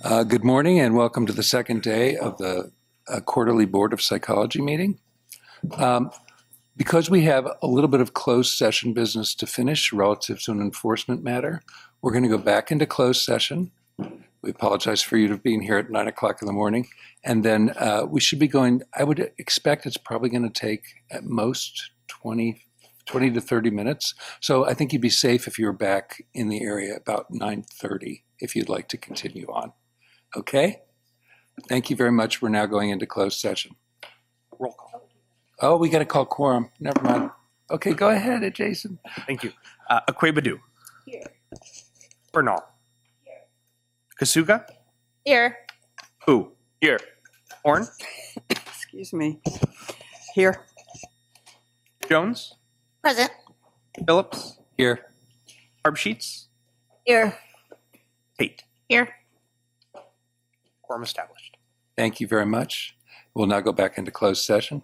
Good morning and welcome to the second day of the quarterly Board of Psychology meeting. Because we have a little bit of closed session business to finish relative to an enforcement matter, we're going to go back into closed session. We apologize for you being here at 9 o'clock in the morning. And then we should be going, I would expect it's probably going to take at most 20 to 30 minutes. So I think you'd be safe if you were back in the area about 9:30 if you'd like to continue on. Okay? Thank you very much. We're now going into closed session. Roll call. Oh, we got to call quorum. Never mind. Okay, go ahead, Jason. Thank you. Akwebadu. Here. Bernal. Here. Kasuga. Here. Ooh. Here. Horn. Excuse me. Here. Jones. Present. Phillips. Here. Harbsheets. Here. Tate. Here. Quorum established. Thank you very much. We'll now go back into closed session.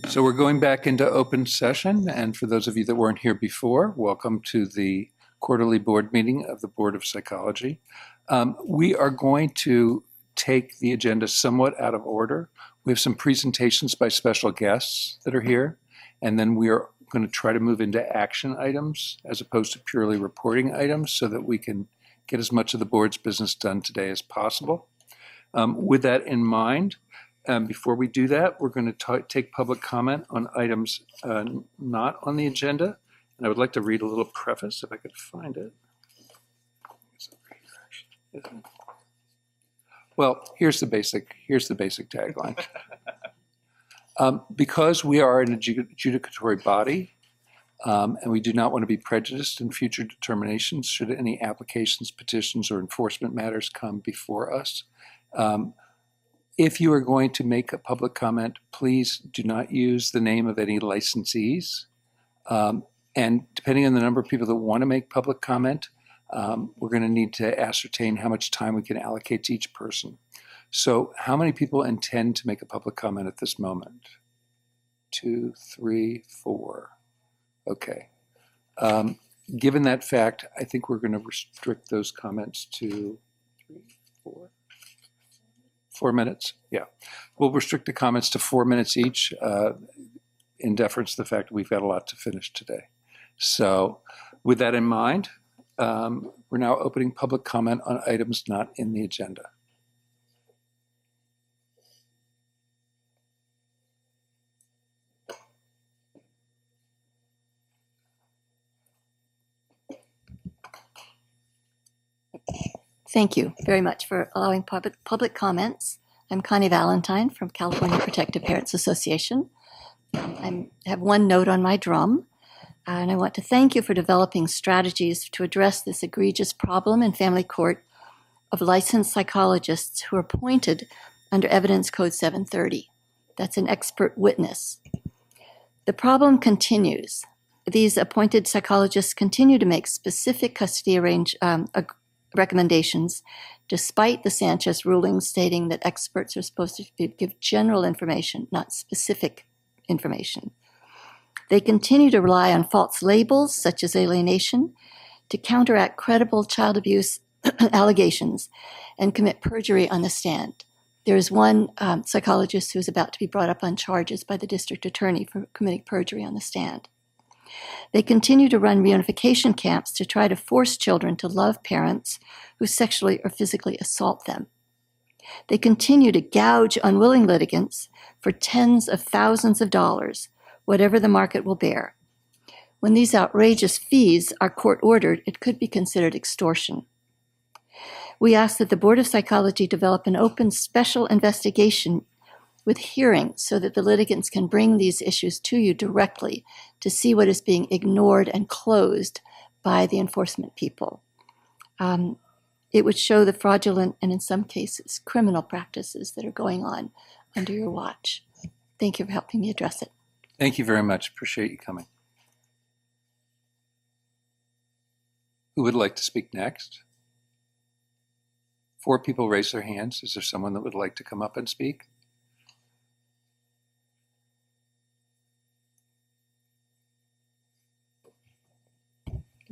So we're going back into open session, and for those of you that weren't here before, welcome to the quarterly board meeting of the Board of Psychology. We are going to take the agenda somewhat out of order. We have some presentations by special guests that are here, and then we are going to try to move into action items as opposed to purely reporting items so that we can get as much of the board's business done today as possible. With that in mind, before we do that, we're going to take public comment on items not on the agenda. And I would like to read a little preface if I could find it. Well, here's the basic tagline. Because we are an adjudicatory body, and we do not want to be prejudiced in future determinations should any applications, petitions, or enforcement matters come before us. If you are going to make a public comment, please do not use the name of any licensees. And depending on the number of people that want to make public comment, we're going to need to ascertain how much time we can allocate to each person. So how many people intend to make a public comment at this moment? 2, 3, 4. Okay. Given that fact, I think we're going to restrict those comments to 4 minutes. Yeah. We'll restrict the comments to 4 minutes each in deference to the fact that we've got a lot to finish today. So with that in mind, we're now opening public comment on items not in the agenda. Thank you very much for allowing public comments. I'm Connie Valentine from California Protective Parents Association. I have one note on my drum, and I want to thank you for developing strategies to address this egregious problem in family court of licensed psychologists who are appointed under Evidence Code 730. That's an expert witness. The problem continues. These appointed psychologists continue to make specific custody recommendations, despite the Sanchez ruling stating that experts are supposed to give general information, not specific information. They continue to rely on false labels, such as alienation, to counteract credible child abuse allegations and commit perjury on the stand. There is one psychologist who is about to be brought up on charges by the district attorney for committing perjury on the stand. They continue to run reunification camps to try to force children to love parents who sexually or physically assault them. They continue to gouge unwilling litigants for tens of thousands of dollars, whatever the market will bear. When these outrageous fees are court-ordered, it could be considered extortion. We ask that the Board of Psychology develop an open special investigation with hearings so that the litigants can bring these issues to you directly to see what is being ignored and closed by the enforcement people. It would show the fraudulent and, in some cases, criminal practices that are going on under your watch. Thank you for helping me address it. Thank you very much. Appreciate you coming. Who would like to speak next? 4 people raise their hands. Is there someone that would like to come up and speak?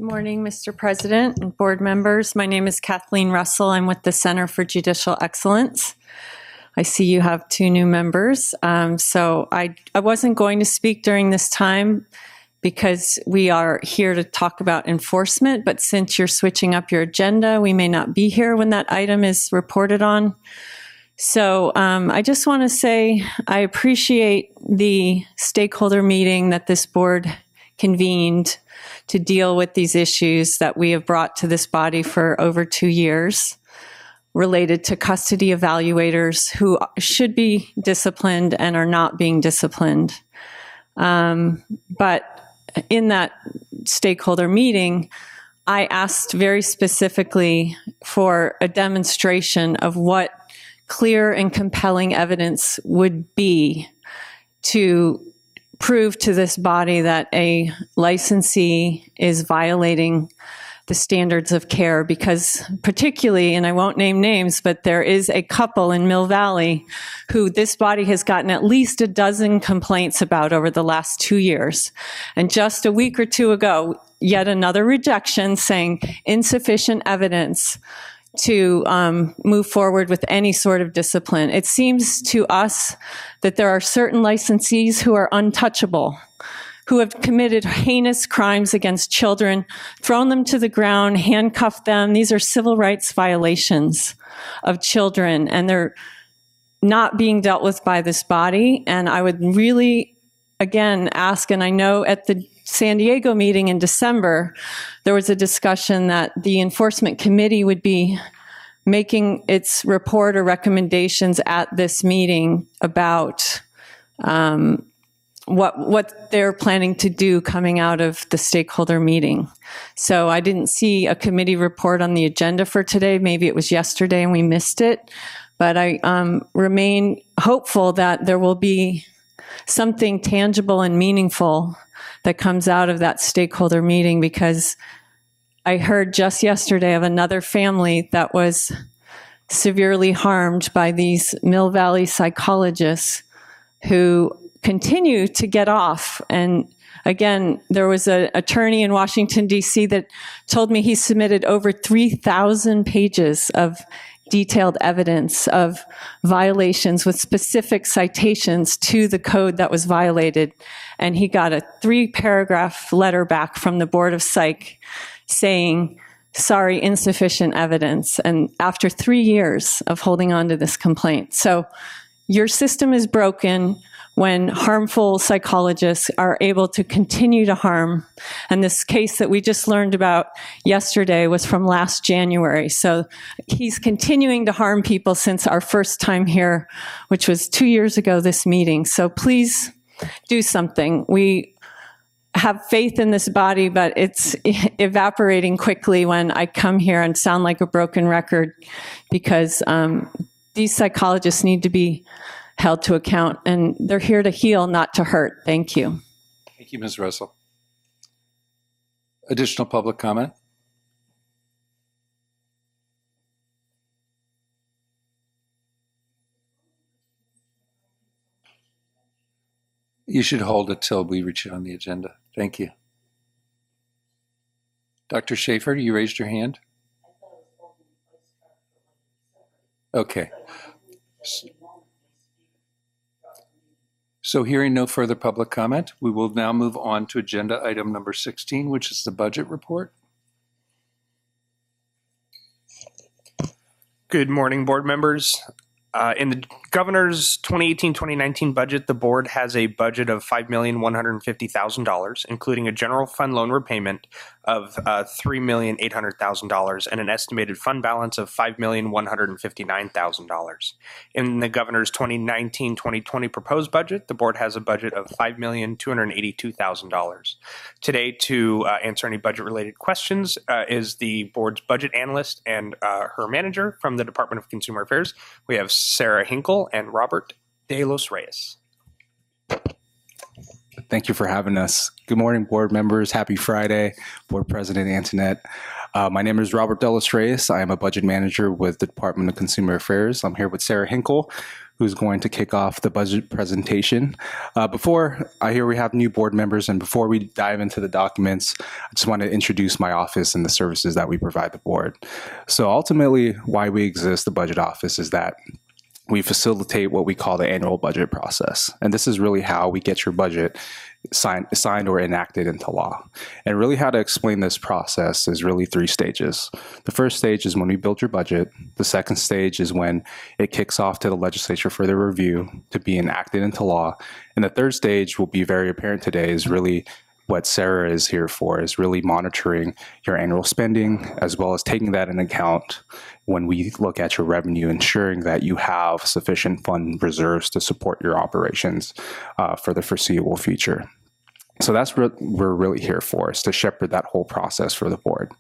Good morning, Mr. President and board members. My name is Kathleen Russell. I'm with the Center for Judicial Excellence. I see you have 2 new members. So I wasn't going to speak during this time because we are here to talk about enforcement, but since you're switching up your agenda, we may not be here when that item is reported on. So I just want to say I appreciate the stakeholder meeting that this board convened to deal with these issues that we have brought to this body for over 2 years related to custody evaluators who should be disciplined and are not being disciplined. But in that stakeholder meeting, I asked very specifically for a demonstration of what clear and compelling evidence would be to prove to this body that a licensee is violating the standards of care, because particularly, and I won't name names, but there is a couple in Mill Valley who this body has gotten at least a dozen complaints about over the last 2 years. And just a week or 2 ago, yet another rejection saying insufficient evidence to move forward with any sort of discipline. It seems to us that there are certain licensees who are untouchable, who have committed heinous crimes against children, thrown them to the ground, handcuffed them. These are civil rights violations of children, and they're not being dealt with by this body. And I would really, again, ask, and I know at the San Diego meeting in December, there was a discussion that the enforcement committee would be making its report or recommendations at this meeting about what they're planning to do coming out of the stakeholder meeting. So I didn't see a committee report on the agenda for today. Maybe it was yesterday and we missed it. But I remain hopeful that there will be something tangible and meaningful that comes out of that stakeholder meeting, because I heard just yesterday of another family that was severely harmed by these Mill Valley psychologists who continue to get off. And again, there was an attorney in Washington, D.C. that told me he submitted over 3,000 pages of detailed evidence of violations with specific citations to the code that was violated. And he got a 3-paragraph letter back from the Board of Psych saying, sorry, insufficient evidence. And after 3 years of holding on to this complaint. So your system is broken when harmful psychologists are able to continue to harm. And this case that we just learned about yesterday was from last January. So he's continuing to harm people since our first time here, which was 2 years ago this meeting. So please do something. We have faith in this body, but it's evaporating quickly when I come here and sound like a broken record, because these psychologists need to be held to account, and they're here to heal, not to hurt. Thank you. Thank you, Ms. Russell. Additional public comment? You should hold it till we reach it on the agenda. Thank you. Dr. Schaefer, you raised your hand? Okay. So hearing no further public comment, we will now move on to agenda item number 16, which is the budget report. Good morning, board members. In the governor's 2018-2019 budget, the board has a budget of $5,150,000, including a general fund loan repayment of $3,800,000 and an estimated fund balance of $5,159,000. In the governor's 2019-2020 proposed budget, the board has a budget of $5,282,000. Today, to answer any budget-related questions, is the board's budget analyst and her manager from the Department of Consumer Affairs. We have Sarah Hinkle and Robert De Los Reyes. Thank you for having us. Good morning, board members. Happy Friday, Board President Antoinette. My name is Robert Delos Reyes. I am a budget manager with the Department of Consumer Affairs. I'm here with Sarah Hinkle, who's going to kick off the budget presentation. Before I hear we have new board members, and before we dive into the documents, I just want to introduce my office and the services that we provide the board. So ultimately, why we exist, the budget office, is that we facilitate what we call the annual budget process. And this is really how we get your budget signed or enacted into law. And really how to explain this process is really 3 stages. The first stage is when we build your budget. The second stage is when it kicks off to the legislature for their review to be enacted into law. And the third stage will be very apparent today is really what Sarah is here for, is really monitoring your annual spending, as well as taking that into account when we look at your revenue, ensuring that you have sufficient fund reserves to support your operations for the foreseeable future. So that's what we're really here for, is to shepherd that whole process for the board.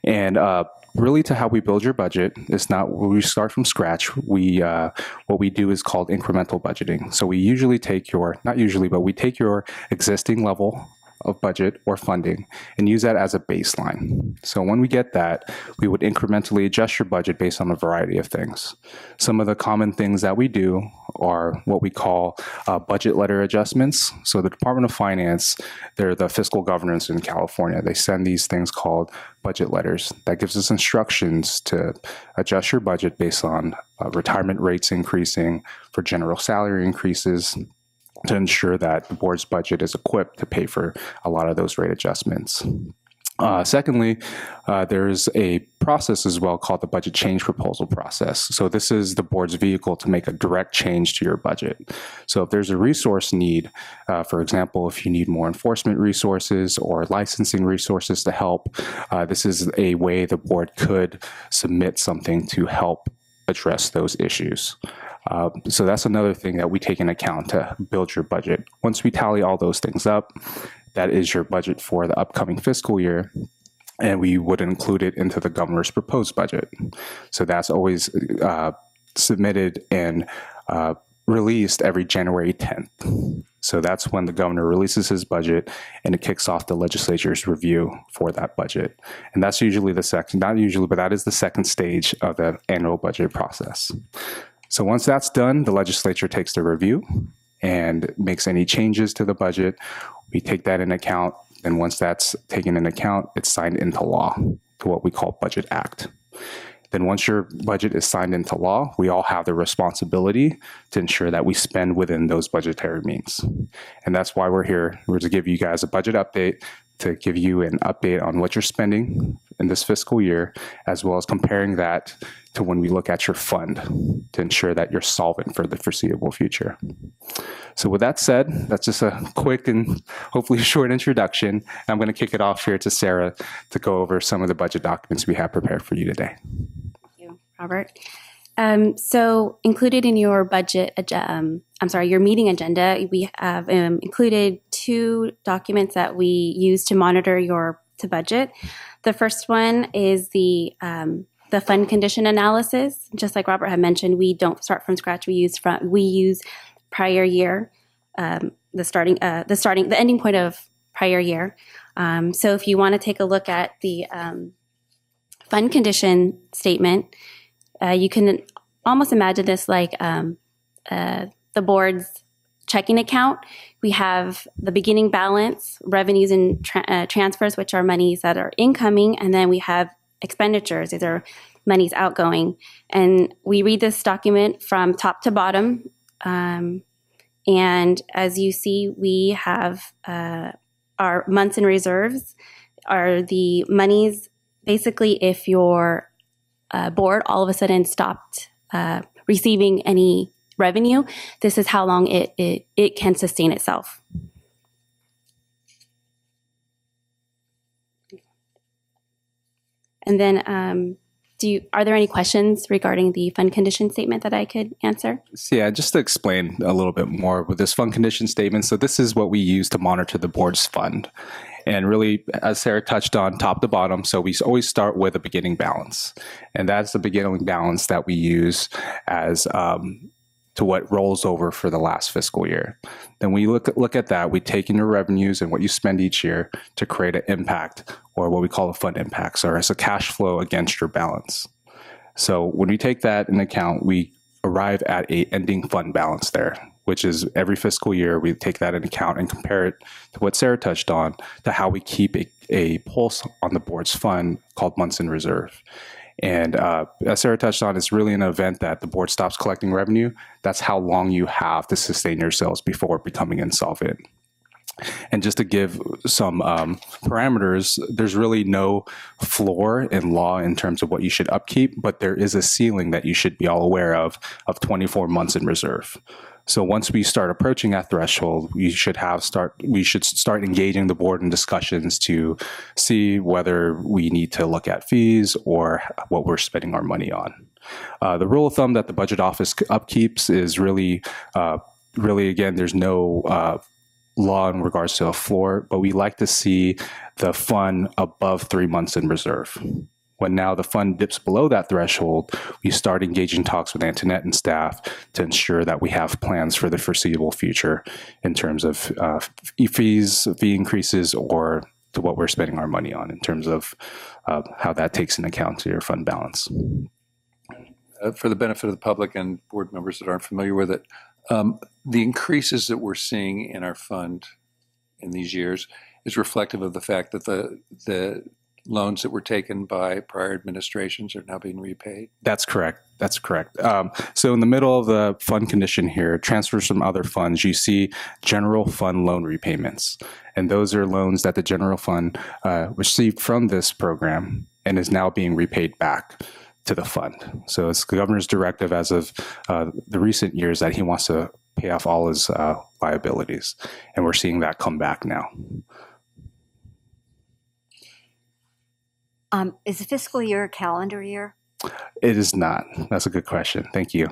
And really to how we build your budget is not where we start from scratch. What we do is called incremental budgeting. So we usually take we take your existing level of budget or funding and use that as a baseline. So when we get that, we would incrementally adjust your budget based on a variety of things. Some of the common things that we do are what we call budget letter adjustments. So the Department of Finance, they're the fiscal governance in California. They send these things called budget letters. That gives us instructions to adjust your budget based on retirement rates increasing, for general salary increases, to ensure that the board's budget is equipped to pay for a lot of those rate adjustments. Secondly, there's a process as well called the budget change proposal process. So this is the board's vehicle to make a direct change to your budget. So if there's a resource need, for example, if you need more enforcement resources or licensing resources to help, this is a way the board could submit something to help address those issues. So that's another thing that we take into account to build your budget. Once we tally all those things up, that is your budget for the upcoming fiscal year, and we would include it into the governor's proposed budget. So that's always submitted and released every January 10th. So that's when the governor releases his budget and it kicks off the legislature's review for that budget. And that's usually that is the second stage of the annual budget process. So once that's done, the legislature takes the review and makes any changes to the budget. We take that into account. And once that's taken into account, it's signed into law to what we call Budget Act. Then once your budget is signed into law, we all have the responsibility to ensure that we spend within those budgetary means. And that's why we're here. We're to give you guys a budget update, to give you an update on what you're spending in this fiscal year, as well as comparing that to when we look at your fund to ensure that you're solvent for the foreseeable future. So with that said, that's just a quick and hopefully short introduction. I'm going to kick it off here to Sarah to go over some of the budget documents we have prepared for you today. Thank you, Robert. So included in your your meeting agenda, we have included 2 documents that we use to monitor your budget. The first one is the fund condition analysis. Just like Robert had mentioned, we don't start from scratch. We use prior year, the ending point of prior year. So if you want to take a look at the fund condition statement, you can almost imagine this like the board's checking account. We have the beginning balance, revenues and transfers, which are monies that are incoming, and then we have expenditures. These are monies outgoing. And we read this document from top to bottom. And as you see, we have our months in reserves are the monies. Basically, if your board all of a sudden stopped receiving any revenue, this is how long it can sustain itself. And then are there any questions regarding the fund condition statement that I could answer? So yeah, just to explain a little bit more with this fund condition statement. So this is what we use to monitor the board's fund. And really, as Sarah touched on, top to bottom, so we always start with a beginning balance. And that's the beginning balance that we use as to what rolls over for the last fiscal year. Then we look at that, we take in your revenues and what you spend each year to create an impact, or what we call a fund impact, or as a cash flow against your balance. So when we take that into account, we arrive at a ending fund balance there, which is every fiscal year we take that into account and compare it to what Sarah touched on, to how we keep a pulse on the board's fund called months in reserve. And as Sarah touched on, it's really an event that the board stops collecting revenue. That's how long you have to sustain yourselves before becoming insolvent. And just to give some parameters, there's really no floor in law in terms of what you should upkeep, but there is a ceiling that you should be all aware of 24 months in reserve. So once we start approaching that threshold, we should start engaging the board in discussions to see whether we need to look at fees or what we're spending our money on. The rule of thumb that the budget office upkeeps is really again, there's no law in regards to a floor, but we like to see the fund above 3 months in reserve. When now the fund dips below that threshold, we start engaging talks with Antoinette and staff to ensure that we have plans for the foreseeable future in terms of fee increases, or to what we're spending our money on in terms of how that takes into account to your fund balance. For the benefit of the public and board members that aren't familiar with it, the increases that we're seeing in our fund in these years is reflective of the fact that the loans that were taken by prior administrations are now being repaid? That's correct. So in the middle of the fund condition here, transfers from other funds, you see general fund loan repayments. And those are loans that the general fund received from this program and is now being repaid back to the fund. So it's the governor's directive as of the recent years that he wants to pay off all his liabilities. And we're seeing that come back now. Is the fiscal year a calendar year? It is not. That's a good question. Thank you.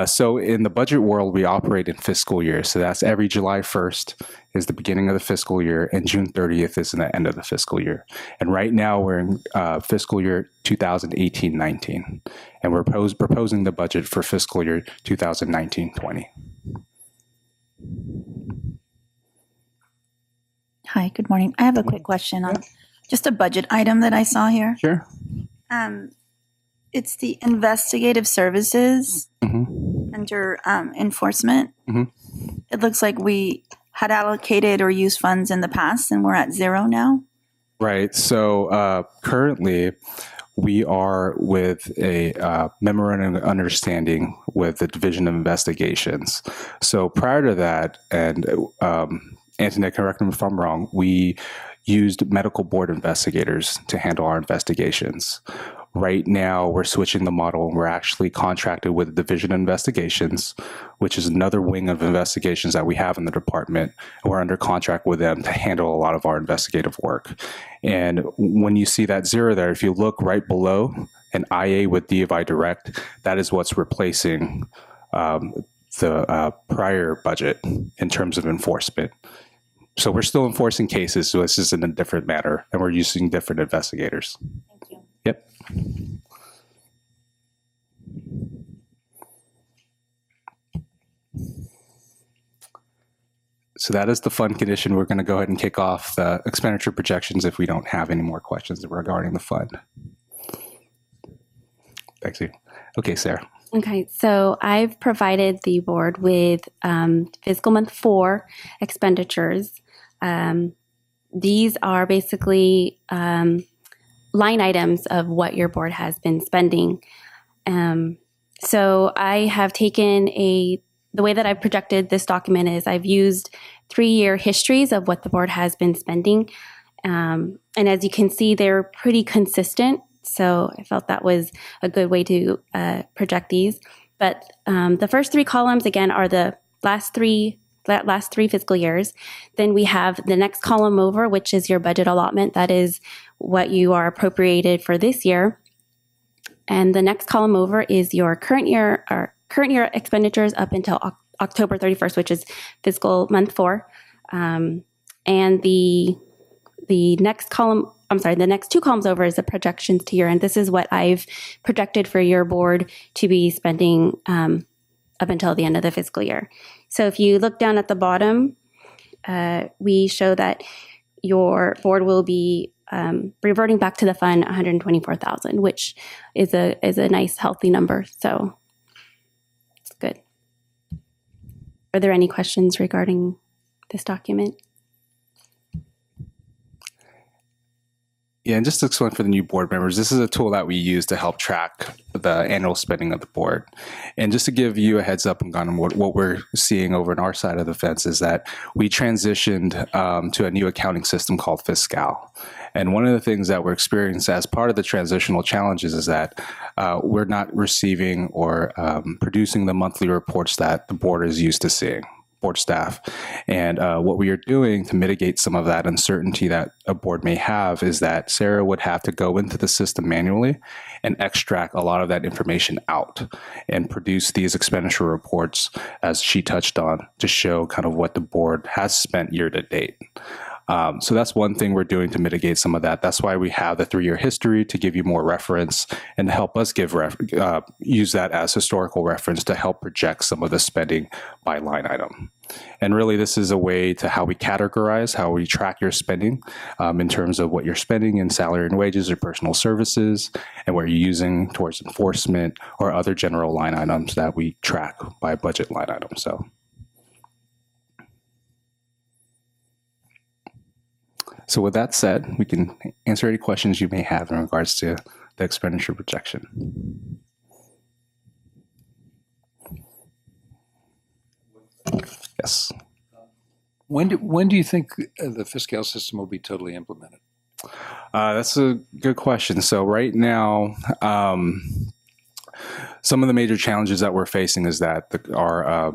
So in the budget world, we operate in fiscal years. So that's every July 1st is the beginning of the fiscal year, and June 30th is the end of the fiscal year. And right now we're in fiscal year 2018-19, and we're proposing the budget for fiscal year 2019-20. Hi, good morning. I have a quick question on just a budget item that I saw here. Sure. It's the Investigative Services under enforcement. It looks like we had allocated or used funds in the past and we're at zero now. Right. So currently we are with a memorandum of understanding with the Division of Investigations. So prior to that, and Antoinette, correct me if I'm wrong, we used medical board investigators to handle our investigations. Right now, we're switching the model and we're actually contracted with the Division of Investigations, which is another wing of investigations that we have in the department. And we're under contract with them to handle a lot of our investigative work. And when you see that zero there, if you look right below an IA with DFI Direct, that is what's replacing the prior budget in terms of enforcement. So we're still enforcing cases, so it's just in a different manner, and we're using different investigators. Thank you. Yep. So that is the fund condition. We're going to go ahead and kick off the expenditure projections if we don't have any more questions regarding the fund. Thanks you. Okay, Sarah. Okay, so I've provided the board with fiscal month 4 expenditures. These are basically line items of what your board has been spending. So I have taken the way that I've projected this document is I've used 3-year histories of what the board has been spending. And as you can see, they're pretty consistent. So I felt that was a good way to project these. But the first 3 columns, again, are the last three fiscal years. Then we have the next column over, which is your budget allotment. That is what you are appropriated for this year. And the next column over is your current year expenditures up until October 31st, which is fiscal month 4. And the next column, the next 2 columns over is the projections to year end. This is what I've projected for your board to be spending up until the end of the fiscal year. So if you look down at the bottom, we show that your board will be reverting back to the fund 124,000, which is a nice healthy number. So it's good. Are there any questions regarding this document? Yeah, and just to explain for the new board members, this is a tool that we use to help track the annual spending of the board. And just to give you a heads up on kind of what we're seeing over on our side of the fence is that we transitioned to a new accounting system called Fiscal. And one of the things that we're experiencing as part of the transitional challenges is that we're not receiving or producing the monthly reports that the board is used to seeing. Board staff. And what we are doing to mitigate some of that uncertainty that a board may have is that Sarah would have to go into the system manually and extract a lot of that information out and produce these expenditure reports, as she touched on, to show kind of what the board has spent year to date. So that's one thing we're doing to mitigate some of that. That's why we have the 3-year history to give you more reference and to help us use that as historical reference to help project some of the spending by line item. And really, this is a way to how we categorize, how we track your spending in terms of what you're spending in salary and wages or personal services, and what you're using towards enforcement or other general line items that we track by budget line item. So with that said, we can answer any questions you may have in regards to the expenditure projection. Yes. When do you think the fiscal system will be totally implemented? That's a good question. So right now, some of the major challenges that we're facing is that our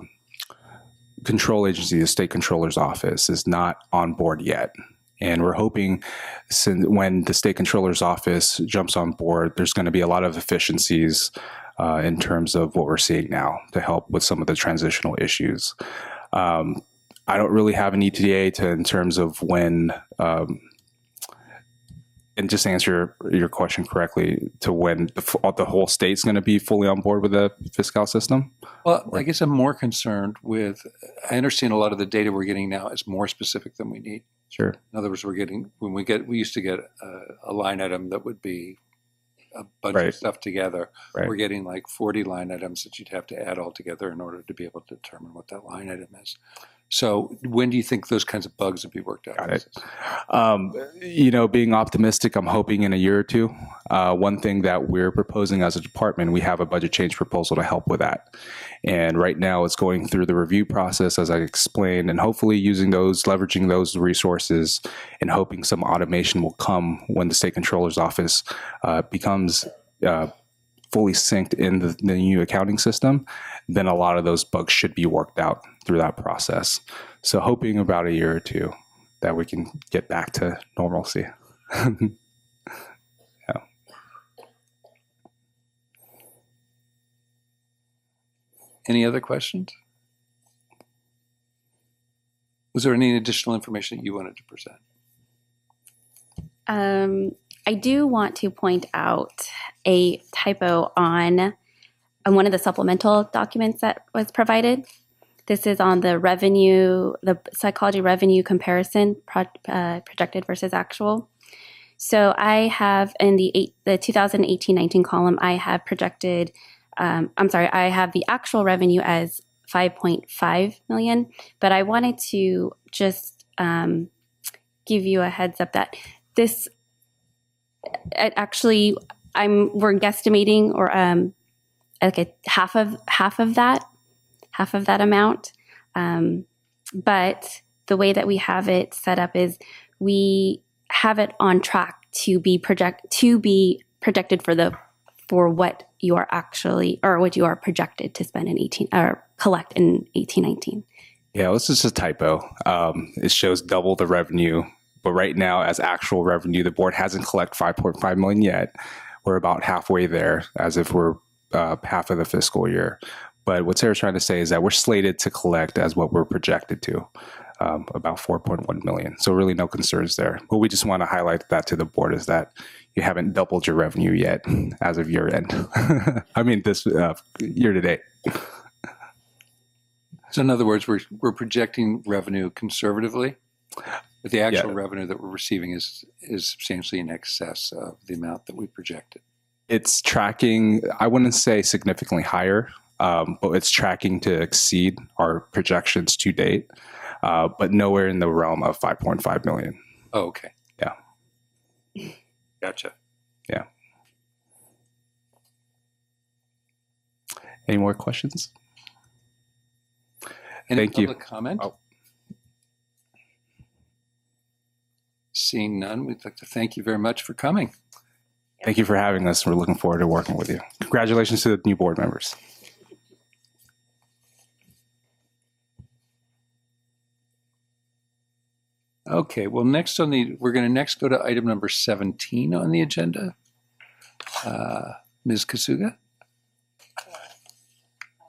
control agency, the state controller's office, is not on board yet. And we're hoping when the state controller's office jumps on board, there's going to be a lot of efficiencies in terms of what we're seeing now to help with some of the transitional issues. I don't really have an ETA in terms of when, and just to answer your question correctly, to when the whole state's going to be fully on board with the fiscal system? Well, I guess I'm more concerned with, I understand a lot of the data we're getting now is more specific than we need. Sure. In other words, we used to get a line item that would be a bunch Right. of stuff together. Right. We're getting like 40 line items that you'd have to add all together in order to be able to determine what that line item is. So when do you think those kinds of bugs would be worked out? Got it. Being optimistic, I'm hoping in a year or two. One thing that we're proposing as a department, we have a budget change proposal to help with that. And right now it's going through the review process, as I explained, and hopefully leveraging those resources and hoping some automation will come when the state controller's office becomes fully synced in the new accounting system. Then a lot of those bugs should be worked out through that process. So hoping about a year or two that we can get back to normalcy. Yeah. Any other questions? Was there any additional information that you wanted to present? I do want to point out a typo on one of the supplemental documents that was provided. This is on the psychology revenue comparison projected versus actual. So I have in the 2018-19 column, I have projected, I have the actual revenue as 5.5 million, but I wanted to just give you a heads up that this actually we're guesstimating or half of that amount. But the way that we have it set up is we have it on track to be projected for what you are actually, or what you are projected to spend in collect in 18-19. Yeah, this is a typo. It shows double the revenue, but right now as actual revenue, the board hasn't collected 5.5 million yet. We're about halfway there, as if we're half of the fiscal year. But what Sarah's trying to say is that we're slated to collect as what we're projected to, about 4.1 million. So really no concerns there. But we just want to highlight that to the board is that you haven't doubled your revenue yet as of year end. I mean, this year to date. So in other words, we're projecting revenue conservatively, but the actual revenue that we're receiving is substantially in excess of the amount that we projected. It's tracking, I wouldn't say significantly higher, but it's tracking to exceed our projections to date, but nowhere in the realm of 5.5 million. Oh, okay. Yeah. Gotcha. Yeah. Any more questions? Any Thank you. public comment? Oh. Seeing none, we'd like to thank you very much for coming. Thank you for having us. We're looking forward to working with you. Congratulations to the new board members. Okay, well, we're going to next go to item number 17 on the agenda. Ms. Kasuga?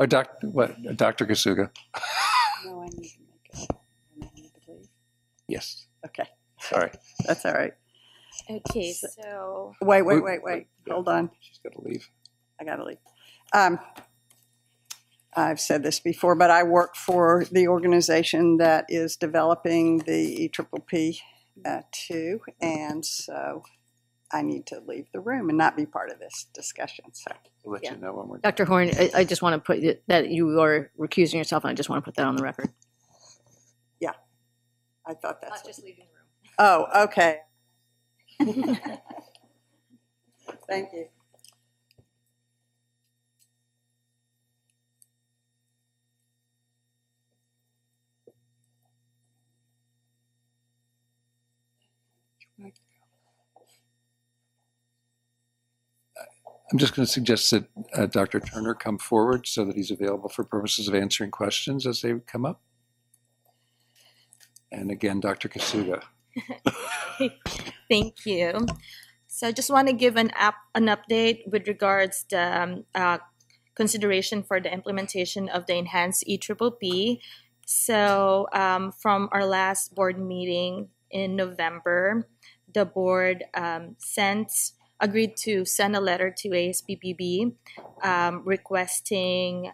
Or Dr. Kasuga? No, I need to make it. I need to leave. Yes. Okay, Sorry. that's all right. Okay, so Wait. Hold on. She's got to leave. I gotta leave. I've said this before, but I work for the organization that is developing the EPPP 2, and so I need to leave the room and not be part of this discussion. So We'll let you know when we're done. Dr. Horny, I just want to put that you are recusing yourself, and I just want to put that on the record. I thought that's Not just leaving the room. Oh, okay. Thank you. I'm just going to suggest that DrTurner come forward so that he's available for purposes of answering questions as they come up. And again, Dr. Kasuga. Thank you. So I just want to give an update with regards to consideration for the implementation of the enhanced EPPP. So from our last board meeting in November, the board agreed to send a letter to ASPPB requesting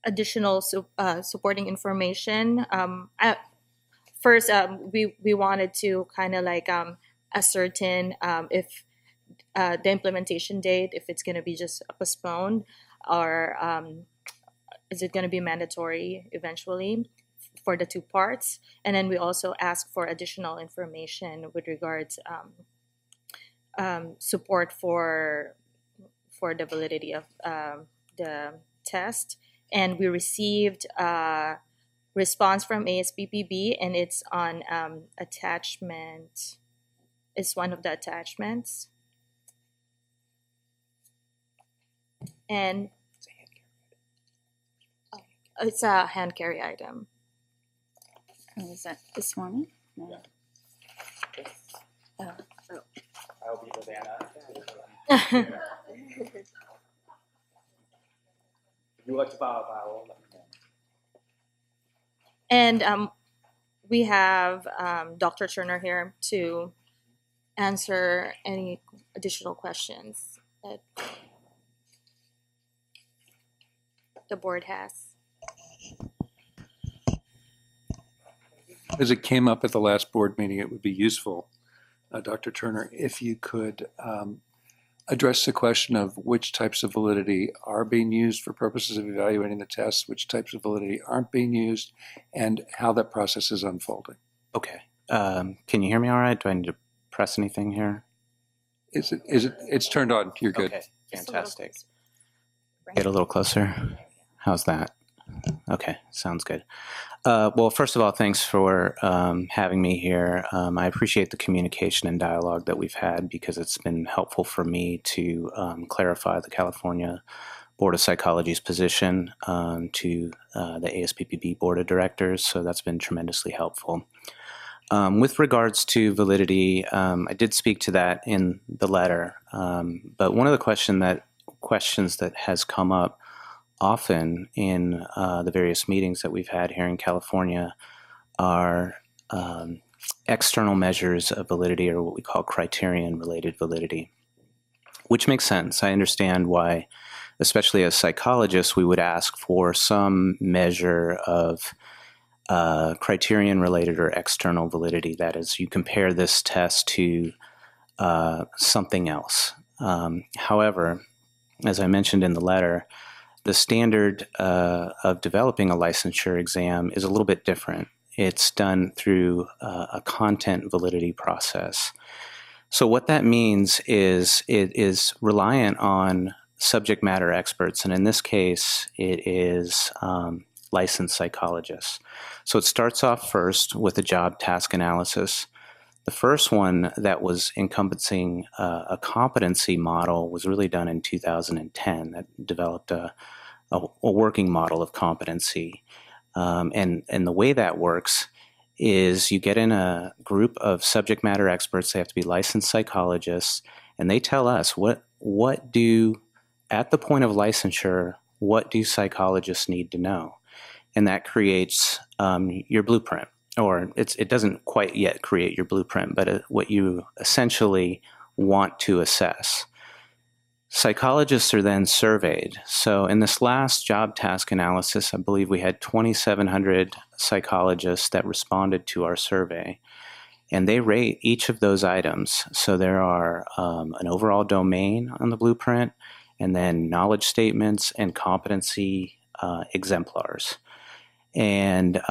additional supporting information. First, we wanted to kind of like ascertain if the implementation date, if it's going to be just postponed, or is it going to be mandatory eventually for the two parts. And then we also asked for additional information with regards support for the validity of the test. And we received a response from ASPPB, and it's on attachment. It's one of the attachments. And it's a hand carry item. Oh, is that this one? No. Oh. I'll be Savannah. You like to bow. And we have DrTurner here to answer any additional questions that the board has. As it came up at the last board meeting, it would be useful, DrTurner, if you could address the question of which types of validity are being used for purposes of evaluating the tests, which types of validity aren't being used, and how that process is unfolding. Okay. Can you hear me all right? Do I need to press anything here? It's turned on. You're good. Okay, fantastic. Get a little closer. How's that? Okay, sounds good. Well, first of all, thanks for having me here. I appreciate the communication and dialogue that we've had because it's been helpful for me to clarify the California Board of Psychology's position to the ASPPB Board of Directors, so that's been tremendously helpful. With regards to validity, I did speak to that in the letter, but one of the questions that has come up often in the various meetings that we've had here in California are external measures of validity, or what we call criterion-related validity, which makes sense. I understand why especially as psychologists, we would ask for some measure of criterion related or external validity. That is, you compare this test to something else. However, as I mentioned in the letter, the standard of developing a licensure exam is a little bit different. It's done through a content validity process. So what that means is it is reliant on subject matter experts, and in this case, it is licensed psychologists. So it starts off first with a job task analysis. The first one that was encompassing a competency model was really done in 2010. That developed a working model of competency. And the way that works is you get in a group of subject matter experts. They have to be licensed psychologists, and they tell us what do, at the point of licensure, what do psychologists need to know? And that creates your blueprint. Or it doesn't quite yet create your blueprint, but what you essentially want to assess. Psychologists are then surveyed. So in this last job task analysis, I believe we had 2,700 psychologists that responded to our survey, and they rate each of those items. So there are an overall domain on the blueprint, and then knowledge statements and competency exemplars. And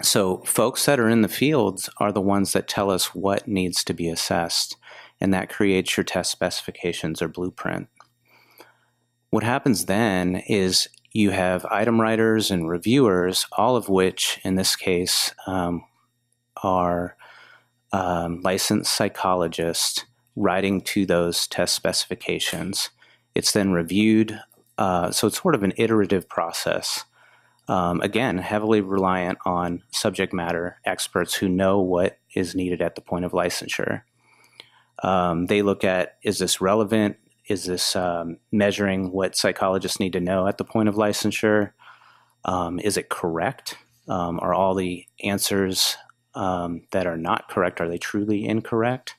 so folks that are in the fields are the ones that tell us what needs to be assessed, and that creates your test specifications or blueprint. What happens then is you have item writers and reviewers, all of which, in this case, are licensed psychologists writing to those test specifications. It's then reviewed, so it's sort of an iterative process. Again, heavily reliant on subject matter experts who know what is needed at the point of licensure. They look at, is this relevant? Is this measuring what psychologists need to know at the point of licensure? Is it correct? Are all the answers that are not correct, are they truly incorrect?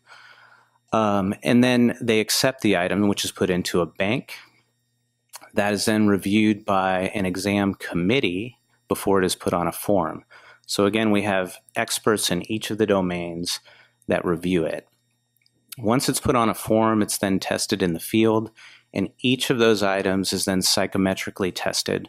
And then they accept the item, which is put into a bank. That is then reviewed by an exam committee before it is put on a form. So again, we have experts in each of the domains that review it. Once it's put on a form, it's then tested in the field, and each of those items is then psychometrically tested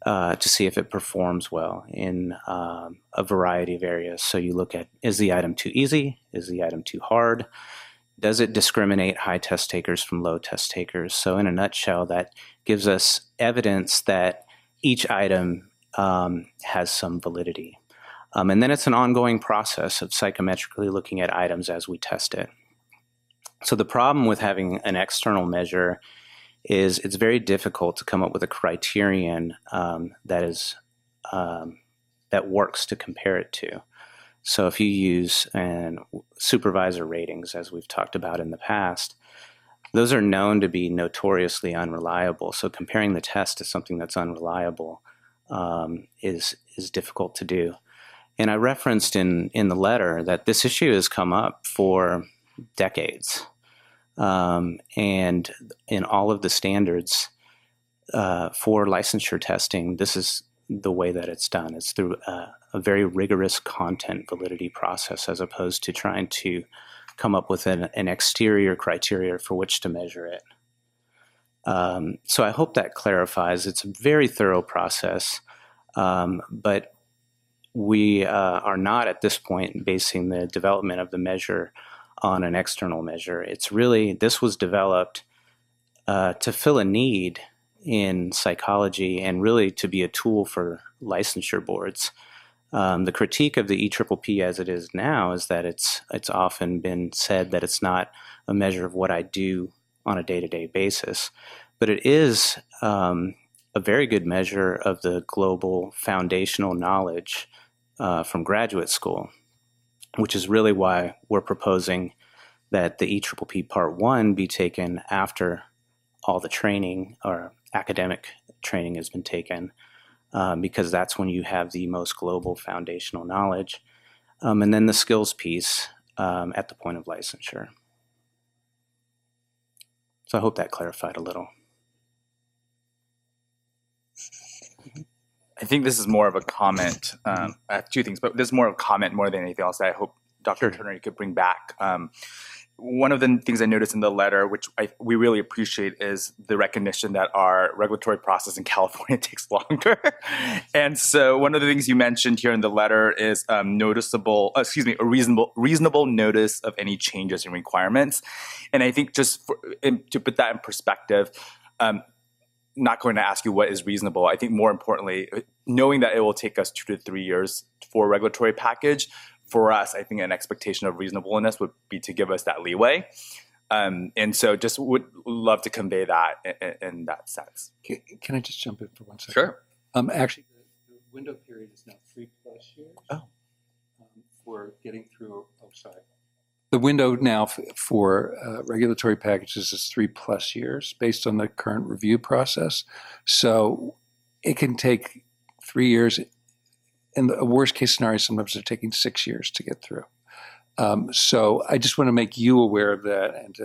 to see if it performs well in a variety of areas. So you look at, is the item too easy? Is the item too hard? Does it discriminate high test takers from low test takers? So in a nutshell, that gives us evidence that each item has some validity. And then it's an ongoing process of psychometrically looking at items as we test it. So the problem with having an external measure is it's very difficult to come up with a criterion that works to compare it to. So if you use supervisor ratings, as we've talked about in the past, those are known to be notoriously unreliable. So comparing the test to something that's unreliable is difficult to do. And I referenced in the letter that this issue has come up for decades. And in all of the standards for licensure testing, this is the way that it's done. It's through a very rigorous content validity process, as opposed to trying to come up with an exterior criteria for which to measure it. So I hope that clarifies. It's a very thorough process, but we are not at this point basing the development of the measure on an external measure. It's really, this was developed to fill a need in psychology and really to be a tool for licensure boards. The critique of the EPPP as it is now is that it's often been said that it's not a measure of what I do on a day-to-day basis, but it is a very good measure of the global foundational knowledge from graduate school, which is really why we're proposing that the EPPP Part 1 be taken after all the training or academic training has been taken, because that's when you have the most global foundational knowledge, and then the skills piece at the point of licensure. So I hope that clarified a little. I think this is more of a comment. I have two things, but this is more of a comment more than anything else that I hope Dr. Turner you could bring back. One of the things I noticed in the letter, which we really appreciate, is the recognition that our regulatory process in California takes longer. And so one of the things you mentioned here in the letter is a reasonable notice of any changes in requirements. And I think just to put that in perspective, not going to ask you what is reasonable. I think more importantly, knowing that it will take us 2 to 3 years for a regulatory package, for us, I think an expectation of reasonableness would be to give us that leeway. And so just would love to convey that in that sense. Can I just jump in for 1 second? Sure. Actually, the window period is now 3+ years. For getting through, the window now for regulatory packages is 3+ years based on the current review process. So it can take 3 years. In the worst case scenario, sometimes they're taking 6 years to get through. So I just want to make you aware of that, and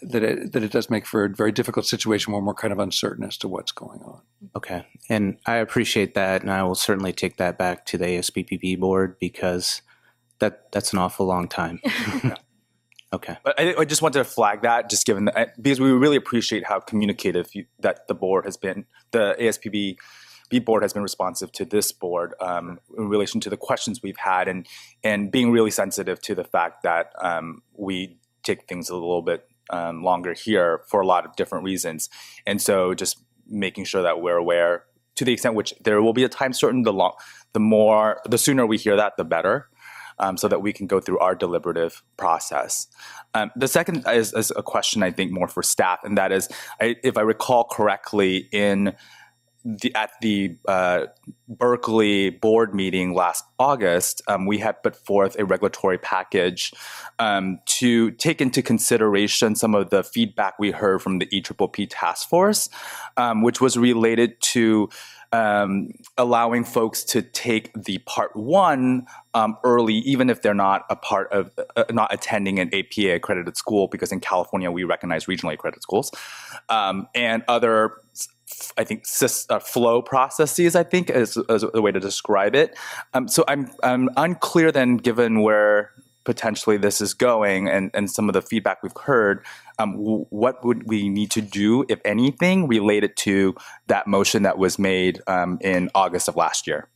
that it does make for a very difficult situation when we're kind of uncertain as to what's going on. Okay, and I appreciate that, and I will certainly take that back to the ASPPB board because that's an awful long time. Okay. But I just wanted to flag that, just given that, because we really appreciate how communicative that the board has been, the ASPB board has been responsive to this board in relation to the questions we've had, and being really sensitive to the fact that we take things a little bit longer here for a lot of different reasons. And so just making sure that we're aware, to the extent which there will be a time certain, the sooner we hear that, the better. So that we can go through our deliberative process. The second is a question, I think, more for staff, and that is, if I recall correctly, at the Berkeley board meeting last August, we had put forth a regulatory package to take into consideration some of the feedback we heard from the EPPP task force, which was related to allowing folks to take the part 1 early, even if they're not a part of, not attending an APA accredited school, because in California we recognize regionally accredited schools, and other, I think, flow processes, I think, is a way to describe it. So I'm unclear then, given where potentially this is going and some of the feedback we've heard, what would we need to do, if anything, related to that motion that was made in August of last year?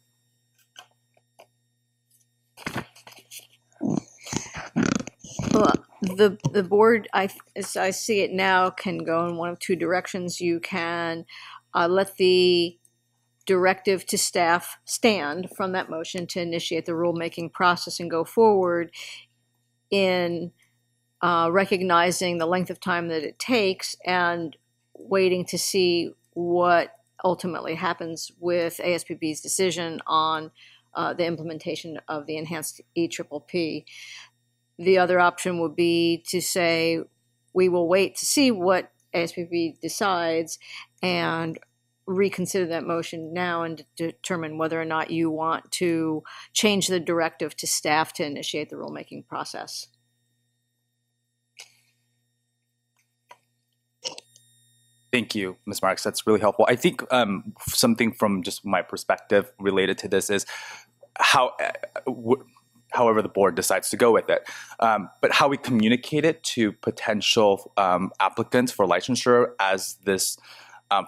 Well, the board, as I see it now, can go in one of two directions. You can let the directive to staff stand from that motion to initiate the rulemaking process and go forward in recognizing the length of time that it takes and waiting to see what ultimately happens with ASPB's decision on the implementation of the enhanced EPPP. The other option would be to say, we will wait to see what ASPB decides and reconsider that motion now and determine whether or not you want to change the directive to staff to initiate the rulemaking process. Thank you, Ms. Marks. That's really helpful. I think something from just my perspective related to this is however the board decides to go with it, but how we communicate it to potential applicants for licensure as this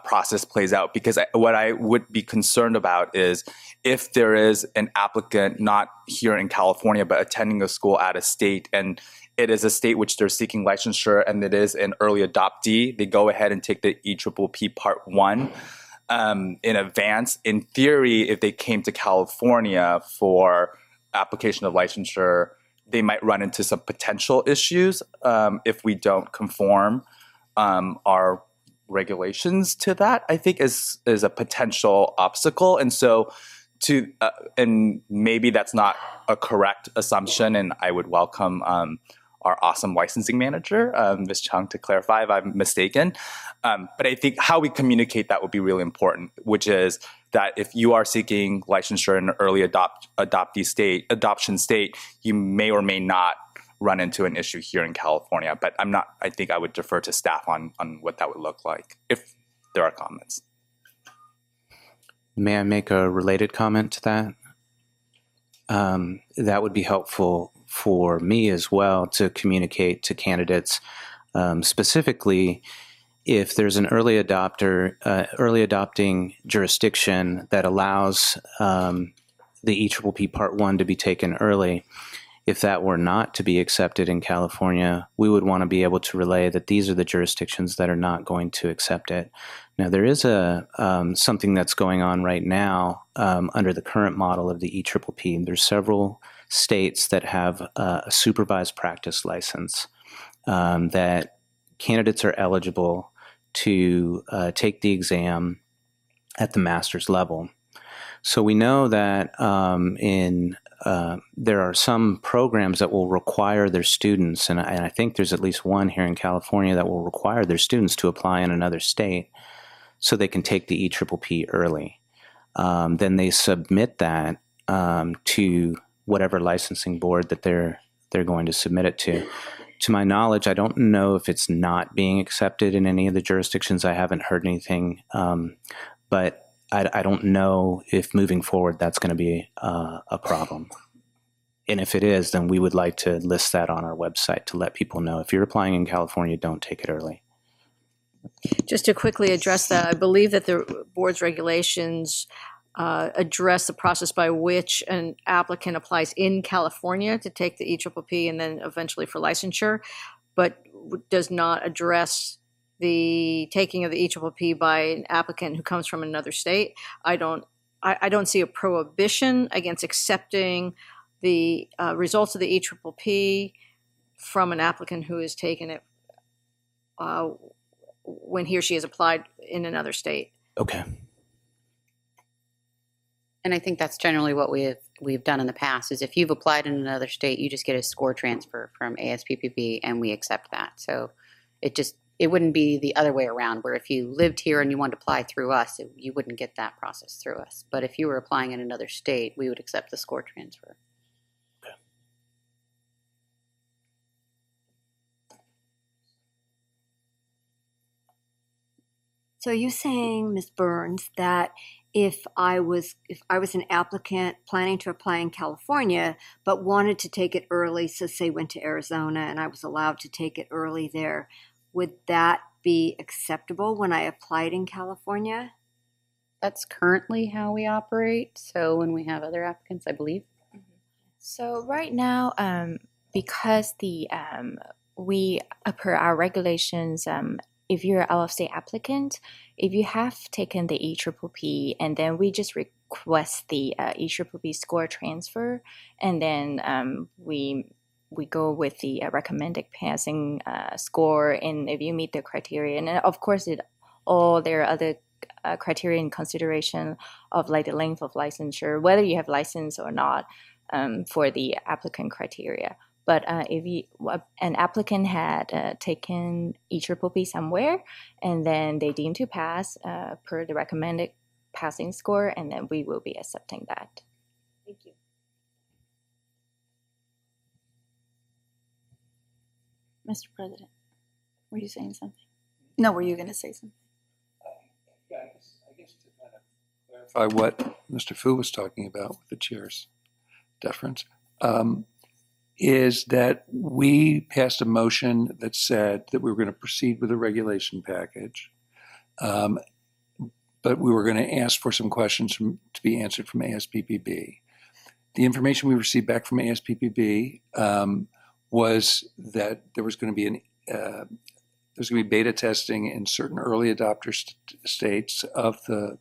process plays out. Because what I would be concerned about is if there is an applicant not here in California but attending a school out of state, and it is a state which they're seeking licensure and it is an early adoptee, they go ahead and take the EPPP Part 1 in advance. In theory, if they came to California for application of licensure, they might run into some potential issues if we don't conform our regulations to that, I think is a potential obstacle. And so and maybe that's not a correct assumption, and I would welcome our awesome licensing manager, Ms. Chung, to clarify if I'm mistaken. But I think how we communicate that would be really important, which is that if you are seeking licensure in an early adoption state, you may or may not run into an issue here in California. But I think I would defer to staff on what that would look like, if there are comments. May I make a related comment to that? That would be helpful for me as well to communicate to candidates, specifically if there's an early adopting jurisdiction that allows the EPPP Part 1 to be taken early. If that were not to be accepted in California, we would want to be able to relay that these are the jurisdictions that are not going to accept it. Now, there is something that's going on right now under the current model of the EPPP. There's several states that have a supervised practice license that candidates are eligible to take the exam at the master's level. So we know that there are some programs that will require their students, and I think there's at least one here in California that will require their students to apply in another state so they can take the EPPP early. Then they submit that to whatever licensing board that they're going to submit it to. To my knowledge, I don't know if it's not being accepted in any of the jurisdictions. I haven't heard anything, but I don't know if moving forward that's going to be a problem. And if it is, then we would like to list that on our website to let people know if you're applying in California, don't take it early. Just to quickly address that, I believe that the board's regulations address the process by which an applicant applies in California to take the EPPP and then eventually for licensure, but does not address the taking of the EPPP by an applicant who comes from another state. I don't see a prohibition against accepting the results of the EPPP from an applicant who has taken it when he or she has applied in another state. Okay. And I think that's generally what we've done in the past is if you've applied in another state, you just get a score transfer from ASPPB and we accept that. So it wouldn't be the other way around where if you lived here and you wanted to apply through us, you wouldn't get that process through us. But if you were applying in another state, we would accept the score transfer. Okay. So are you saying, Ms. Burns, that if I was an applicant planning to apply in California but wanted to take it early, so say went to Arizona and I was allowed to take it early there, would that be acceptable when I applied in California? That's currently how we operate. So when we have other applicants, I believe. So right now, because we per our regulations, if you're an out-of-state applicant, if you have taken the EPPP and then we just request the EPPP score transfer, and then we go with the recommended passing score, and if you meet the criteria, and of course there are other criteria in consideration of like the length of licensure, whether you have license or not, for the applicant criteria. But if an applicant had taken EPPP somewhere and then they deemed to pass per the recommended passing score, and then we will be accepting that. Thank you. Mr. President, were you saying something? No, were you going to say something? Yeah, I guess to kind of clarify what Mr. Fu was talking about with the chair's deference, is that we passed a motion that said that we were going to proceed with a regulation package, but we were going to ask for some questions to be answered from ASPPB. The information we received back from ASPPB was that there was going to be there's going to be beta testing in certain early adopter states of the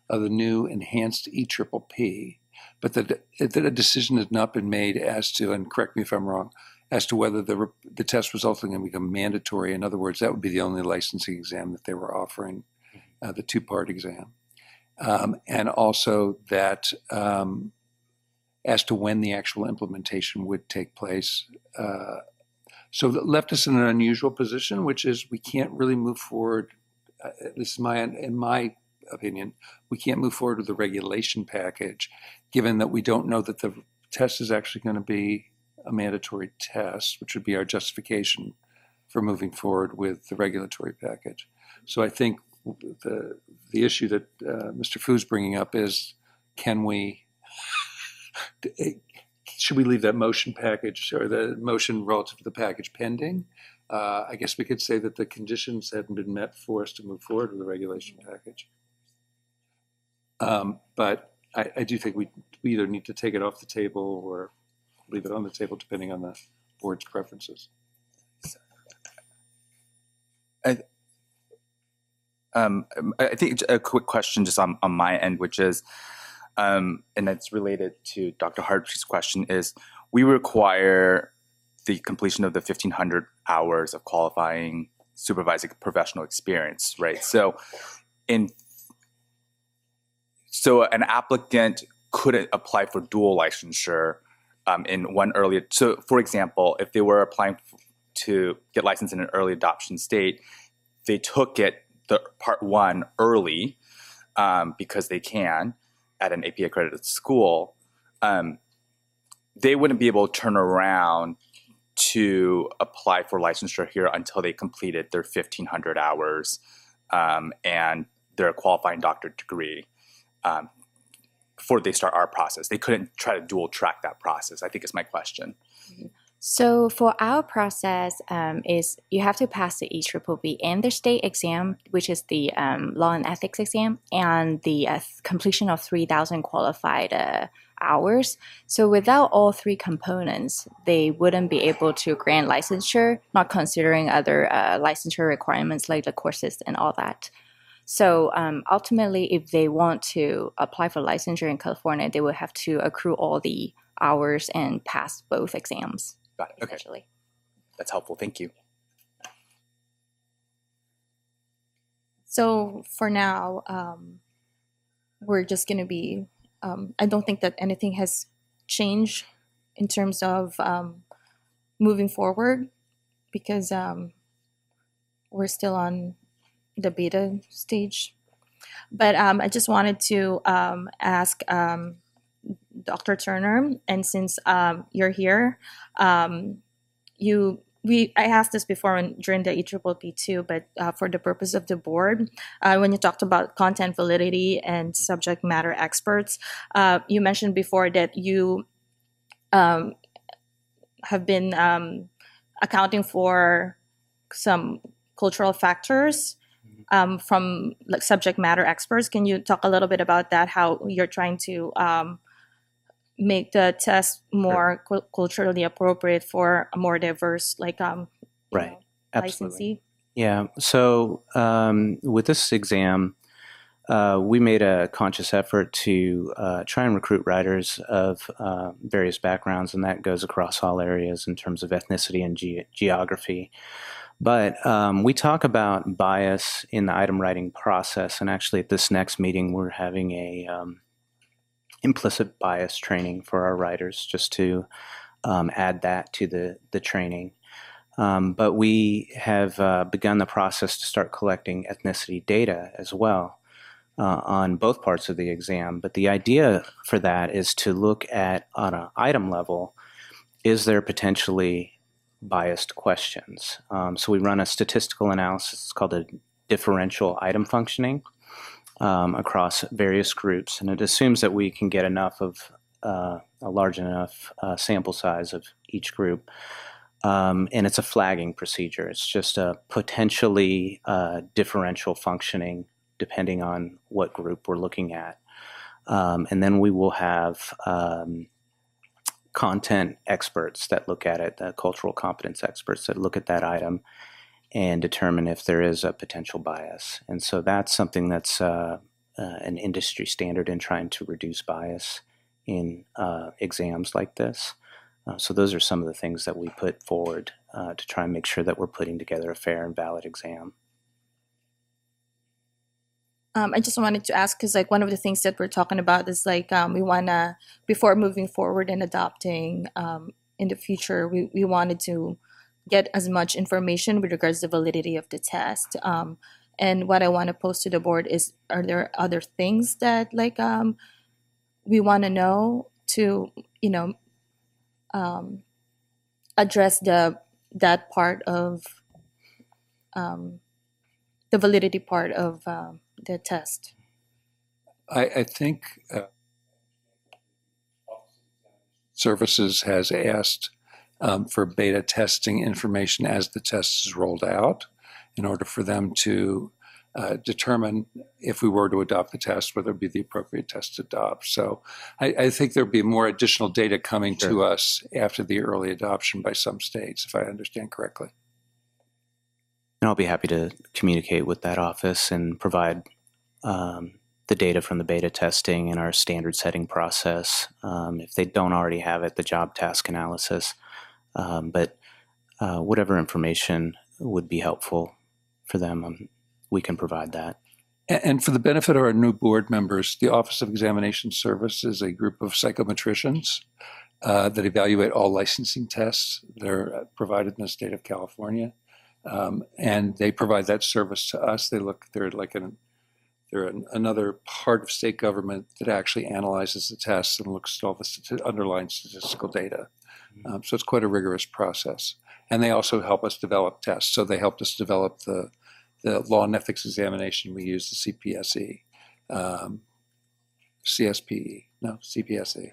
new enhanced EPPP, but that a decision had not been made as to, and correct me if I'm wrong, as to whether the test was ultimately going to become mandatory. In other words, that would be the only licensing exam that they were offering, the two-part exam, and also that as to when the actual implementation would take place. So that left us in an unusual position, which is we can't really move forward, at least in my opinion, we can't move forward with the regulation package, given that we don't know that the test is actually going to be a mandatory test, which would be our justification for moving forward with the regulatory package. So I think the issue that Mr. Fu's bringing up is, should we leave that motion package or the motion relative to the package pending? I guess we could say that the conditions hadn't been met for us to move forward with the regulation package. But I do think we either need to take it off the table or leave it on the table, depending on the board's preferences. I think a quick question just on my end, which is, and it's related to Dr. Hartree's question, is we require the completion of the 1,500 hours of qualifying supervising professional experience, right? So an applicant couldn't apply for dual licensure in one early. So for example, if they were applying to get licensed in an early adoption state, they took it, the part one, early because they can at an APA accredited school, they wouldn't be able to turn around to apply for licensure here until they completed their 1,500 hours and their qualifying doctorate degree before they start our process. They couldn't try to dual track that process, I think is my question. So for our process is you have to pass the EAAA and the state exam, which is the law and ethics exam, and the completion of 3,000 qualified hours. So without all three components, they wouldn't be able to grant licensure, not considering other licensure requirements like the courses and all that. So ultimately, if they want to apply for licensure in California, they would have to accrue all the hours and pass both exams. Got it. Okay. That's helpful. Thank you. So for now, we're just going to be, I don't think that anything has changed in terms of moving forward because we're still on the beta stage. But I just wanted to ask Dr. Turner, and since you're here, I asked this before during the EAAP too, but for the purpose of the board, when you talked about content validity and subject matter experts, you mentioned before that you have been accounting for some cultural factors from like subject matter experts. Can you talk a little bit about that? How you're trying to make the test more culturally appropriate for a more diverse, like right, absolutely. licensee? Yeah. So with this exam, we made a conscious effort to try and recruit writers of various backgrounds, and that goes across all areas in terms of ethnicity and geography. But we talk about bias in the item writing process, and actually at this next meeting, we're having a implicit bias training for our writers, just to add that to the training. But we have begun the process to start collecting ethnicity data as well on both parts of the exam. But the idea for that is to look at, on an item level, is there potentially biased questions? So we run a statistical analysis, it's called a differential item functioning, across various groups, and it assumes that we can get enough of a large enough sample size of each group, and it's a flagging procedure. It's just a potentially differential functioning depending on what group we're looking at, and then we will have content experts that look at it, the cultural competence experts that look at that item and determine if there is a potential bias. And so that's something that's an industry standard in trying to reduce bias in exams like this. So those are some of the things that we put forward to try and make sure that we're putting together a fair and valid exam. I just wanted to ask, because like one of the things that we're talking about is like we want to, before moving forward and adopting in the future, we wanted to get as much information with regards to the validity of the test. And what I want to pose to the board is, are there other things that like we want to know to, address that part of the validity part of the test. I think Services has asked for beta testing information as the test is rolled out in order for them to determine if we were to adopt the test, whether it be the appropriate test to adopt. So I think there'll be more additional data coming to us after the early adoption by some states, if I understand correctly. And I'll be happy to communicate with that office and provide the data from the beta testing and our standard setting process. If they don't already have it, the job task analysis. But whatever information would be helpful for them, we can provide that. And for the benefit of our new board members, the Office of Examination Services is a group of psychometricians that evaluate all licensing tests that are provided in the state of California. And they provide that service to us. They're another part of state government that actually analyzes the tests and looks at all the underlying statistical data. So it's quite a rigorous process. And they also help us develop tests. So they helped us develop the law and ethics examination we use, the CPSE, CSPE, no, CPSE.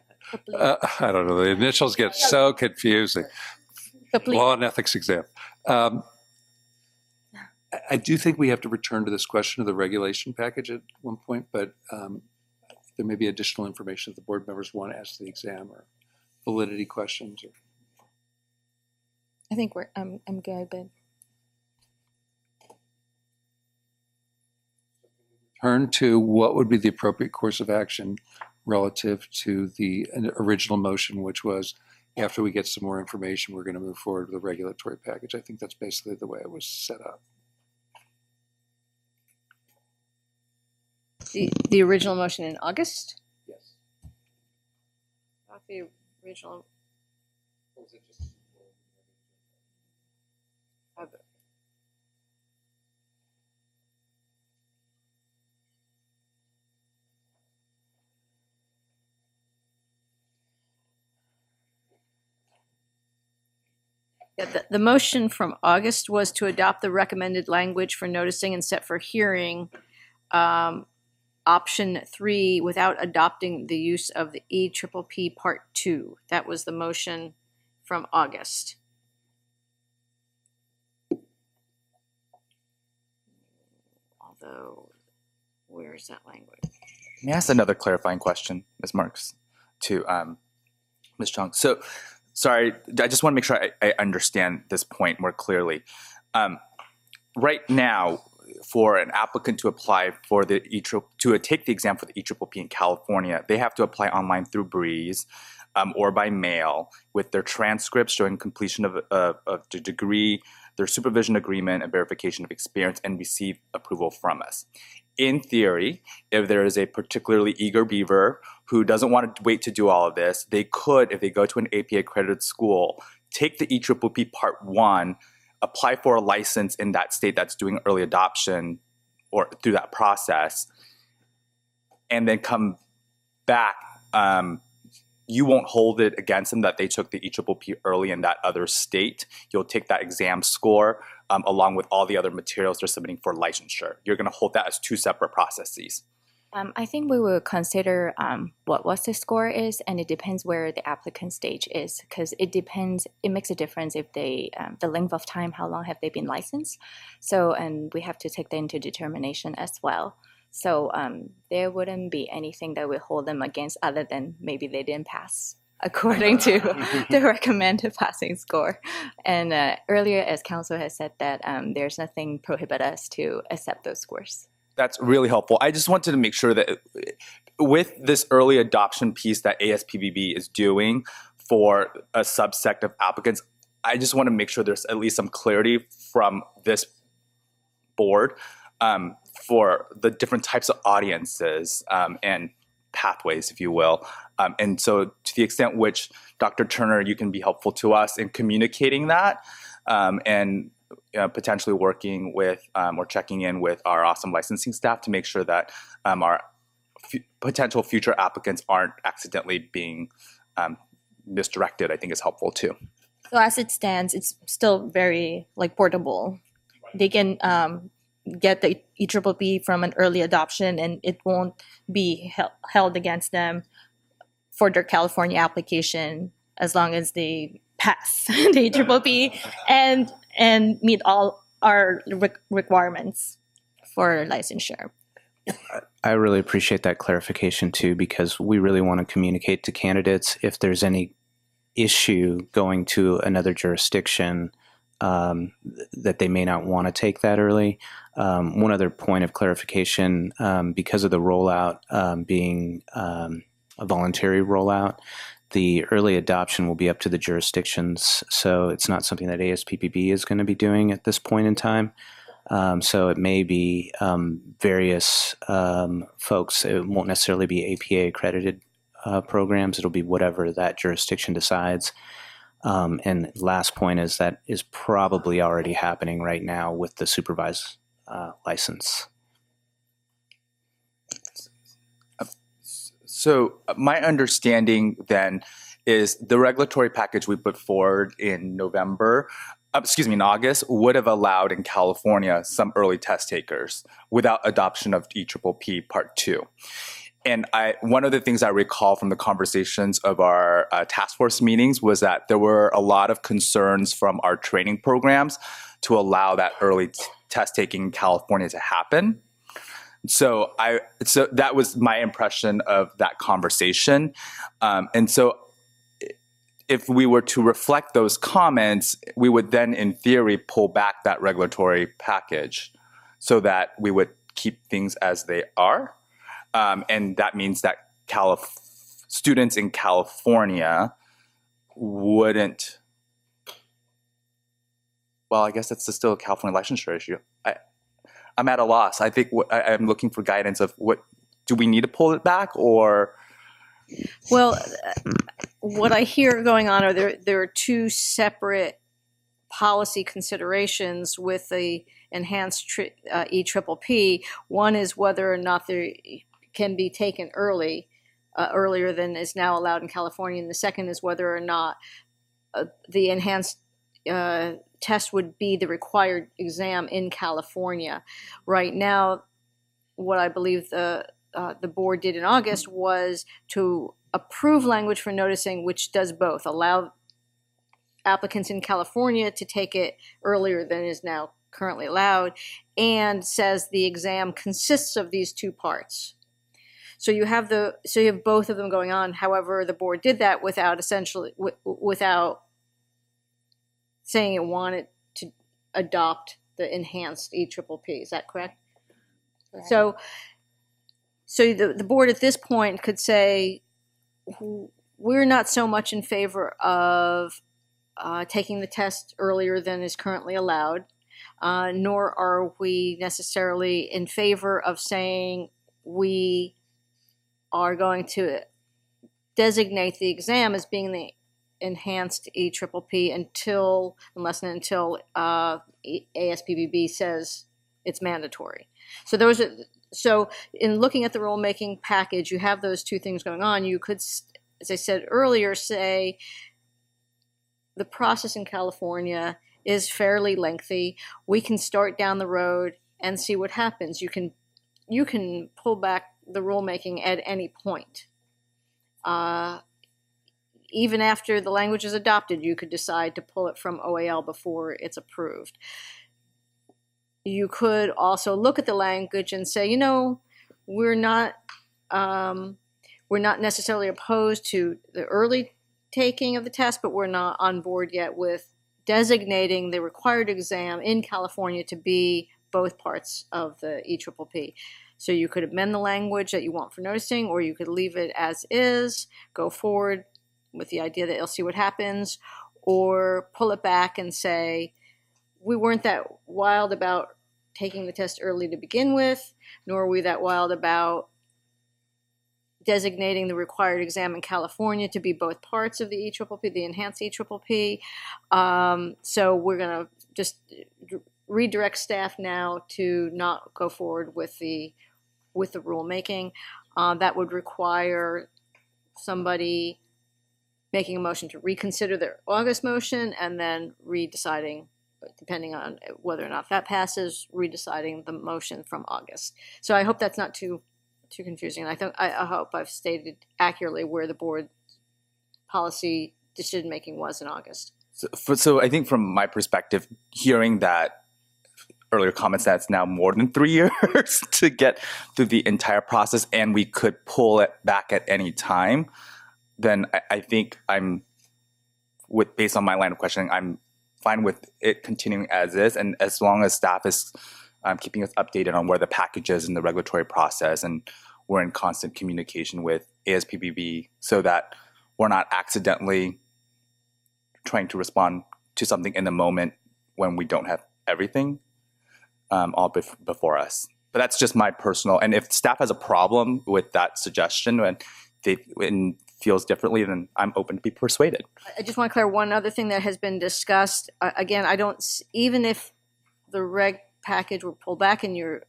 I don't know, the initials get so confusing. Law and ethics exam. I do think we have to return to this question of the regulation package at one point, but there may be additional information that the board members want to ask the exam or validity questions. I think I'm good, but Turn to what would be the appropriate course of action relative to the original motion, which was after we get some more information, we're going to move forward with the regulatory package. I think that's basically the way it was set up. The original motion in August? Yes. Not the original. Or was it just Yeah, the motion from August was to adopt the recommended language for noticing and set for hearing, option 3, without adopting the use of the EPPP Part 2. That was the motion from August. Although, where is that language? May I ask another clarifying question, Ms. Marks, to Ms. Chung? So, sorry, I just want to make sure I understand this point more clearly. Right now, for an applicant to apply for the to take the exam for the EPPP in California, they have to apply online through Breeze or by mail with their transcripts showing completion of the degree, their supervision agreement, and verification of experience, and receive approval from us. In theory, if there is a particularly eager beaver who doesn't want to wait to do all of this, they could, if they go to an APA accredited school, take the EPPP Part 1, apply for a license in that state that's doing early adoption or through that process, and then come back. You won't hold it against them that they took the EPPP early in that other state. You'll take that exam score along with all the other materials they're submitting for licensure. You're going to hold that as two separate processes. I think we will consider what the score is, and it depends where the applicant stage is, because it depends. It makes a difference if they the length of time, how long have they been licensed. So, and we have to take that into determination as well. So there wouldn't be anything that would hold them against other than maybe they didn't pass according to the recommended passing score. And earlier, as council has said, that there's nothing prohibit us to accept those scores. That's really helpful. I just wanted to make sure that with this early adoption piece that ASPBB is doing for a subset of applicants, I just want to make sure there's at least some clarity from this board for the different types of audiences and pathways, if you will. And so to the extent which DrTurner, you can be helpful to us in communicating that and potentially working with or checking in with our awesome licensing staff to make sure that our potential future applicants aren't accidentally being misdirected, I think is helpful too. so as it stands, it's still very portable. They can get the EPPP from an early adoption, and it won't be held against them for their California application as long as they pass the EPPP and meet all our requirements for licensure. I really appreciate that clarification too, because we really want to communicate to candidates if there's any issue going to another jurisdiction that they may not want to take that early. One other point of clarification, because of the rollout being a voluntary rollout, the early adoption will be up to the jurisdictions. So it's not something that ASPPB is going to be doing at this point in time. So it may be various folks. It won't necessarily be APA accredited programs. It'll be whatever that jurisdiction decides. And last point is that is probably already happening right now with the supervised license. So my understanding then is the regulatory package we put forward in in August would have allowed in California some early test takers without adoption of EPPP Part 2. And one of the things I recall from the conversations of our task force meetings was that there were a lot of concerns from our training programs to allow that early test taking in California to happen. So that was my impression of that conversation. And so if we were to reflect those comments, we would then, in theory, pull back that regulatory package so that we would keep things as they are. And that means that students in California wouldn't, well, I guess that's still a California licensure issue. I'm at a loss. I think I'm looking for guidance of do we need to pull it back or? Well, what I hear going on are there are two separate policy considerations with the enhanced EPPP. One is whether or not they can be taken earlier than is now allowed in California, and the second is whether or not the enhanced test would be the required exam in California. Right now, what I believe the board did in August was to approve language for noticing, which does both, allow applicants in California to take it earlier than is now currently allowed, and says the exam consists of these two parts. So you have both of them going on. However, the board did that without saying it wanted to adopt the enhanced EPPP. Is that correct? Right. So the board at this point could say, we're not so much in favor of taking the test earlier than is currently allowed, nor are we necessarily in favor of saying we are going to designate the exam as being the enhanced EPPP unless and until ASPPB says it's mandatory. So in looking at the rulemaking package, you have those two things going on. You could, as I said earlier, say the process in California is fairly lengthy. We can start down the road and see what happens. You can pull back the rulemaking at any point. Even after the language is adopted, you could decide to pull it from OAL before it's approved. You could also look at the language and say, we're not necessarily opposed to the early taking of the test, but we're not on board yet with designating the required exam in California to be both parts of the EPPP. So you could amend the language that you want for noticing, or you could leave it as is, go forward with the idea that you'll see what happens, or pull it back and say, we weren't that wild about taking the test early to begin with, nor are we that wild about designating the required exam in California to be both parts of the EPPP, the enhanced EPPP. So we're going to just redirect staff now to not go forward with the rulemaking. That would require somebody making a motion to reconsider their August motion and then redeciding depending on whether or not that passes, redeciding the motion from August. So I hope that's not too confusing. I hope I've stated accurately where the board policy decision-making was in August. So I think from my perspective, hearing that earlier comments that it's now more than 3 years to get through the entire process and we could pull it back at any time, then I think based on my line of questioning, I'm fine with it continuing as is. And as long as staff is keeping us updated on where the package is in the regulatory process, and we're in constant communication with ASPPB so that we're not accidentally trying to respond to something in the moment when we don't have everything all before us. But that's just my personal, and if staff has a problem with that suggestion and feels differently, then I'm open to be persuaded. I just want to clear one other thing that has been discussed. Again, even if the reg package were pulled back and your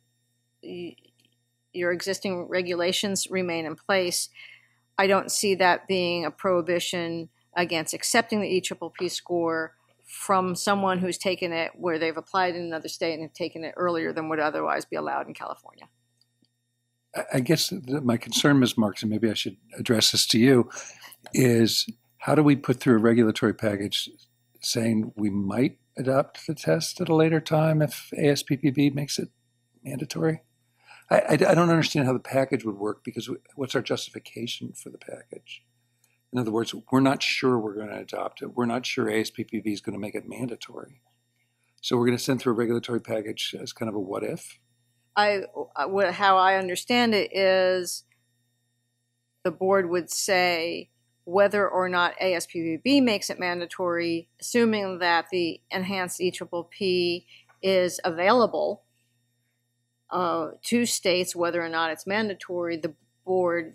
existing regulations remain in place, I don't see that being a prohibition against accepting the EPPP score from someone who's taken it where they've applied in another state and have taken it earlier than would otherwise be allowed in California. I guess my concern, Ms. Marks, and maybe I should address this to you, is how do we put through a regulatory package saying we might adopt the test at a later time if ASPPB makes it mandatory? I don't understand how the package would work, because what's our justification for the package? In other words, we're not sure we're going to adopt it. We're not sure ASPPB is going to make it mandatory. So we're going to send through a regulatory package as kind of a what if? How I understand it is the board would say whether or not ASPPB makes it mandatory, assuming that the enhanced EPPP is available to states, whether or not it's mandatory,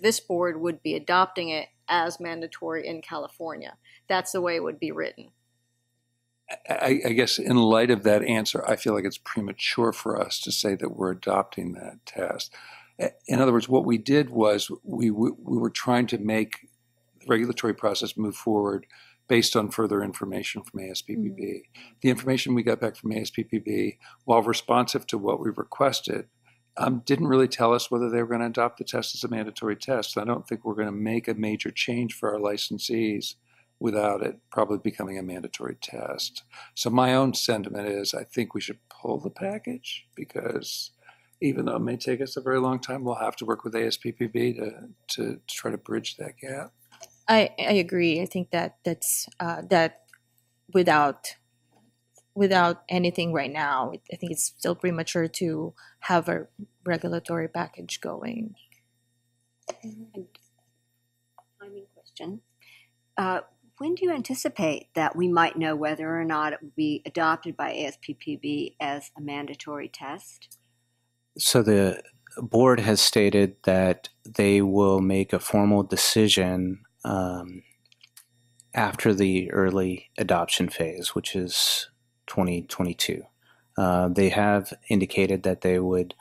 this board would be adopting it as mandatory in California. That's the way it would be written. I guess in light of that answer, I feel like it's premature for us to say that we're adopting that test. In other words, what we did was we were trying to make the regulatory process move forward based on further information from ASPPB. Mm-hmm. The information we got back from ASPPB, while responsive to what we requested, didn't really tell us whether they were going to adopt the test as a mandatory test. I don't think we're going to make a major change for our licensees without it probably becoming a mandatory test. So my own sentiment is I think we should pull the package, because even though it may take us a very long time, we'll have to work with ASPPB to try to bridge that gap. I agree. I think that's without anything right now, I think it's still premature to have a regulatory package going. Timing question. When do you anticipate that we might know whether or not it will be adopted by ASPPB as a mandatory test? So the board has stated that they will make a formal decision after the early adoption phase, which is 2022. They have indicated that they would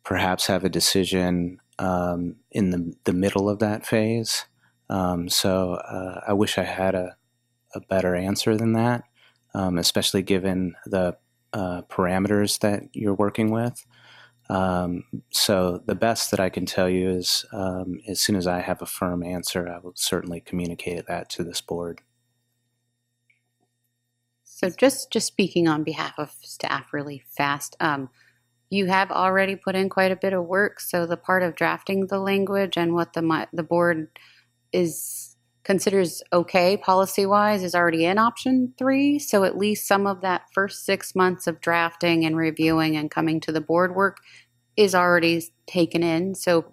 perhaps have a decision in the middle of that phase. So I wish I had a better answer than that, especially given the parameters that you're working with. So the best that I can tell you is as soon as I have a firm answer, I will certainly communicate that to this board. So just speaking on behalf of staff really fast, you have already put in quite a bit of work. So the part of drafting the language and what the board considers okay policy-wise is already in option 3. So at least some of that first 6 months of drafting and reviewing and coming to the board work is already taken in. So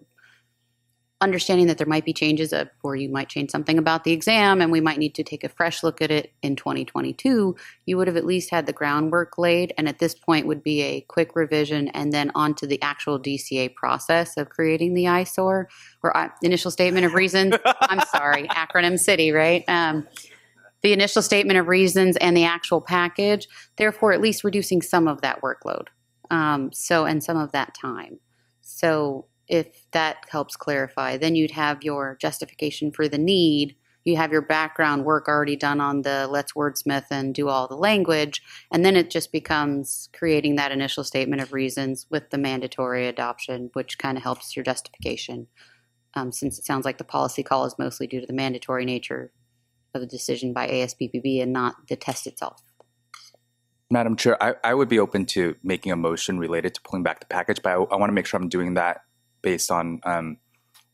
understanding that there might be changes or you might change something about the exam and we might need to take a fresh look at it in 2022, you would have at least had the groundwork laid, and at this point would be a quick revision and then on to the actual DCA process of creating the ISOR or initial statement of reasons. I'm sorry, acronym city, right? The initial statement of reasons and the actual package, therefore at least reducing some of that workload. And some of that time. So if that helps clarify, then you'd have your justification for the need you have your background work already done on the let's wordsmith and do all the language, and then it just becomes creating that initial statement of reasons with the mandatory adoption, which kind of helps your justification, since it sounds like the policy call is mostly due to the mandatory nature of the decision by ASPPB and not the test itself. Madam Chair, I would be open to making a motion related to pulling back the package, but I want to make sure I'm doing that based on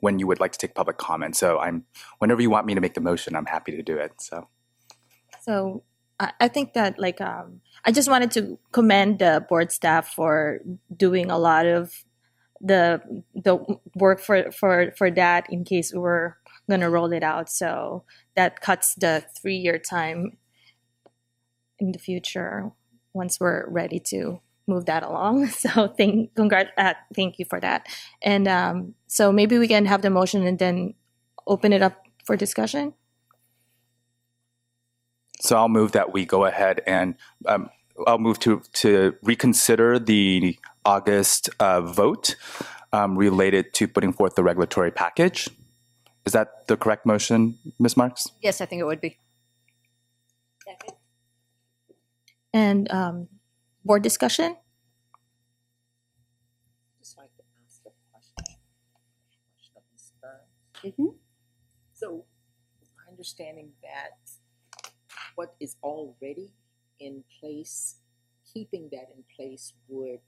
when you would like to take public comment. So whenever you want me to make the motion, I'm happy to do it. So I think that I just wanted to commend the board staff for doing a lot of the work for that in case we were going to roll it out. So that cuts the 3-year time in the future once we're ready to move that along. So thank you for that. And so maybe we can have the motion and then open it up for discussion. So I'll move that we go ahead and I'll move to reconsider the August vote related to putting forth the regulatory package. Is that the correct motion, Ms. Marks? Yes, I think it would be. And board discussion? Just like to ask a question of Ms. Burns. So, my understanding that what is already in place, keeping that in place would,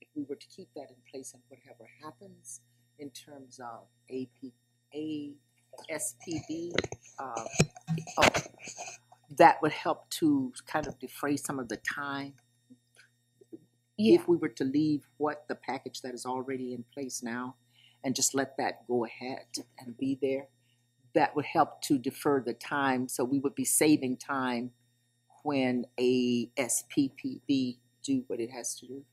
if we were to keep that in place and whatever happens in terms of ASPB, that would help to kind of defray some of the time. If we were to leave the package that is already in place now and just let that go ahead and be there, that would help to defer the time. So we would be saving time when ASPPB do what it has to do.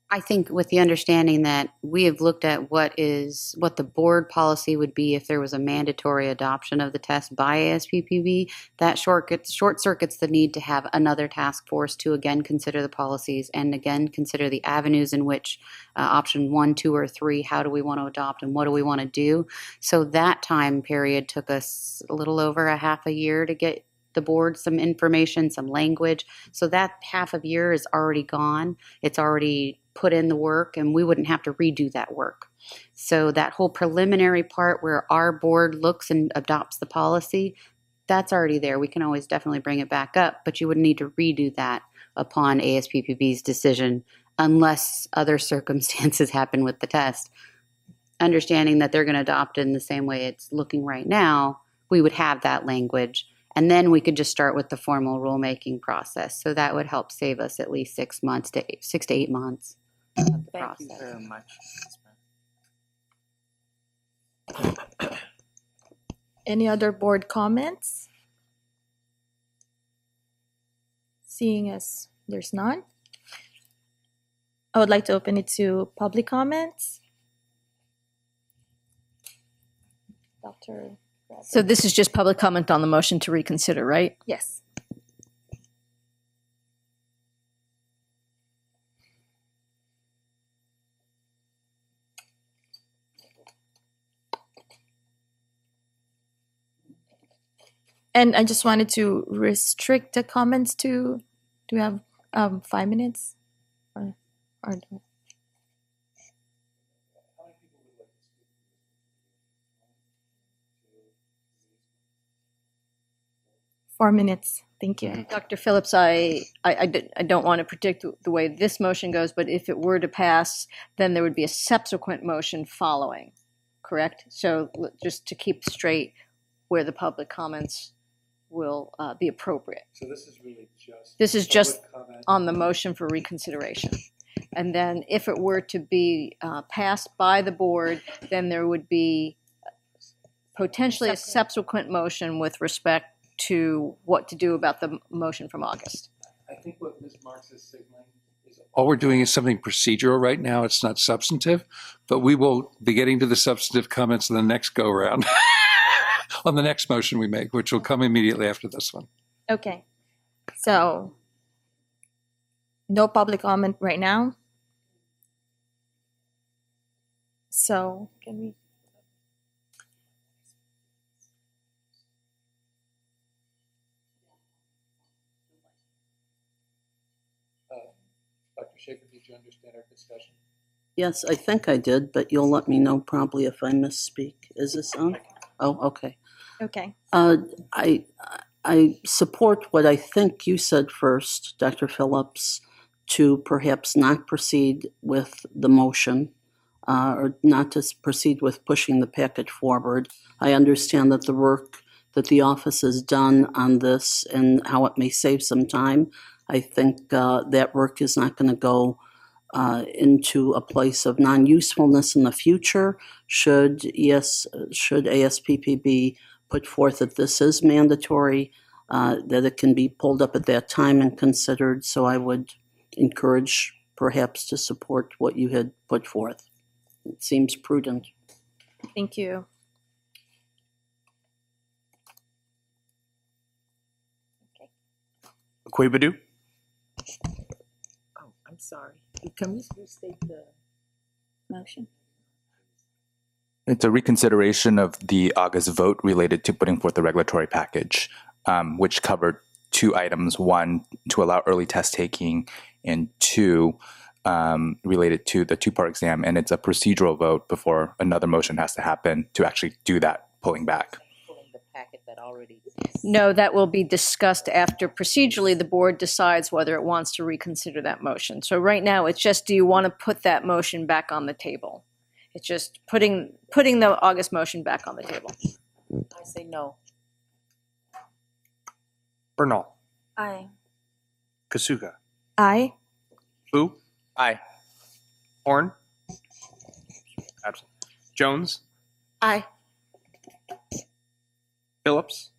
I think with the understanding that we have looked at what the board policy would be if there was a mandatory adoption of the test by ASPPB, that short circuits the need to have another task force to again consider the policies and again consider the avenues in which option 1, 2, or 3, how do we want to adopt and what do we want to do. So that time period took us a little over a half a year to get the board some information, some language. So that half a year is already gone. It's already put in the work and we wouldn't have to redo that work. So that whole preliminary part where our board looks and adopts the policy, that's already there. We can always definitely bring it back up, but you wouldn't need to redo that upon ASPPB's decision unless other circumstances happen with the test. Understanding that they're going to adopt it in the same way it's looking right now, we would have that language. And then we could just start with the formal rulemaking process. So that would help save us at least 6 to 8 months. Thank you very much. Any other board comments? Seeing as there's none, I would like to open it to public comments. Dr. So this is just public comment on the motion to reconsider, right? Yes. And I just wanted to restrict the comments to, do we have 5 minutes? Or 4 minutes. Thank you. Dr. Phillips, I don't want to predict the way this motion goes, but if it were to pass, then there would be a subsequent motion following, correct? So just to keep straight where the public comments will be appropriate. So this is really just... This is just on the motion for reconsideration. And then if it were to be passed by the board, then there would be potentially a subsequent motion with respect to what to do about the motion from August. I think what Ms. Marks is signaling is all we're doing is something procedural right now. It's not substantive, but we will be getting to the substantive comments in the next go round on the next motion we make, which will come immediately after this one. Okay. So no public comment right now. So can we? Schaefer, did you understand our discussion? Yes, I think I did, but you'll let me know probably if I misspeak. Is this on? Oh, okay. Okay. I support what I think you said first, Dr. Phillips, to perhaps not proceed with the motion, or not to proceed with pushing the package forward. I understand that the work that the office has done on this and how it may save some time. I think that work is not going to go into a place of non-usefulness in the future. Should ASPPB put forth that this is mandatory, that it can be pulled up at that time and considered. So I would encourage perhaps to support what you had put forth. It seems prudent. Thank you. Kwebadu? Oh, I'm sorry. Can we restate the motion? It's a reconsideration of the August vote related to putting forth the regulatory package, which covered two items. One, to allow early test taking, and two, related to the two-part exam. And it's a procedural vote before another motion has to happen to actually do that pulling back. No, that will be discussed after procedurally the board decides whether it wants to reconsider that motion. So right now, it's just, do you want to put that motion back on the table? It's just putting the August motion back on the table. I say no. Bernal? Aye. Kasuga? Aye. Fu? Aye. Horn? Absent. Jones? Aye. Phillips?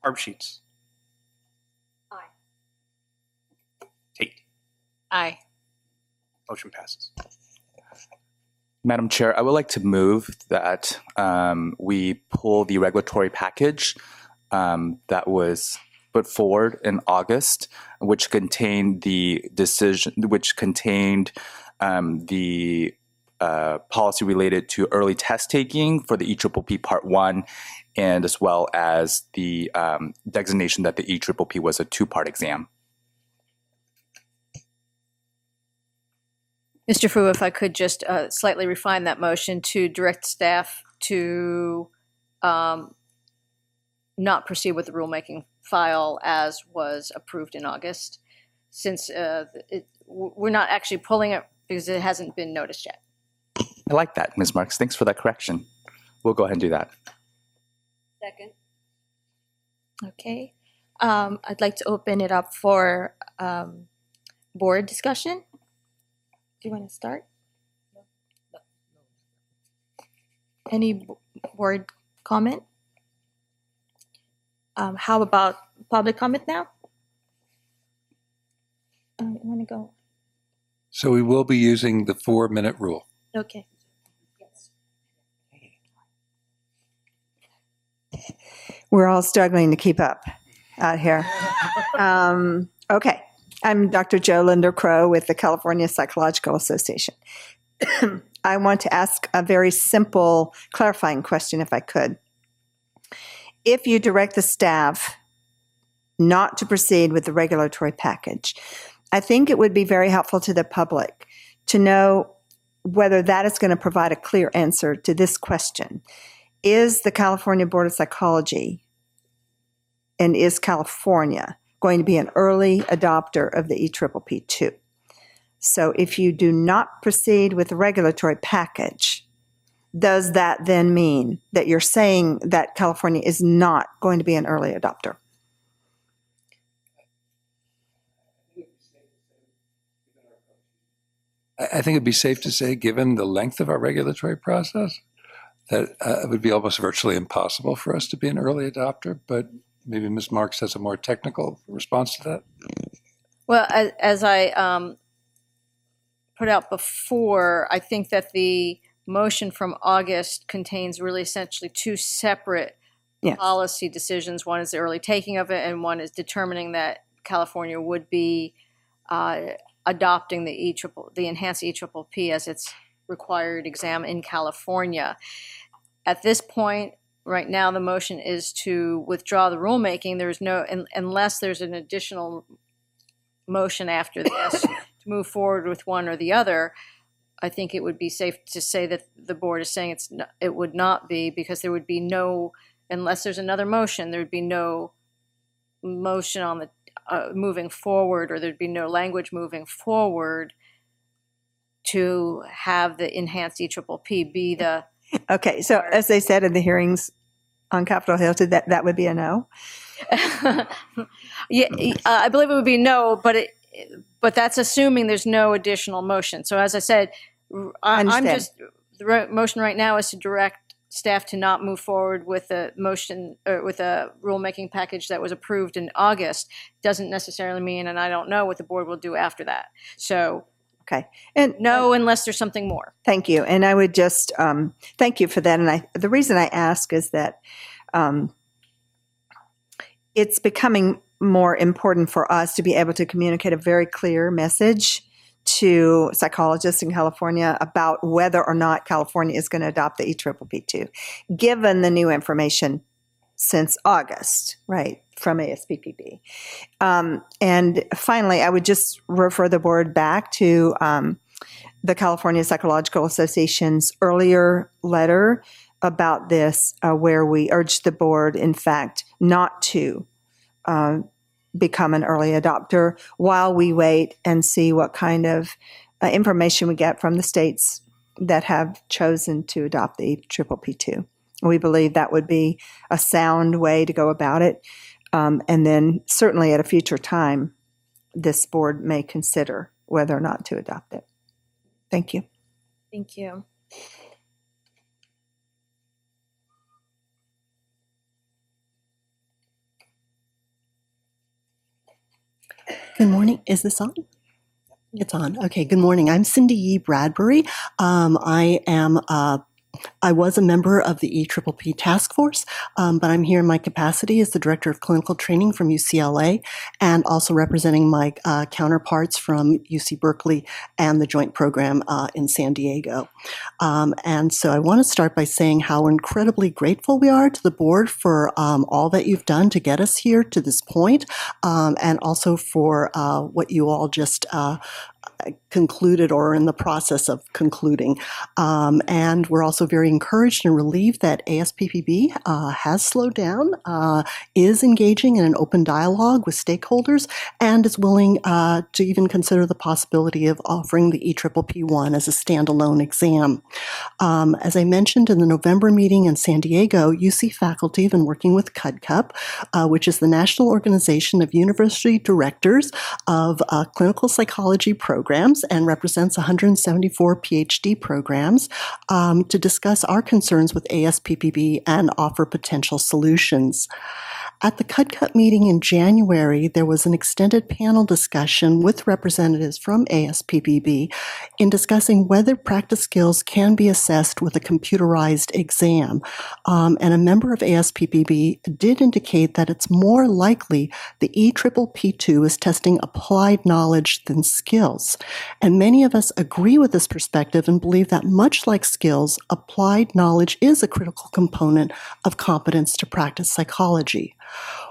Arbsheets? Aye. Tate? Aye. Motion passes. Madam Chair, I would like to move that we pull the regulatory package that was put forward in August, which contained the decision, which contained the policy related to early test taking for the EPPP Part 1, and as well as the designation that the EPPP was a two-part exam. Mr. Fu, if I could just slightly refine that motion to direct staff to not proceed with the rulemaking file as was approved in August, since we're not actually pulling it because it hasn't been noticed yet. I like that, Ms. Marks. Thanks for that correction. We'll go ahead and do that. Second. Okay. I'd like to open it up for board discussion. Do you want to start? Any board comment? How about public comment now? You want to go? So we will be using the 4-minute rule. Okay. We're all struggling to keep up out here. Okay. I'm Dr. Jo Linder-Crow with the California Psychological Association. I want to ask a very simple clarifying question, if I could. If you direct the staff not to proceed with the regulatory package, I think it would be very helpful to the public to know whether that is going to provide a clear answer to this question. Is the California Board of Psychology and is California going to be an early adopter of the EPPP2? So if you do not proceed with the regulatory package, does that then mean that you're saying that California is not going to be an early adopter? I think it'd be safe to say, given the length of our regulatory process, that it would be almost virtually impossible for us to be an early adopter, but maybe Ms. Marks has a more technical response to that. Well, as I put out before, I think that the motion from August contains really essentially two separate policy decisions. One is the early taking of it, and one is determining that California would be adopting the enhanced EPPP as its required exam in California. At this point, right now, the motion is to withdraw the rulemaking. There's no, unless there's an additional motion after this to move forward with one or the other, I think it would be safe to say that the board is saying it would not be, because there would be no, unless there's another motion, there would be no motion on the moving forward, or there'd be no language moving forward to have the enhanced EPPP be the. Okay, so as they said in the hearings on Capitol Hill, that would be a no? Yeah, I believe it would be no, but that's assuming there's no additional motion. So as I said, the motion right now is to direct staff to not move forward with a motion or with a rulemaking package that was approved in August. Doesn't necessarily mean, and I don't know what the board will do after that. So. Okay. And no, unless there's something more. Thank you. And I would just thank you for that. And the reason I ask is that it's becoming more important for us to be able to communicate a very clear message to psychologists in California about whether or not California is going to adopt the EPPP2, given the new information since August, right, from ASPPB. And finally, I would just refer the board back to the California Psychological Association's earlier letter about this, where we urged the board, in fact, not to become an early adopter while we wait and see what kind of information we get from the states that have chosen to adopt the EPPP2. We believe that would be a sound way to go about it. And then certainly at a future time, this board may consider whether or not to adopt it. Thank you. Thank you. Good morning. Is this on? It's on. Okay. Good morning. I'm Cindy Yee Bradbury. I was a member of the EPPP task force, but I'm here in my capacity as the director of clinical training from UCLA, and also representing my counterparts from UC Berkeley and the joint program in San Diego. And so I want to start by saying how incredibly grateful we are to the board for all that you've done to get us here to this point, and also for what you all just concluded or are in the process of concluding. And we're also very encouraged and relieved that ASPPB has slowed down, is engaging in an open dialogue with stakeholders, and is willing to even consider the possibility of offering the EPPP1 as a standalone exam. As I mentioned in the November meeting in San Diego, UC faculty have been working with CUDCUP, which is the National Organization of University Directors of Clinical Psychology Programs, and represents 174 PhD programs, to discuss our concerns with ASPPB and offer potential solutions. At the CUDCUP meeting in January, there was an extended panel discussion with representatives from ASPPB in discussing whether practice skills can be assessed with a computerized exam. And a member of ASPPB did indicate that it's more likely the EPPP2 is testing applied knowledge than skills. And many of us agree with this perspective and believe that much like skills, applied knowledge is a critical component of competence to practice psychology.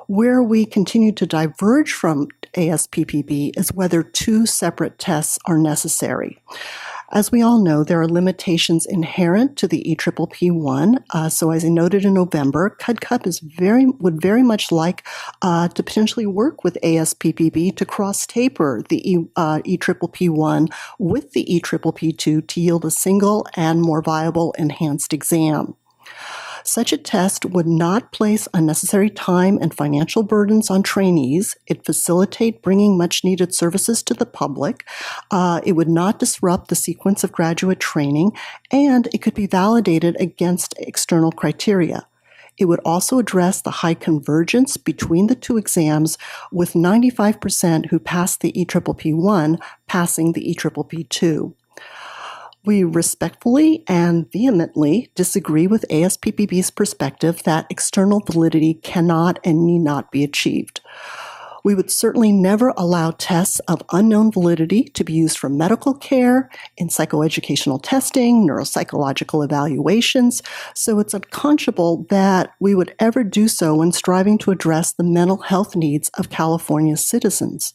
Where we continue to diverge from ASPPB is whether two separate tests are necessary. As we all know, there are limitations inherent to the EPPP1. So as I noted in November, CUDCUP would very much like to potentially work with ASPPB to cross-taper the EPPP1 with the EPPP2 to yield a single and more viable enhanced exam. Such a test would not place unnecessary time and financial burdens on trainees. It facilitate bringing much-needed services to the public. It would not disrupt the sequence of graduate training, and it could be validated against external criteria. It would also address the high convergence between the two exams, with 95% who passed the EPPP1 passing the EPPP2. We respectfully and vehemently disagree with ASPPB's perspective that external validity cannot and need not be achieved. We would certainly never allow tests of unknown validity to be used for medical care, in psychoeducational testing, neuropsychological evaluations. So it's unconscionable that we would ever do so when striving to address the mental health needs of California's citizens.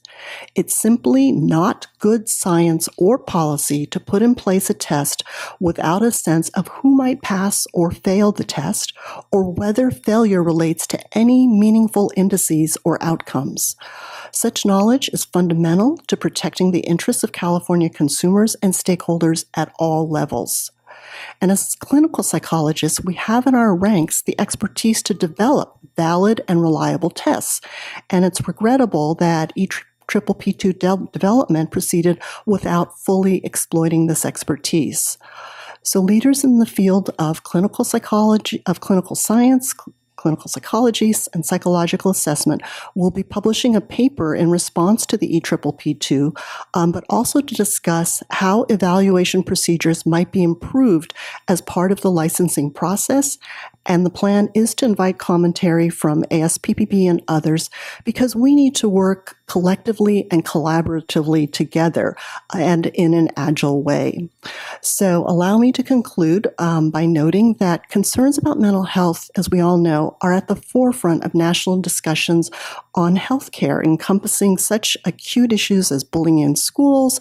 It's simply not good science or policy to put in place a test without a sense of who might pass or fail the test, or whether failure relates to any meaningful indices or outcomes. Such knowledge is fundamental to protecting the interests of California consumers and stakeholders at all levels. And as clinical psychologists, we have in our ranks the expertise to develop valid and reliable tests. And it's regrettable that EPPP2 development proceeded without fully exploiting this expertise. So leaders in the field of clinical psychology, of clinical science, clinical psychology, and psychological assessment will be publishing a paper in response to the EPPP2, but also to discuss how evaluation procedures might be improved as part of the licensing process. And the plan is to invite commentary from ASPPB and others, because we need to work collectively and collaboratively together and in an agile way. So allow me to conclude by noting that concerns about mental health, as we all know, are at the forefront of national discussions on healthcare, encompassing such acute issues as bullying in schools,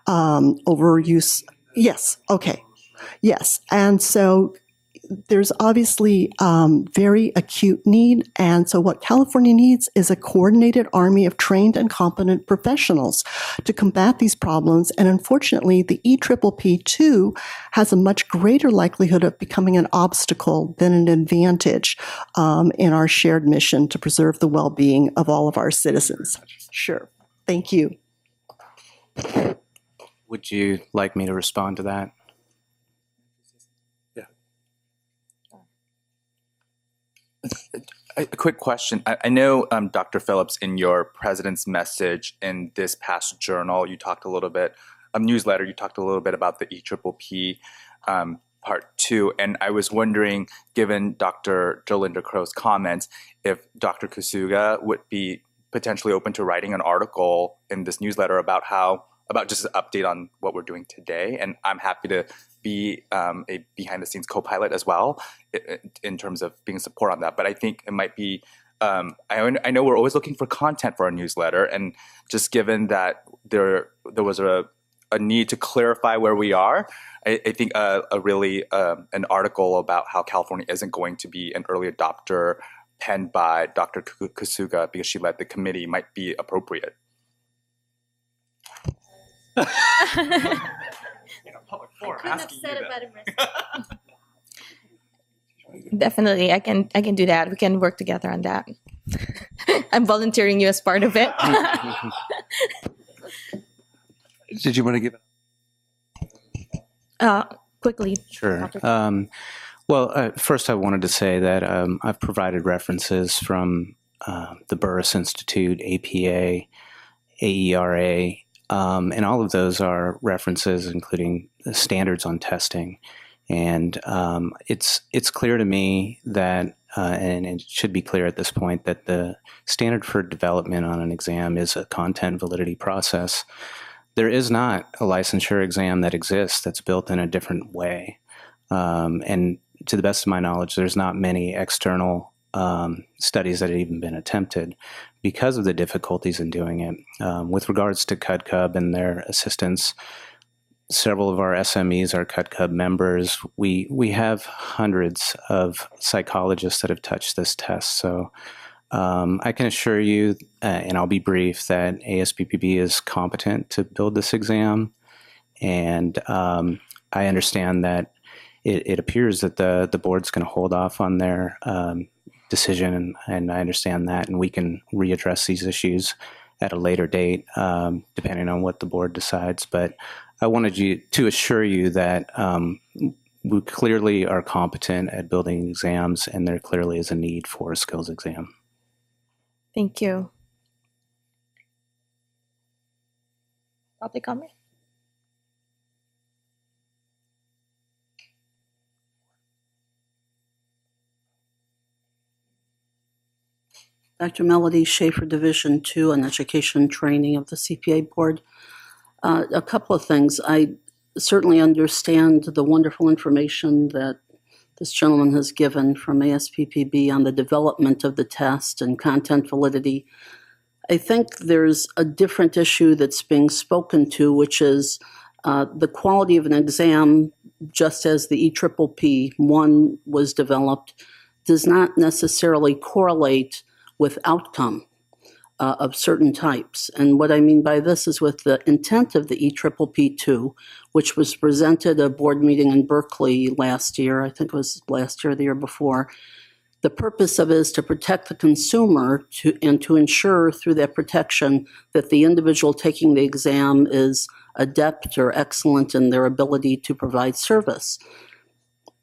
overuse. Yes, okay. Yes. And so there's obviously very acute need. And so what California needs is a coordinated army of trained and competent professionals to combat these problems. And unfortunately, the EPPP2 has a much greater likelihood of becoming an obstacle than an advantage in our shared mission to preserve the well-being of all of our citizens. Sure. Thank you. Would you like me to respond to that? A quick question. I know, Dr. Phillips, in your president's message in this past journal, you talked a little bit, newsletter, you talked a little bit about the EPPP part 2. And I was wondering, given Dr. Jolinda Crow's comments, if Dr. Kasuga would be potentially open to writing an article in this newsletter about just an update on what we're doing today. And I'm happy to be a behind-the-scenes co-pilot as well in terms of being support on that. But I think it might be, I know we're always looking for content for our newsletter, and just given that there was a need to clarify where we are, I think an article about how California isn't going to be an early adopter penned by Dr. Kasuga, because she led the committee, might be appropriate. Public forum asking you that. Definitely, I can do that. We can work together on that. I'm volunteering you as part of it. Did you want to give it? Quickly. Sure. Well, first I wanted to say that I've provided references from the Burris Institute, APA, AERA, and all of those are references including standards on testing. And it's clear to me that, and it should be clear at this point, that the standard for development on an exam is a content validity process. There is not a licensure exam that exists that's built in a different way. And to the best of my knowledge, there's not many external studies that have even been attempted because of the difficulties in doing it. With regards to CUDCUB and their assistance, several of our SMEs are CUDCUB members. We have hundreds of psychologists that have touched this test. So I can assure you, and I'll be brief, that ASPPB is competent to build this exam. And I understand that it appears that the board's going to hold off on their decision, and I understand that, and we can readdress these issues at a later date, depending on what the board decides. But I wanted to assure you that we clearly are competent at building exams, and there clearly is a need for a skills exam. Thank you. Public comment? Dr. Melody Schaefer, Division 2 on Education Training of the CPA Board. A couple of things. I certainly understand the wonderful information that this gentleman has given from ASPPB on the development of the test and content validity. I think there's a different issue that's being spoken to, which is the quality of an exam, just as the EPPP 1 was developed, does not necessarily correlate with outcome of certain types. And what I mean by this is with the intent of the EPPP 2, which was presented at a board meeting in Berkeley last year, I think it was last year or the year before, the purpose of it is to protect the consumer and to ensure through that protection that the individual taking the exam is adept or excellent in their ability to provide service.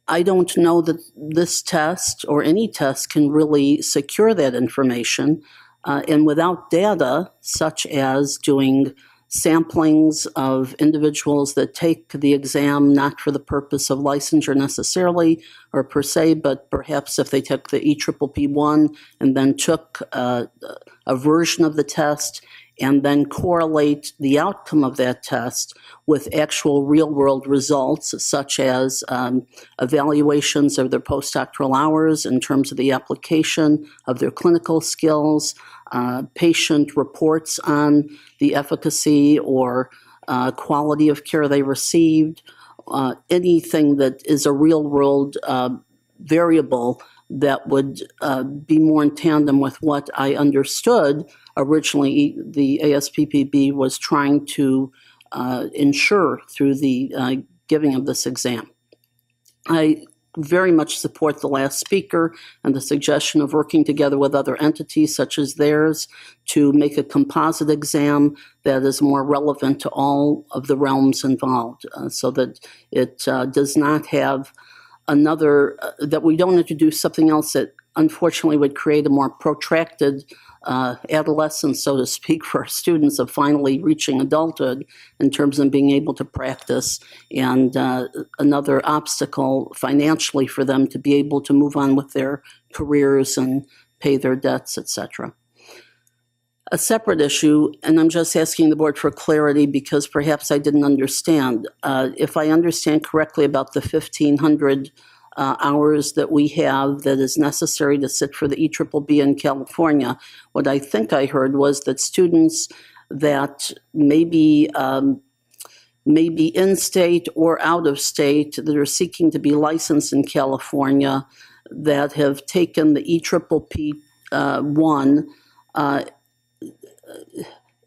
I don't know that this test or any test can really secure that information. And without data, such as doing samplings of individuals that take the exam not for the purpose of licensure necessarily or per se, but perhaps if they took the EPPP 1 and then took a version of the test and then correlate the outcome of that test with actual real-world results, such as evaluations of their postdoctoral hours in terms of the application of their clinical skills, patient reports on the efficacy or quality of care they received, anything that is a real-world variable that would be more in tandem with what I understood originally the ASPPB was trying to ensure through the giving of this exam. I very much support the last speaker and the suggestion of working together with other entities such as theirs to make a composite exam that is more relevant to all of the realms involved so that it does not have another, that we don't introduce something else that unfortunately would create a more protracted adolescence, so to speak, for our students of finally reaching adulthood in terms of being able to practice, and another obstacle financially for them to be able to move on with their careers and pay their debts, etc. A separate issue, and I'm just asking the board for clarity because perhaps I didn't understand. If I understand correctly about the 1,500 hours that we have that is necessary to sit for the EPPB in California, what I think I heard was that students that may be in-state or out-of-state that are seeking to be licensed in California that have taken the EPPP 1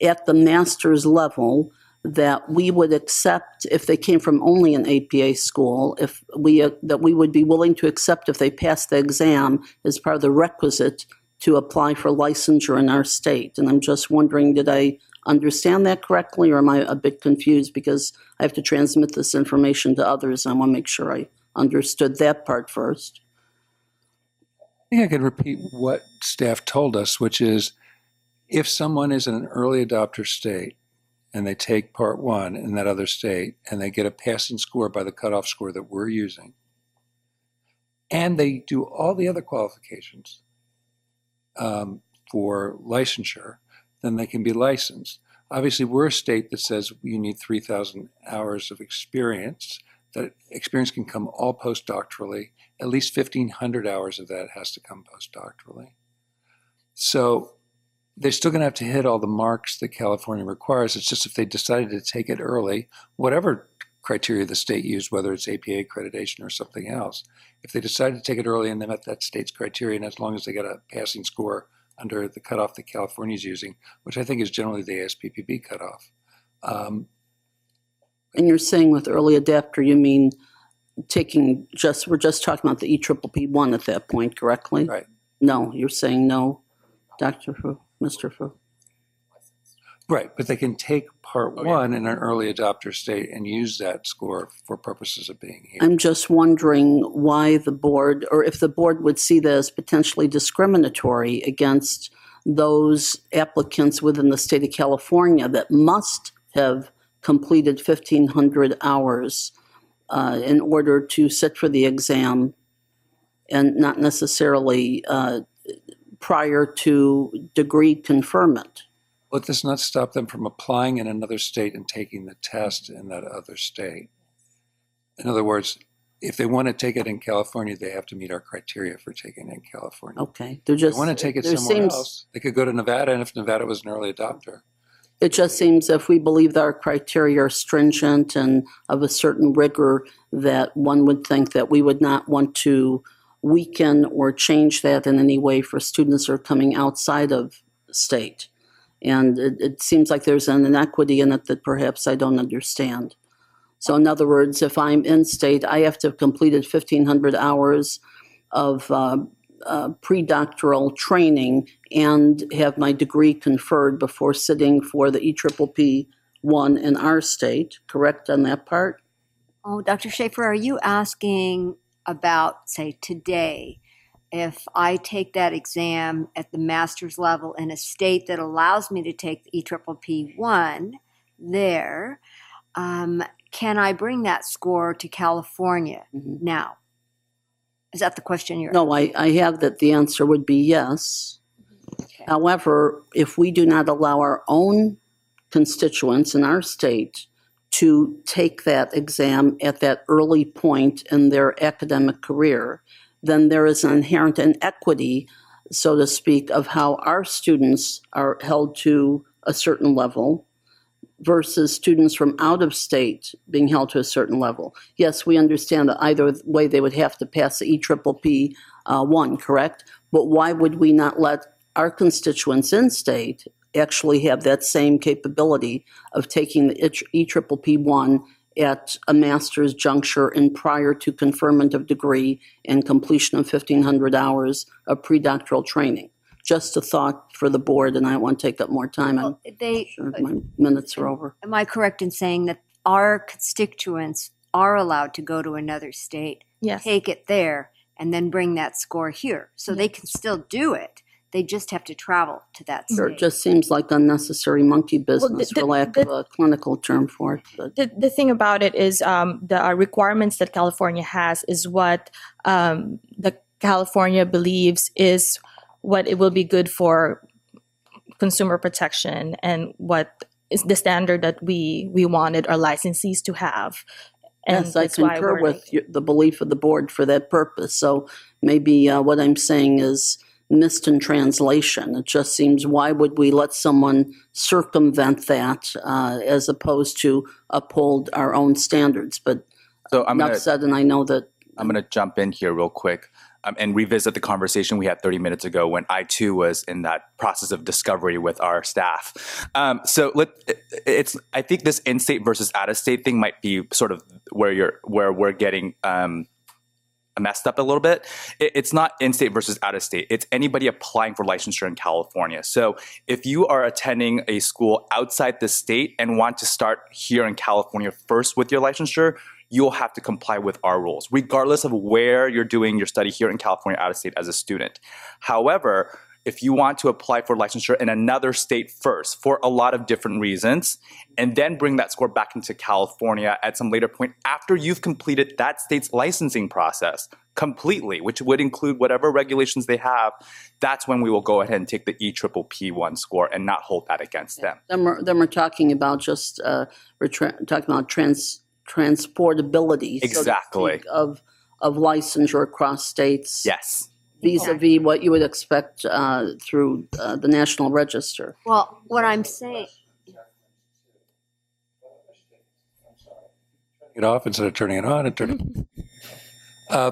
at the master's level, that we would accept if they came from only an APA school, that we would be willing to accept if they passed the exam as part of the requisite to apply for licensure in our state. And I'm just wondering, did I understand that correctly, or am I a bit confused because I have to transmit this information to others? I want to make sure I understood that part first. I think I could repeat what staff told us, which is if someone is in an early adopter state and they take part 1 in that other state and they get a passing score by the cutoff score that we're using, and they do all the other qualifications for licensure, then they can be licensed. Obviously, we're a state that says you need 3,000 hours of experience. That experience can come all postdoctorally. At least 1,500 hours of that has to come postdoctorally. So they're still going to have to hit all the marks that California requires. It's just if they decided to take it early, whatever criteria the state used, whether it's APA accreditation or something else, if they decided to take it early and they met that state's criteria, and as long as they got a passing score under the cutoff that California is using, which I think is generally the ASPPB cutoff. And you're saying with early adapter, you mean we're just talking about the EPPP 1 at that point, correctly? Right. No, you're saying no, Dr. Fu, Mr. Fu. Right, but they can take part 1 in an early adopter state and use that score for purposes of being here. I'm just wondering why the board, or if the board would see that as potentially discriminatory against those applicants within the state of California that must have completed 1,500 hours in order to sit for the exam and not necessarily prior to degree conferment. Well, it does not stop them from applying in another state and taking the test in that other state. In other words, if they want to take it in California, they have to meet our criteria for taking it in California. Okay. If they want to take it somewhere else, they could go to Nevada, and if Nevada was an early adopter. It just seems if we believe that our criteria are stringent and of a certain rigor, that one would think that we would not want to weaken or change that in any way for students who are coming outside of state. And it seems like there's an inequity in it that perhaps I don't understand. So in other words, if I'm in state, I have to have completed 1,500 hours of pre-doctoral training and have my degree conferred before sitting for the EPPP 1 in our state, correct on that part? Oh, Dr. Schaefer, are you asking about, say, today, if I take that exam at the master's level in a state that allows me to take the EPPP 1 there, can I bring that score to California now? Is that the question you're No, I have that the answer would be yes. Okay. However, if we do not allow our own constituents in our state to take that exam at that early point in their academic career, then there is an inherent inequity, so to speak, of how our students are held to a certain level versus students from out of state being held to a certain level. Yes, we understand that either way they would have to pass the EPPP 1, correct? But why would we not let our constituents in state actually have that same capability of taking the EPPP 1 at a master's juncture and prior to conferment of degree and completion of 1,500 hours of predoctoral training? Just a thought for the board, and I don't want to take up more time. I'm sure my minutes are over. Am I correct in saying that our constituents are allowed to go to another state, take it there, and then bring that score here? So they can still do it. They just have to travel to that state. Sure, it just seems like unnecessary monkey business, for lack of a clinical term for it. But. The thing about it is the requirements that California has is what the California believes is what it will be good for consumer protection and what is the standard that we wanted our licensees to have. And yes, I concur with the belief of the board for that purpose. So maybe what I'm saying is missed in translation. It just seems, why would we let someone circumvent that as opposed to uphold our own standards? But so enough said, and I know that. I'm going to jump in here real quick and revisit the conversation we had 30 minutes ago when I too was in that process of discovery with our staff. I think this in-state versus out-of-state thing might be sort of where we're getting messed up a little bit. It's not in-state versus out-of-state. It's anybody applying for licensure in California. So if you are attending a school outside the state and want to start here in California first with your licensure, you'll have to comply with our rules, regardless of where you're doing your study here in California, out of state as a student. However, if you want to apply for licensure in another state first for a lot of different reasons, and then bring that score back into California at some later point after you've completed that state's licensing process completely, which would include whatever regulations they have, that's when we will go ahead and take the EPPP 1 score and not hold that against them. Then we're talking about just, we're talking about transportability, exactly, so to speak, of licensure across states. Yes. Vis-a-vis what you would expect through the National Register. Well, what I'm saying. It off instead of turning it on and turning. I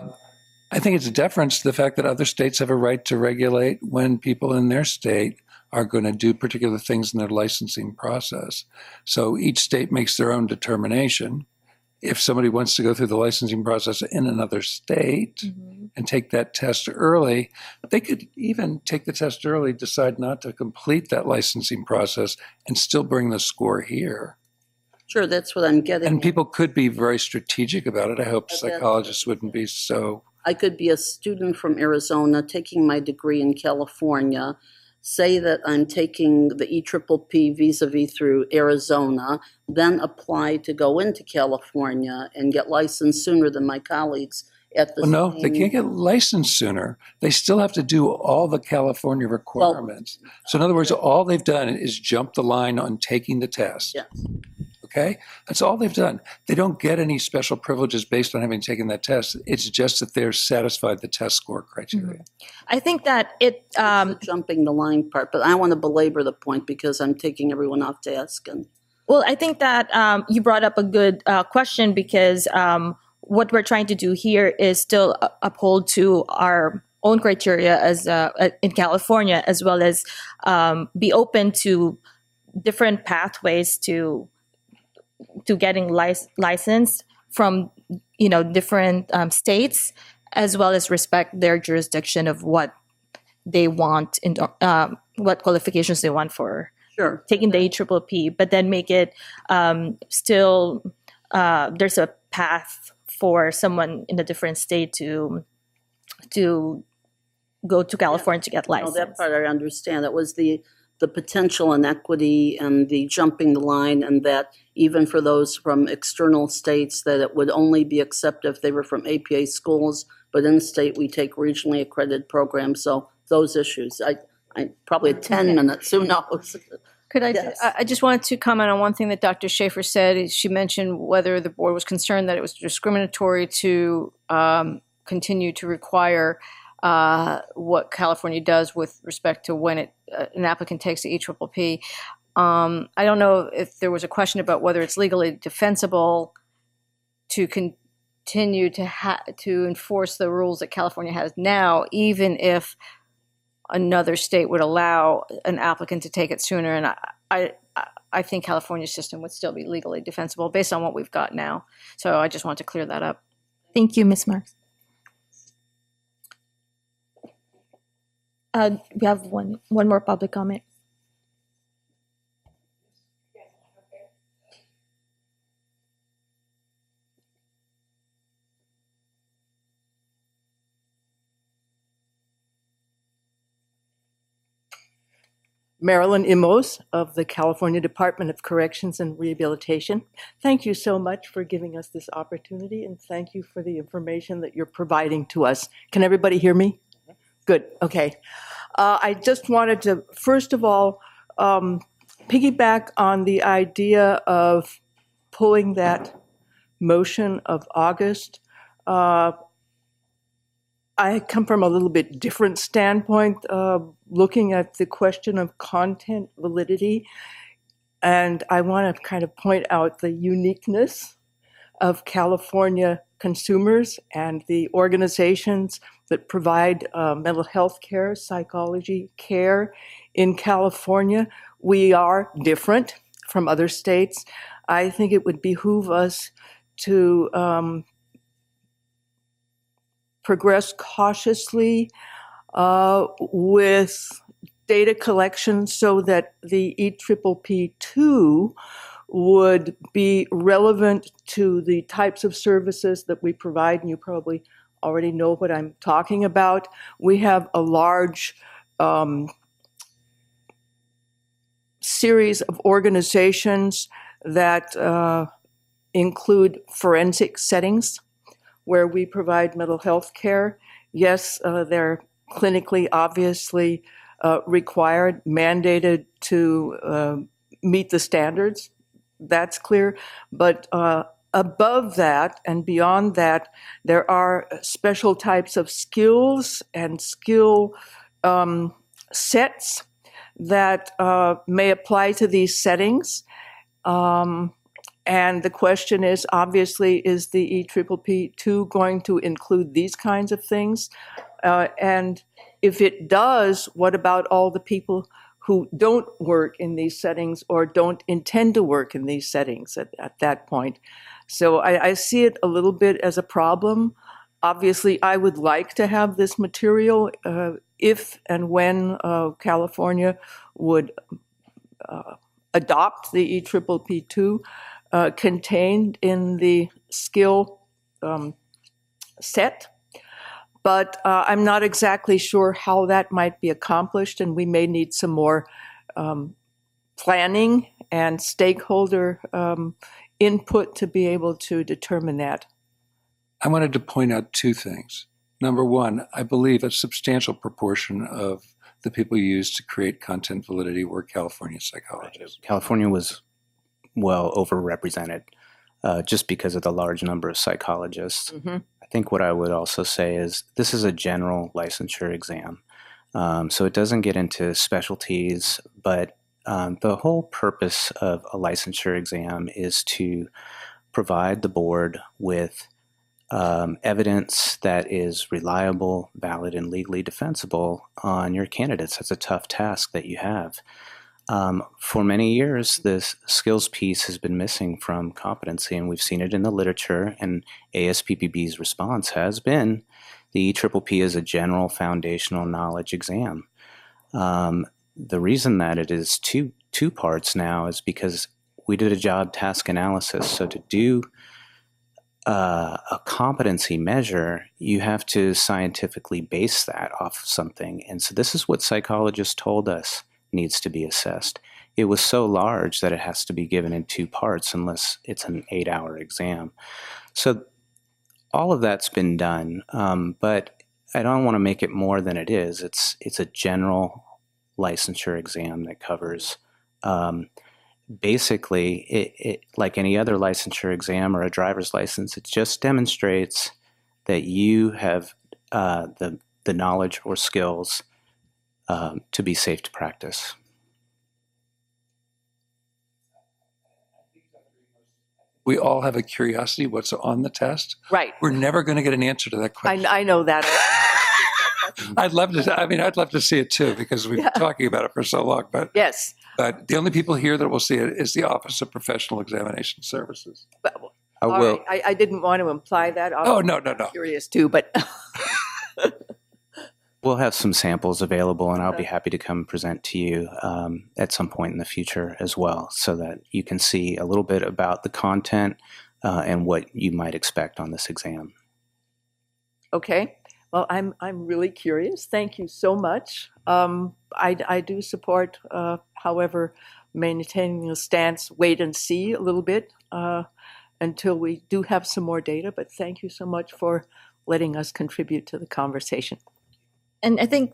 think it's a deference to the fact that other states have a right to regulate when people in their state are going to do particular things in their licensing process. So each state makes their own determination. If somebody wants to go through the licensing process in another state and take that test early, they could even take the test early, decide not to complete that licensing process, and still bring the score here. Sure, that's what I'm getting. And people could be very strategic about it. I hope psychologists wouldn't be so. I could be a student from Arizona taking my degree in California, say that I'm taking the EPPP vis-a-vis through Arizona, then apply to go into California and get licensed sooner than my colleagues at the Well, no, they same- can't get licensed sooner. They still have to do all the California requirements. So in other words, all they've done is jump the line on taking the test. Yes. Okay? That's all they've done. They don't get any special privileges based on having taken that test. It's just that they're satisfied the test score criteria. I think that it It's the jumping the line part, but I don't want to belabor the point because I'm taking everyone off task. And well, I think that you brought up a good question because what we're trying to do here is still uphold to our own criteria as in California, as well as be open to different pathways to getting licensed from different states, as well as respect their jurisdiction of what they want in what qualifications they want for taking the EPPP, but then make it still there's a path for someone in a different state to go to California to get licensed. that part I understand. That was the potential inequity and the jumping the line, and that even for those from external states, that it would only be accepted if they were from APA schools, but in state we take regionally accredited programs. So those issues, I probably 10 minutes, who knows? Could I? Yes. I just wanted to comment on one thing that Dr. Schaefer said. She mentioned whether the board was concerned that it was discriminatory to continue to require what California does with respect to when an applicant takes the EPPP. I don't know if there was a question about whether it's legally defensible to continue to enforce the rules that California has now, even if another state would allow an applicant to take it sooner. And I think California's system would still be legally defensible based on what we've got now. So I just want to clear that up. Thank you, Ms. Marks. We have one more public comment. Marilyn Imos of the California Department of Corrections and Rehabilitation. Thank you so much for giving us this opportunity, and thank you for the information that you're providing to us. Can everybody hear me? Good, okay. I just wanted to, first of all, piggyback on the idea of pulling that motion of August. I come from a little bit different standpoint, looking at the question of content validity. And I want to kind of point out the uniqueness of California consumers and the organizations that provide mental health care, psychology care in California. We are different from other states. I think it would behoove us to progress cautiously with data collection so that the EPPP2 would be relevant to the types of services that we provide, and you probably already know what I'm talking about. We have a large series of organizations that include forensic settings where we provide mental health care. Yes, they're clinically obviously required, mandated to meet the standards. That's clear. But above that and beyond that, there are special types of skills and skill sets that may apply to these settings. And the question is, obviously, is the EPPP2 going to include these kinds of things? And if it does, what about all the people who don't work in these settings or don't intend to work in these settings at that point? So I see it a little bit as a problem. Obviously, I would like to have this material if and when California would adopt the EPPP2 contained in the skill set. But I'm not exactly sure how that might be accomplished, and we may need some more planning and stakeholder input to be able to determine that. I wanted to point out two things. Number one, I believe a substantial proportion of the people used to create content validity were California psychologists. California was well overrepresented just because of the large number of psychologists. Mm-hmm. I think what I would also say is this is a general licensure exam. So it doesn't get into specialties, but the whole purpose of a licensure exam is to provide the board with evidence that is reliable, valid, and legally defensible on your candidates. That's a tough task that you have. For many years, this skills piece has been missing from competency, and we've seen it in the literature, and ASPPB's response has been the EPPP is a general foundational knowledge exam. The reason that it is two parts now is because we did a job task analysis. So to do a competency measure, you have to scientifically base that off of something. And so this is what psychologists told us needs to be assessed. It was so large that it has to be given in two parts unless it's an 8-hour exam. So all of that's been done, but I don't want to make it more than it is. It's a general licensure exam that covers basically, it like any other licensure exam or a driver's license, it just demonstrates that you have the knowledge or skills to be safe to practice. We all have a curiosity what's on the test. Right. We're never going to get an answer to that question. I know that. I'd love to see it too, because we've been talking about it for so long. But yes. But the only people here that will see it is the Office of Professional Examination Services. I will. Right. I didn't want to imply that. No. Curious too, but we'll have some samples available, and I'll be happy to come present to you at some point in the future as well, so that you can see a little bit about the content and what you might expect on this exam. Okay. Well, I'm really curious. Thank you so much. I do support, however, maintaining the stance, wait and see a little bit until we do have some more data. But thank you so much for letting us contribute to the conversation. And I think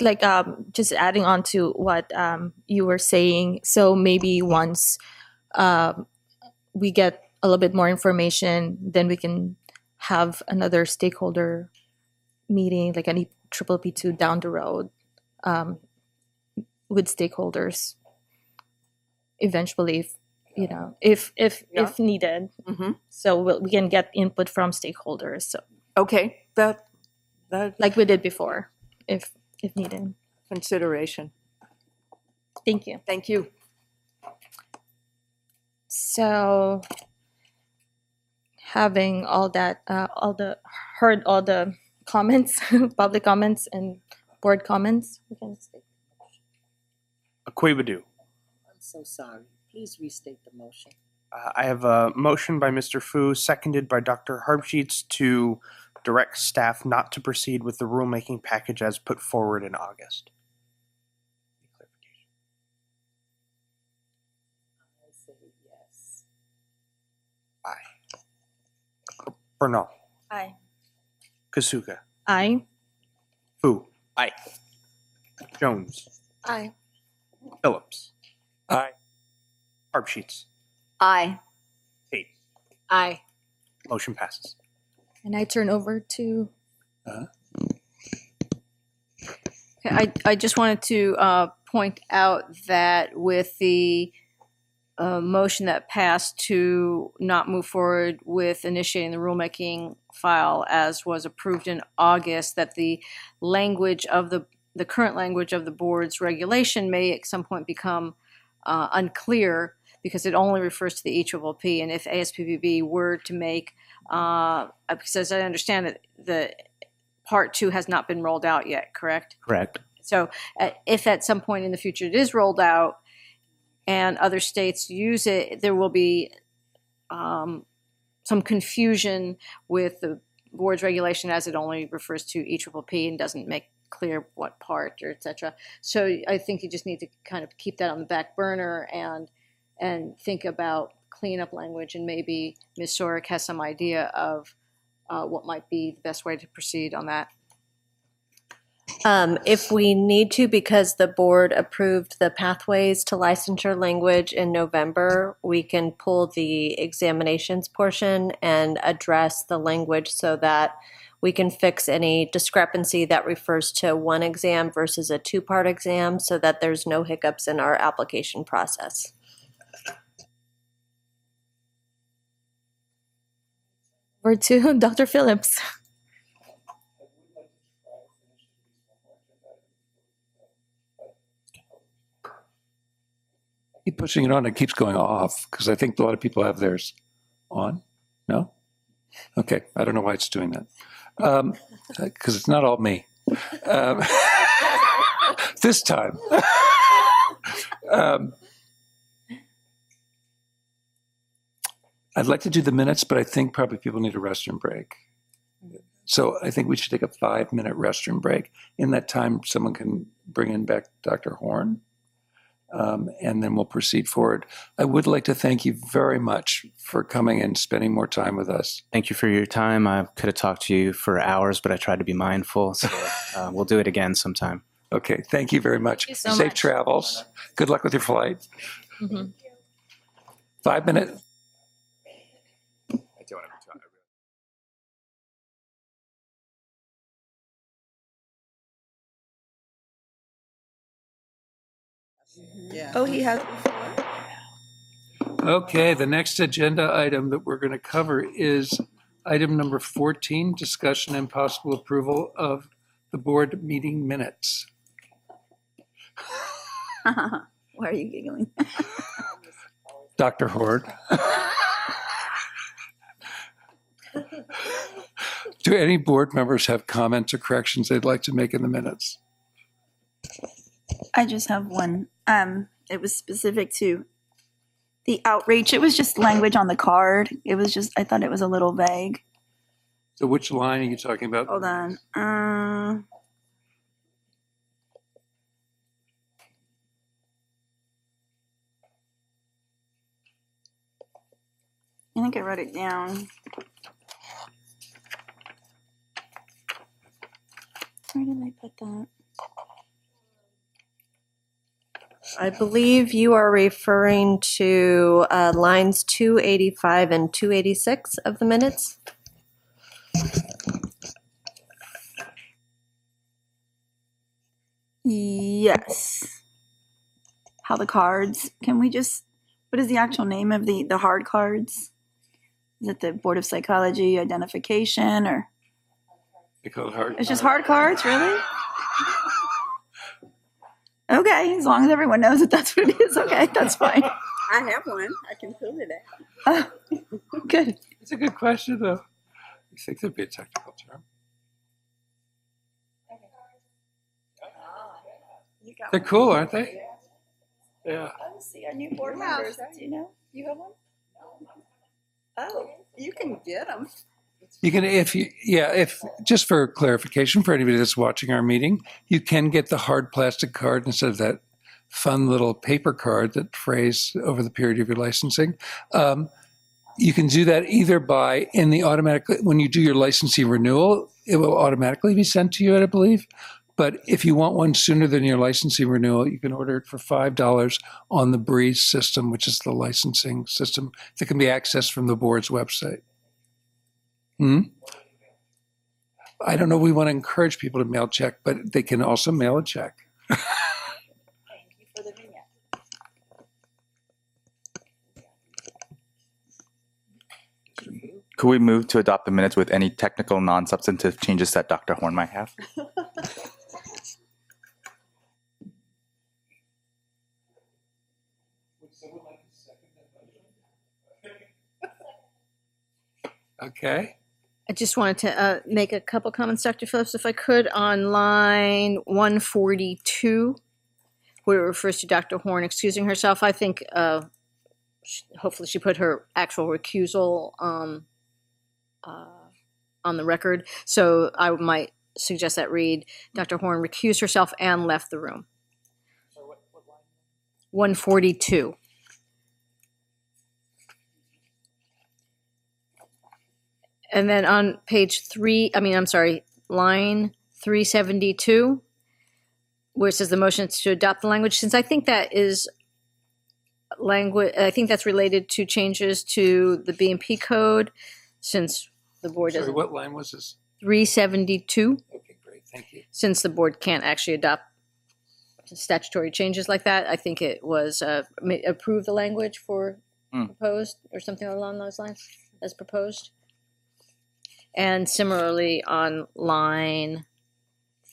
just adding on to what you were saying, so maybe once we get a little bit more information, then we can have another stakeholder meeting, like any EPPP2 down the road with stakeholders eventually, if needed. Mm-hmm. So we can get input from stakeholders. So okay, that like we did before, if needed. Consideration. Thank you. Thank you. So having all that, heard all the comments, public comments and board comments, we can state. Akwebadu. I'm so sorry. Please restate the motion. I have a motion by Mr. Fu, seconded by Dr. Harbsheets, to direct staff not to proceed with the rulemaking package as put forward in August. I say yes. Aye. Bernal. Aye. Kasuga. Aye. Fu. Aye. Jones. Aye. Phillips. Aye. Harbsheets. Aye. Tate. Aye. Motion passes. And I turn over to. I just wanted to point out that with the motion that passed to not move forward with initiating the rulemaking file as was approved in August, that the language of the current language of the board's regulation may at some point become unclear because it only refers to the EPPP. And if ASPPB were to make, because as I understand it, the Part 2 has not been rolled out yet, correct? Correct. So if at some point in the future it is rolled out and other states use it, there will be some confusion with the board's regulation as it only refers to EPPP and doesn't make clear what part or et cetera. So I think you just need to kind of keep that on the back burner and think about cleanup language, and maybe Ms. Sorek has some idea of what might be the best way to proceed on that. If we need to, because the board approved the pathways to licensure language in November, we can pull the examinations portion and address the language so that we can fix any discrepancy that refers to one exam versus a two-part exam so that there's no hiccups in our application process. Over to Dr. Phillips. Keep pushing it on. It keeps going off because I think a lot of people have theirs on. No? Okay. I don't know why it's doing that. Because it's not all me. This time. I'd like to do the minutes, but I think probably people need a restroom break. So I think we should take a 5-minute restroom break. In that time, someone can bring in back Dr. Horn. And then we'll proceed forward. I would like to thank you very much for coming and spending more time with us. Thank you for your time. I could have talked to you for hours, but I tried to be mindful. So we'll do it again sometime. Okay. Thank you very much. Thank you so Safe much. travels. Good luck with your flight. Mm-hmm. 5 minutes. Yeah. Oh, he has. Okay, the next agenda item that we're going to cover is item number 14, discussion and possible approval of the board meeting minutes. Why are you giggling? Dr. Horde. Do any board members have comments or corrections they'd like to make in the minutes? I just have one. It was specific to the outreach. It was just language on the card. It was just, I thought it was a little vague. So which line are you talking about? Hold on. I think I wrote it down. Where did I put that? I believe you are referring to lines 285 and 286 of the minutes. Yes. How the cards, can we just, what is the actual name of the hard cards? Is it the Board of Psychology identification or? They call it hard. It's just hard cards, really? Okay, as long as everyone knows that that's what it is, okay, that's fine. I have one. I can fill it out. Good. It's a good question, though. You think there'd be a technical term? They're cool, aren't they? Yeah. Let's see our new board members. Do you know? You have one? Oh, you can get them. You can, if just for clarification for anybody that's watching our meeting, you can get the hard plastic card instead of that fun little paper card that frays over the period of your licensing. You can do that either by when you do your licensing renewal, it will automatically be sent to you, I believe. But if you want one sooner than your licensing renewal, you can order it for $5 on the Breeze system, which is the licensing system that can be accessed from the board's website. I don't know. We want to encourage people to mail check, but they can also mail a check. Thank you for the vignette. Could we move to adopt the minutes with any technical, non-substantive changes that Dr. Horn might have? Okay. I just wanted to make a couple comments, Dr. Phillips, if I could, on line 142, where it refers to Dr. Horn excusing herself. I think hopefully she put her actual recusal on the record. So I might suggest that read, Dr. Horn recused herself and left the room. So what line? 142. And then on page 3, line 372, where it says the motion is to adopt the language, since I think that is language, I think that's related to changes to the B&P code, since the board Sorry, doesn't. what line was this? 372. Okay, great, thank you. Since the board can't actually adopt statutory changes like that, I think it was approve the language for proposed or something along those lines as proposed. And similarly on line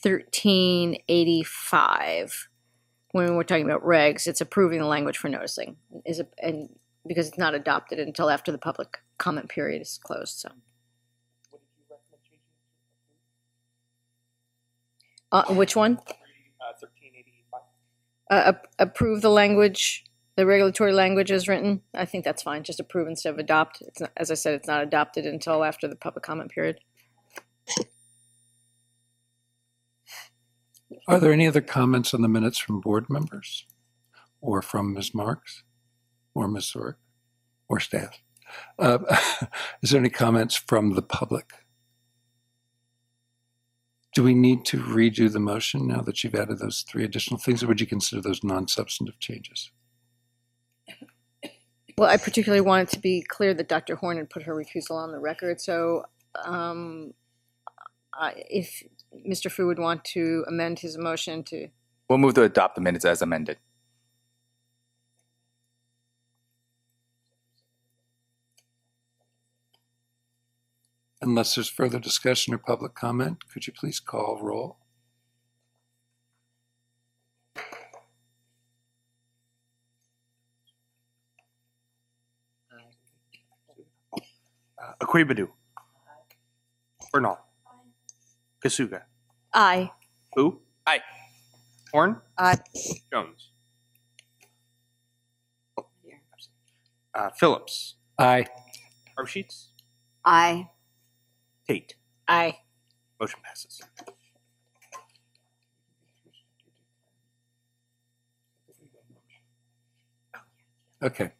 1385, when we're talking about regs, it's approving the language for noticing and because it's not adopted until after the public comment period is closed. So. Which one? 1385. Approve the language, the regulatory language is written. I think that's fine. Just approve instead of adopt. It's not, as I said, it's not adopted until after the public comment period. Are there any other comments on the minutes from board members or from Ms. Marks or Ms. Zork or staff? Is there any comments from the public? Do we need to redo the motion now that you've added those 3 additional things, or would you consider those non-substantive changes? Well, I particularly wanted to be clear that Dr. Horn had put her recusal on the record. So if Mr. Fu would want to amend his motion to... We'll move to adopt the minutes as amended. Unless there's further discussion or public comment, could you please call roll? Akwebadu. Bernal. Kasuga. Aye. Fu. Aye. Horn. Aye. Jones. Phillips. Aye. Harsheets. Aye. Tate. Aye. Motion passes. Okay,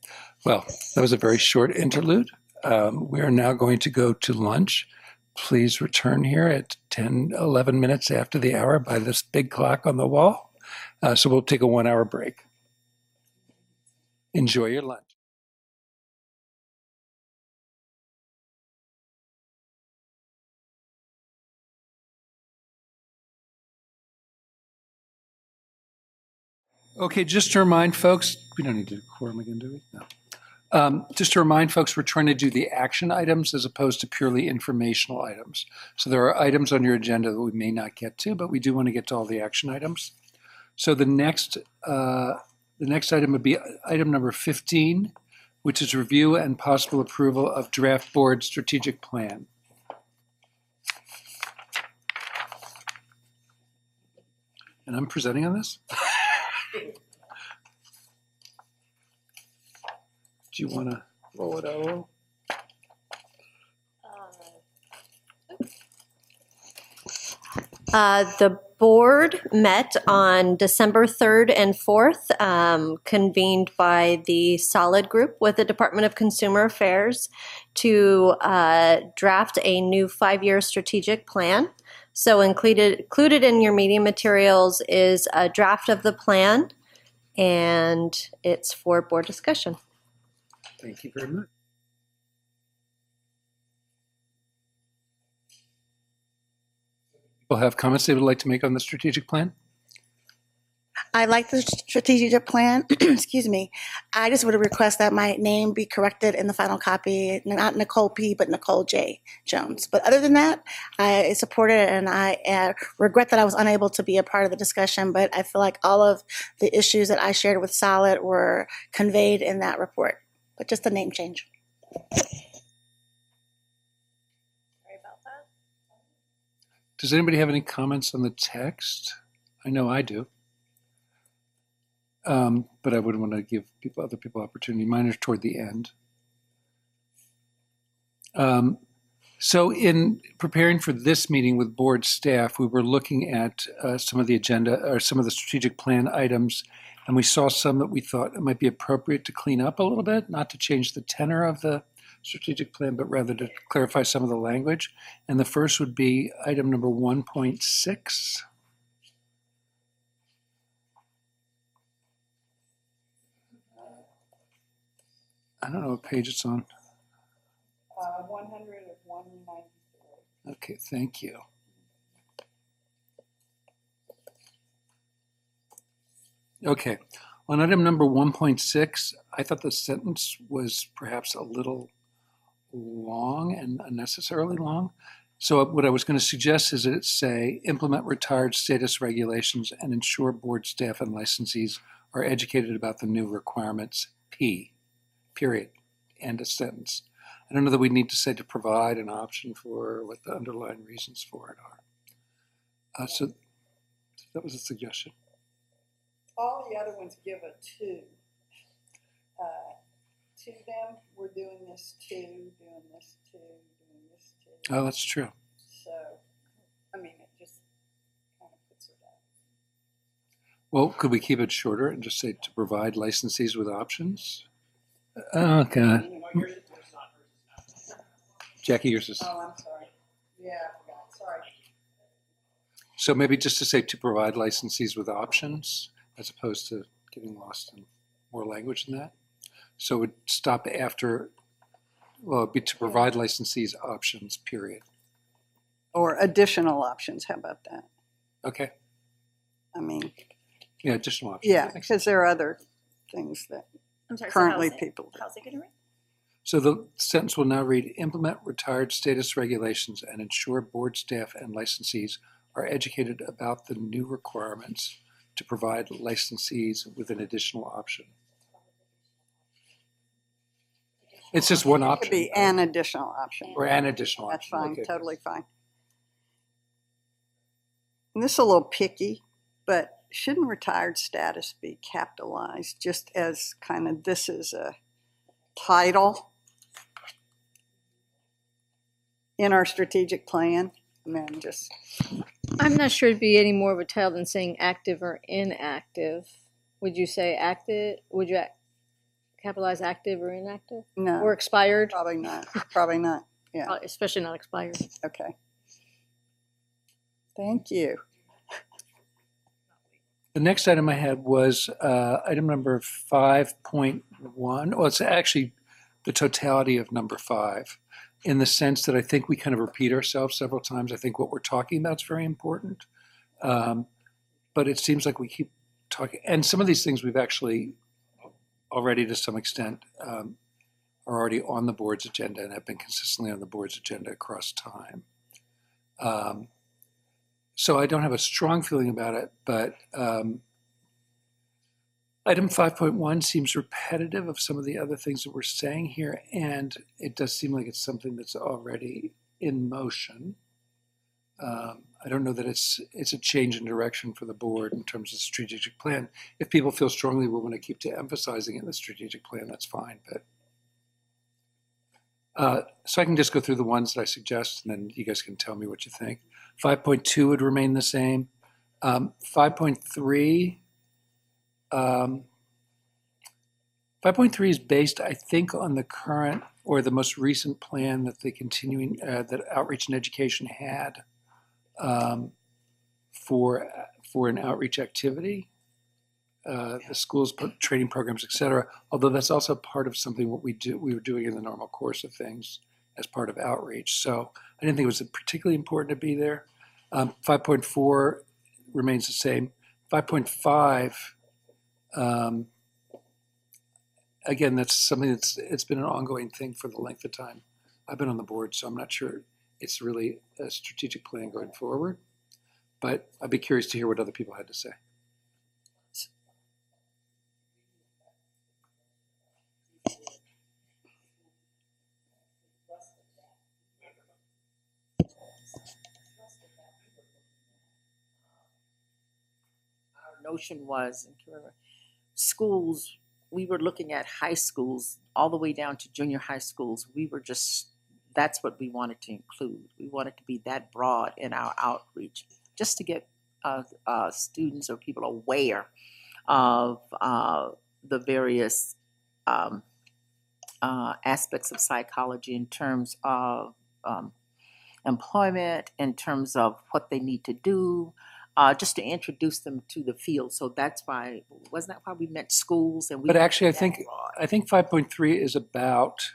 well, that was a very short interlude. We are now going to go to lunch. Please return here at 10, 11 minutes after the hour by this big clock on the wall. So we'll take a 1-hour break. Enjoy your lunch. Okay, just to remind folks, we don't need to do quorum again, do we? No. Just to remind folks, we're trying to do the action items as opposed to purely informational items. So there are items on your agenda that we may not get to, but we do want to get to all the action items. So the next item would be item number 15, which is review and possible approval of draft board strategic plan. And I'm presenting on this? Do you want to roll it out? The board met on December 3rd and 4th, convened by the Solid Group with the Department of Consumer Affairs to draft a new 5-year strategic plan. So included in your meeting materials is a draft of the plan, and it's for board discussion. Thank you very much. People have comments they would like to make on the strategic plan? I like the strategic plan. Excuse me. I just would request that my name be corrected in the final copy, not Nicole P., but Nicole J. Jones. But other than that, I support it, and I regret that I was unable to be a part of the discussion, but I feel like all of the issues that I shared with Solid were conveyed in that report. But just a name change. Does anybody have any comments on the text? I know I do. But I wouldn't want to give other people opportunity. Mine are toward the end. So in preparing for this meeting with board staff, we were looking at some of the agenda or some of the strategic plan items, and we saw some that we thought it might be appropriate to clean up a little bit, not to change the tenor of the strategic plan, but rather to clarify some of the language. And the first would be item number 1.6. I don't know what page it's on. 100 of 193. Okay, thank you. Okay, on item number 1.6, I thought the sentence was perhaps a little long and unnecessarily long. So what I was going to suggest is that it say, implement retired status regulations and ensure board staff and licensees are educated about the new requirements, P, period, end of sentence. I don't know that we need to say to provide an option for what the underlying reasons for it are. So that was a suggestion. All the other ones give a to. To them, we're doing this to, doing this to, doing this to. Oh, that's true. So, I mean, it just kind of puts it out. Well, could we keep it shorter and just say to provide licensees with options? Oh, God. Jackie, yours is. Oh, I'm sorry. Yeah, I forgot. Sorry. So maybe just to say to provide licensees with options, as opposed to getting lost in more language than that. So it would stop after, well, it'd be to provide licensees options, period. Or additional options. How about that? Okay. I mean, yeah, additional options. Yeah, because there are other things that currently people do. How's it going to read? So the sentence will now read, implement retired status regulations and ensure board staff and licensees are educated about the new requirements to provide licensees with an additional option. It's just one It option. could be an additional option. Or an additional That's option. fine, Okay. totally fine. And this is a little picky, but shouldn't retired status be capitalized just as kind of this is a title in our strategic plan? And then just, I'm not sure it'd be any more of a title than saying active or inactive. Would you say active? Would you capitalize active or inactive? no. Or expired? Probably not. Probably not. Yeah. Especially not expired. Okay. Thank you. The next item I had was item number 5.1. Well, it's actually the totality of number 5, in the sense that I think we kind of repeat ourselves several times. I think what we're talking about is very important. But it seems like we keep talking, and some of these things we've actually already to some extent are already on the board's agenda and have been consistently on the board's agenda across time. So I don't have a strong feeling about it, but item 5.1 seems repetitive of some of the other things that we're saying here, and it does seem like it's something that's already in motion. I don't know that it's a change in direction for the board in terms of strategic plan. If people feel strongly we want to keep emphasizing it in the strategic plan, that's fine. But so I can just go through the ones that I suggest, and then you guys can tell me what you think. 5.2 would remain the same. 5.3. 5.3 is based, I think, on the current or the most recent plan that the continuing that Outreach and Education had for an outreach activity, the schools training programs, et cetera. Although that's also part of something what we were doing in the normal course of things as part of outreach. So I didn't think it was particularly important to be there. 5.4 remains the same. 5.5. Again, that's something it's been an ongoing thing for the length of time I've been on the board, so I'm not sure it's really a strategic plan going forward. But I'd be curious to hear what other people had to say. Our notion was, schools, we were looking at high schools all the way down to junior high schools. We were just, that's what we wanted to include. We wanted to be that broad in our outreach, just to get students or people aware of the various aspects of psychology in terms of employment, in terms of what they need to do, just to introduce them to the field. So that's why, wasn't that why we met schools? And we But actually, I think 5.3 is about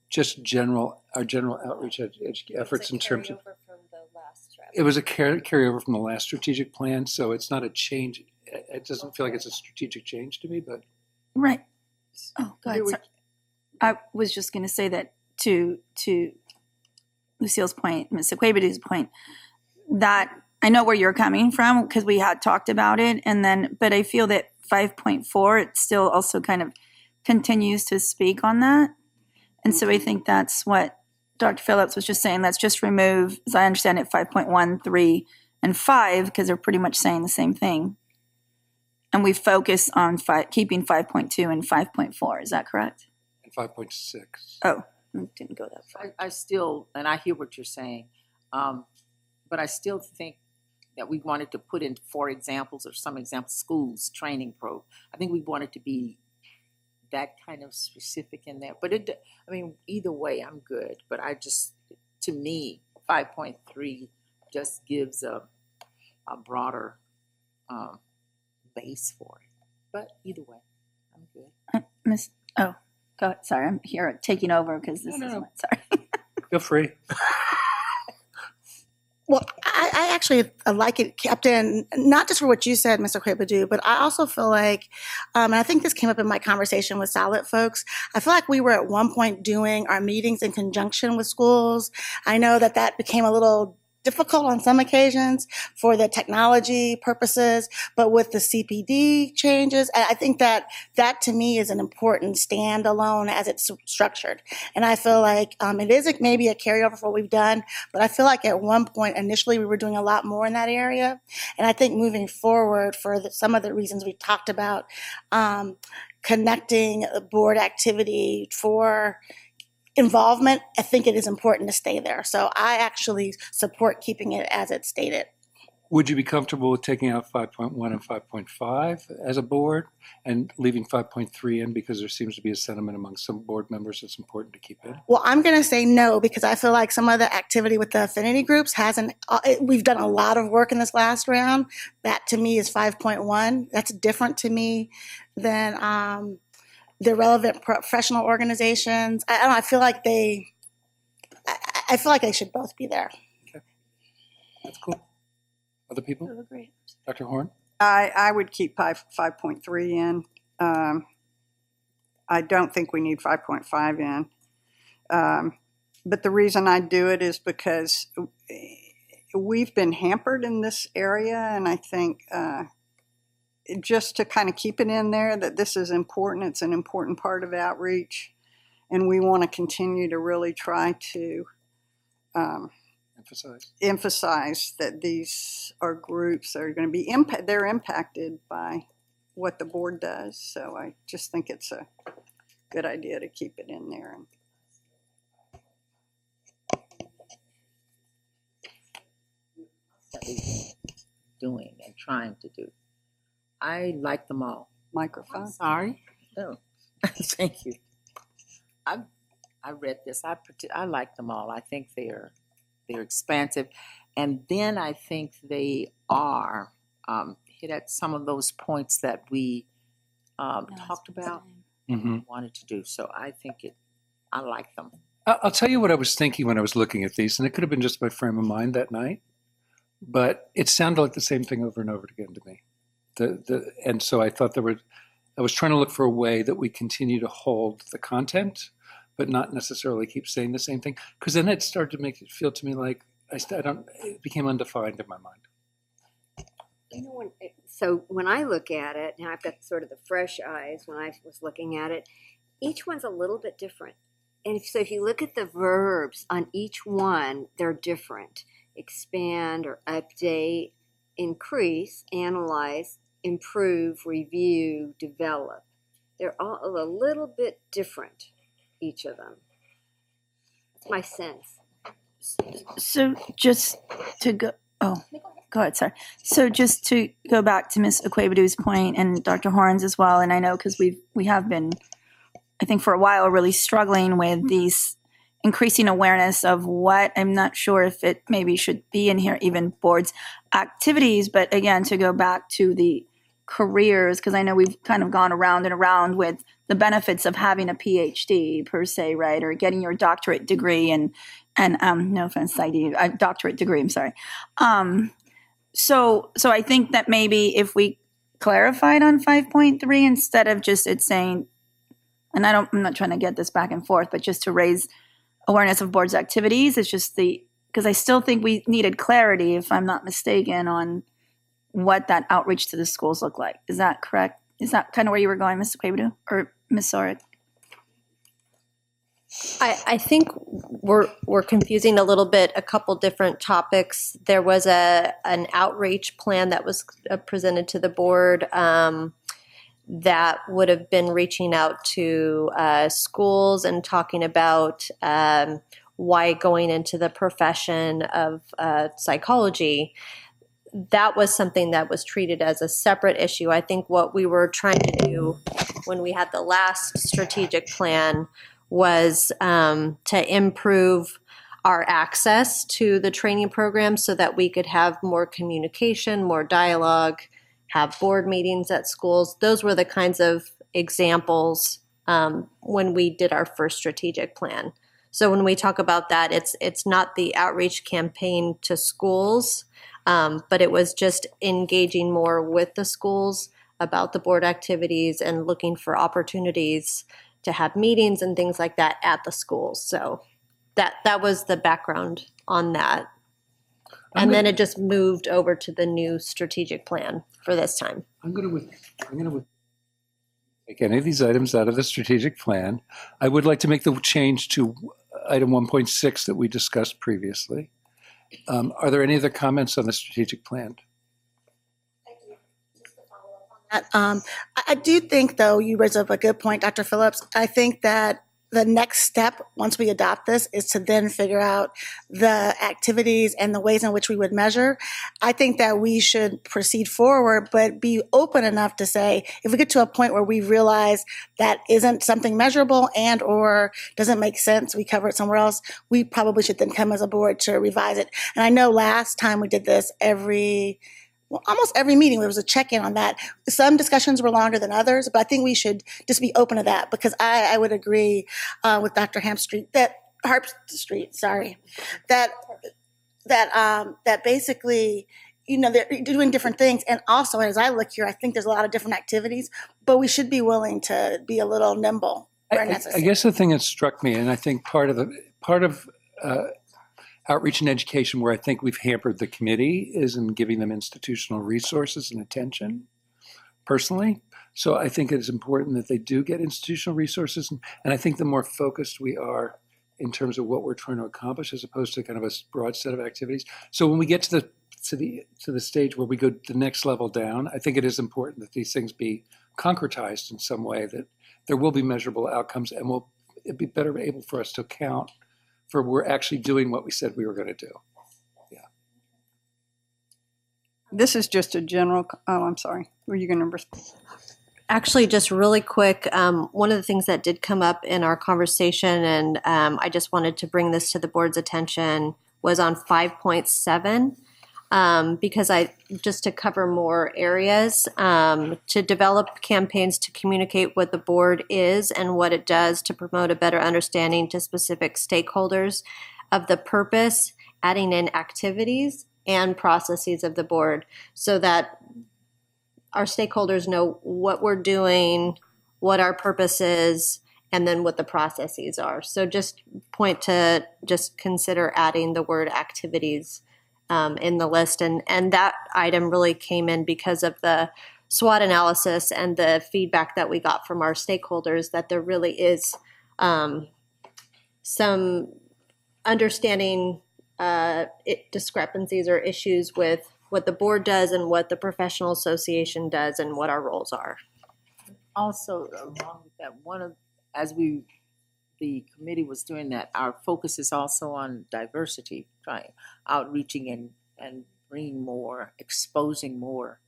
just our general outreach efforts in terms of. It was a carryover from the last strategic plan, so it's not a change. It doesn't feel like it's a strategic change to me, but. Right. Oh, go ahead. Sorry. I was just going to say that to Lucille's point, Ms. Ekwebudu's point, that I know where you're coming from because we had talked about it, but I feel that 5.4, it still also kind of continues to speak on that. And so I think that's what Dr. Phillips was just saying. Let's just remove, as I understand it, 5.1, 3, and 5, because they're pretty much saying the same thing. And we focus on keeping 5.2 and 5.4. Is that correct? And 5.6. Oh, didn't go that far. I still, and I hear what you're saying, but I still think that we wanted to put in 4 examples or some examples, schools, training program. I think we wanted to be that kind of specific in there. But either way, I'm good. But to me, 5.3 just gives a broader base for it. But either way, I'm good. Go ahead. Sorry, I'm here taking over because this is sorry. Feel free. Well, I actually like it kept in, not just for what you said, Mr. Ekwebudu, but I also feel like, and I think this came up in my conversation with Solid folks, I feel like we were at one point doing our meetings in conjunction with schools. I know that became a little difficult on some occasions for the technology purposes, but with the CPD changes, I think that to me is an important standalone as it's structured. And I feel like it is maybe a carryover for what we've done, but I feel like at one point initially we were doing a lot more in that area. And I think moving forward for some of the reasons we talked about, connecting board activity for involvement, I think it is important to stay there. So I actually support keeping it as it's stated. Would you be comfortable with taking out 5.1 and 5.5 as a board and leaving 5.3 in because there seems to be a sentiment among some board members it's important to keep in? Well, I'm going to say no because I feel like some of the activity with the affinity groups we've done a lot of work in this last round. That to me is 5.1. That's different to me than the relevant professional organizations. I feel like they should both be there. Okay, that's cool. Other people? I agree. Dr. Horn? I would keep 5.3 in. I don't think we need 5.5 in. But the reason I do it is because we've been hampered in this area, and I think just to kind of keep it in there that this is important. It's an important part of outreach, and we want to continue to really try to emphasize that these are groups that are going to be they're impacted by what the board does. So I just think it's a good idea to keep it in there. Doing and trying to do. I like them all. Microphone. I'm sorry. No, thank you. I read this. I like them all. I think they're expansive, and then I think they are hit at some of those points that we talked about and wanted to do. So I think I like them. I'll tell you what I was thinking when I was looking at these, and it could have been just my frame of mind that night, but it sounded like the same thing over and over again to me. And so I thought I was trying to look for a way that we continue to hold the content, but not necessarily keep saying the same thing. Because then it started to make it feel to me like it became undefined in my mind. So when I look at it, and I've got sort of the fresh eyes when I was looking at it, each one's a little bit different. And so if you look at the verbs on each one, they're different. Expand or update, increase, analyze, improve, review, develop. They're all a little bit different, each of them. That's my sense. So just to go ahead, sorry. So just to go back to Ms. Ekwebudu's point and Dr. Horn's as well, and I know because we have been I think for a while, really struggling with these increasing awareness of what, I'm not sure if it maybe should be in here, even boards activities, but again, to go back to the careers, because I know we've kind of gone around and around with the benefits of having a PhD per se, right? Or getting your doctorate degree and no offense, doctorate degree, I'm sorry. So I think that maybe if we clarified on 5.3 instead of just it saying, and I'm not trying to get this back and forth, but just to raise awareness of boards activities, it's just because I still think we needed clarity, if I'm not mistaken, on what that outreach to the schools look like. Is that correct? Is that kind of where you were going, Mr. Quabidu or Ms. Sorek? I think we're confusing a little bit a couple different topics. There was an outreach plan that was presented to the board that would have been reaching out to schools and talking about why going into the profession of psychology. That was something that was treated as a separate issue. I think what we were trying to do when we had the last strategic plan was to improve our access to the training program so that we could have more communication, more dialogue, have board meetings at schools. Those were the kinds of examples when we did our first strategic plan. So when we talk about that, it's not the outreach campaign to schools, but it was just engaging more with the schools about the board activities and looking for opportunities to have meetings and things like that at the schools. So that was the background on that. And then it just moved over to the new strategic plan for this time. I'm going to take any of these items out of the strategic plan. I would like to make the change to item 1.6 that we discussed previously. Are there any other comments on the strategic plan? I do think, though, you raise up a good point, Dr. Phillips. I think that the next step, once we adopt this, is to then figure out the activities and the ways in which we would measure. I think that we should proceed forward, but be open enough to say, if we get to a point where we realize that isn't something measurable and or doesn't make sense, we cover it somewhere else, we probably should then come as a board to revise it. And I know last time we did this almost every meeting there was a check-in on that. Some discussions were longer than others, but I think we should just be open to that, because I would agree with Dr. That basically, they're doing different things. And also, as I look here, I think there's a lot of different activities, but we should be willing to be a little nimble where necessary. I guess the thing that struck me, and I think part of outreach and education where I think we've hampered the committee is in giving them institutional resources and attention, personally. So I think it is important that they do get institutional resources. And I think the more focused we are in terms of what we're trying to accomplish, as opposed to kind of a broad set of activities. So when we get to the stage where we go the next level down, I think it is important that these things be concretized in some way, that there will be measurable outcomes, and it'd be better able for us to account for we're actually doing what we said we were going to do. Yeah. This is just a general, I'm sorry. Were you going to respond? Actually, just really quick, one of the things that did come up in our conversation, and I just wanted to bring this to the board's attention, was on 5.7. Because just to cover more areas, to develop campaigns to communicate what the board is and what it does to promote a better understanding to specific stakeholders of the purpose, adding in activities and processes of the board so that our stakeholders know what we're doing, what our purpose is, and then what the processes are. So just consider adding the word activities in the list. And that item really came in because of the SWOT analysis and the feedback that we got from our stakeholders that there really is some understanding discrepancies or issues with what the board does and what the professional association does and what our roles are. Also, along with that, the committee was doing that, our focus is also on diversity, outreaching and bringing more, exposing more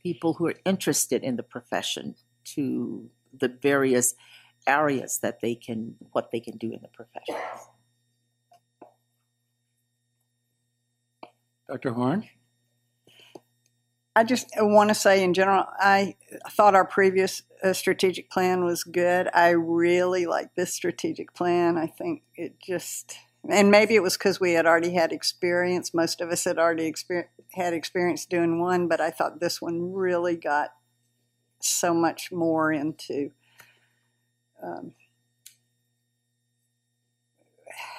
people who are interested in the profession to the various areas that what they can do in the profession. Dr. Horn? I just want to say in general, I thought our previous strategic plan was good. I really like this strategic plan. I think it just, and maybe it was because we had already had experience. Most of us had already had experience doing one, but I thought this one really got so much more into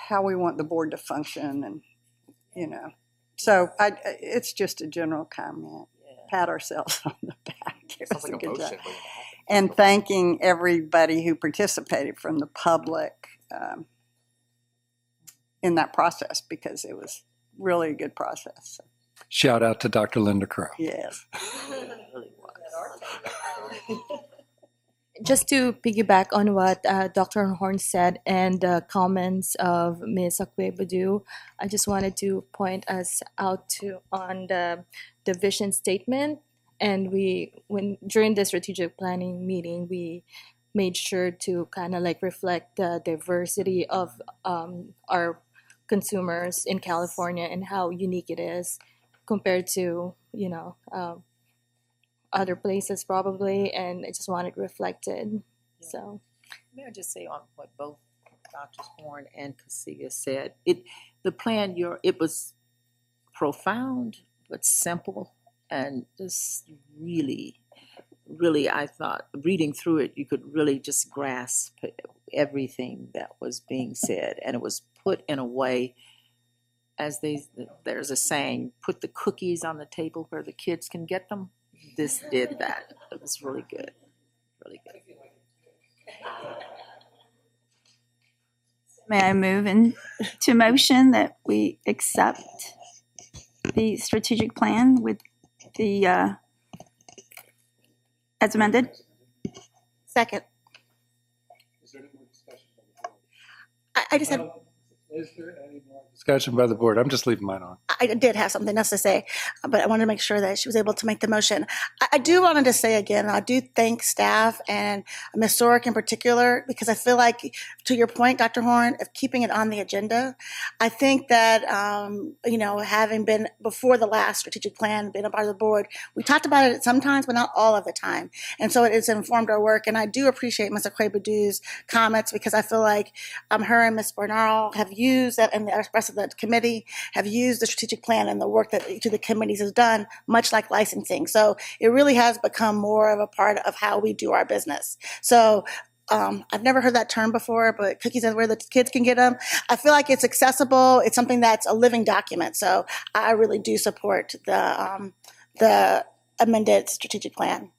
how we want the board to function, and so it's just a general comment. Pat ourselves on the back. It was a good job. And thanking everybody who participated from the public in that process, because it was really a good process. So. Shout out to Dr. Linda Crow. Yes. Just to piggyback on what Dr. Horn said and the comments of Ms. Akwe-Badu, I just wanted to point us out on the vision statement. And during the strategic planning meeting, we made sure to kind of like reflect the diversity of our consumers in California and how unique it is compared to, other places probably, and I just wanted reflected. Yeah. So, may I just say on what both Drs. Horn and Kasuga said? The plan, it was profound but simple, and just really, I thought reading through it, you could really just grasp everything that was being said, and it was put in a way, as there's a saying, put the cookies on the table where the kids can get them. This did that. It was really good. Really good. May I move into motion that we accept the strategic plan with the as amended? Second. Is there any more discussion by the board? I just had. Is there any more discussion by the board? I'm just leaving mine on. I did have something else to say, but I wanted to make sure that she was able to make the motion. I do wanted to say again, I do thank staff and Ms. Sorek in particular, because I feel like, to your point, Dr. Horn, of keeping it on the agenda, I think that, having been before the last strategic plan, being a part of the board, we talked about it sometimes, but not all of the time. And so it has informed our work. And I do appreciate Ms. Akwe-Badu's comments, because I feel like her and Ms. Bernal have used that, and the rest of the committee have used the strategic plan and the work that each of the committees has done, much like licensing. So it really has become more of a part of how we do our business. So I've never heard that term before, but cookies are where the kids can get them. I feel like it's accessible. It's something that's a living document. So I really do support the amended strategic plan.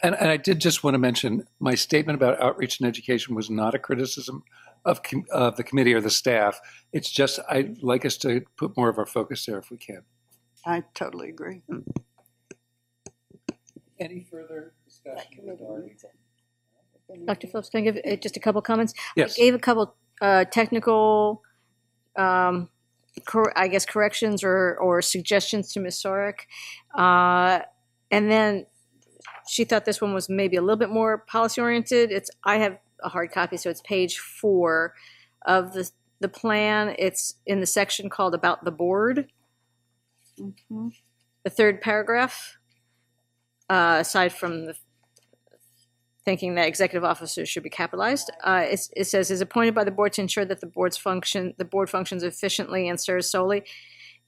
And I did just want to mention, my statement about outreach and education was not a criticism of the committee or the staff. It's just, I'd like us to put more of our focus there if we can. I totally agree. Any further discussion? Dr. Phillips, can I give just a couple comments? Yes. I gave a couple technical, corrections or suggestions to Ms. Sorek. And then she thought this one was maybe a little bit more policy oriented. I have a hard copy, so it's page 4 of the plan. It's in the section called About the Board. Mm-hmm. The third paragraph, aside from the thinking that executive officers should be capitalized, it says, is appointed by the board to ensure that the board functions efficiently and serves solely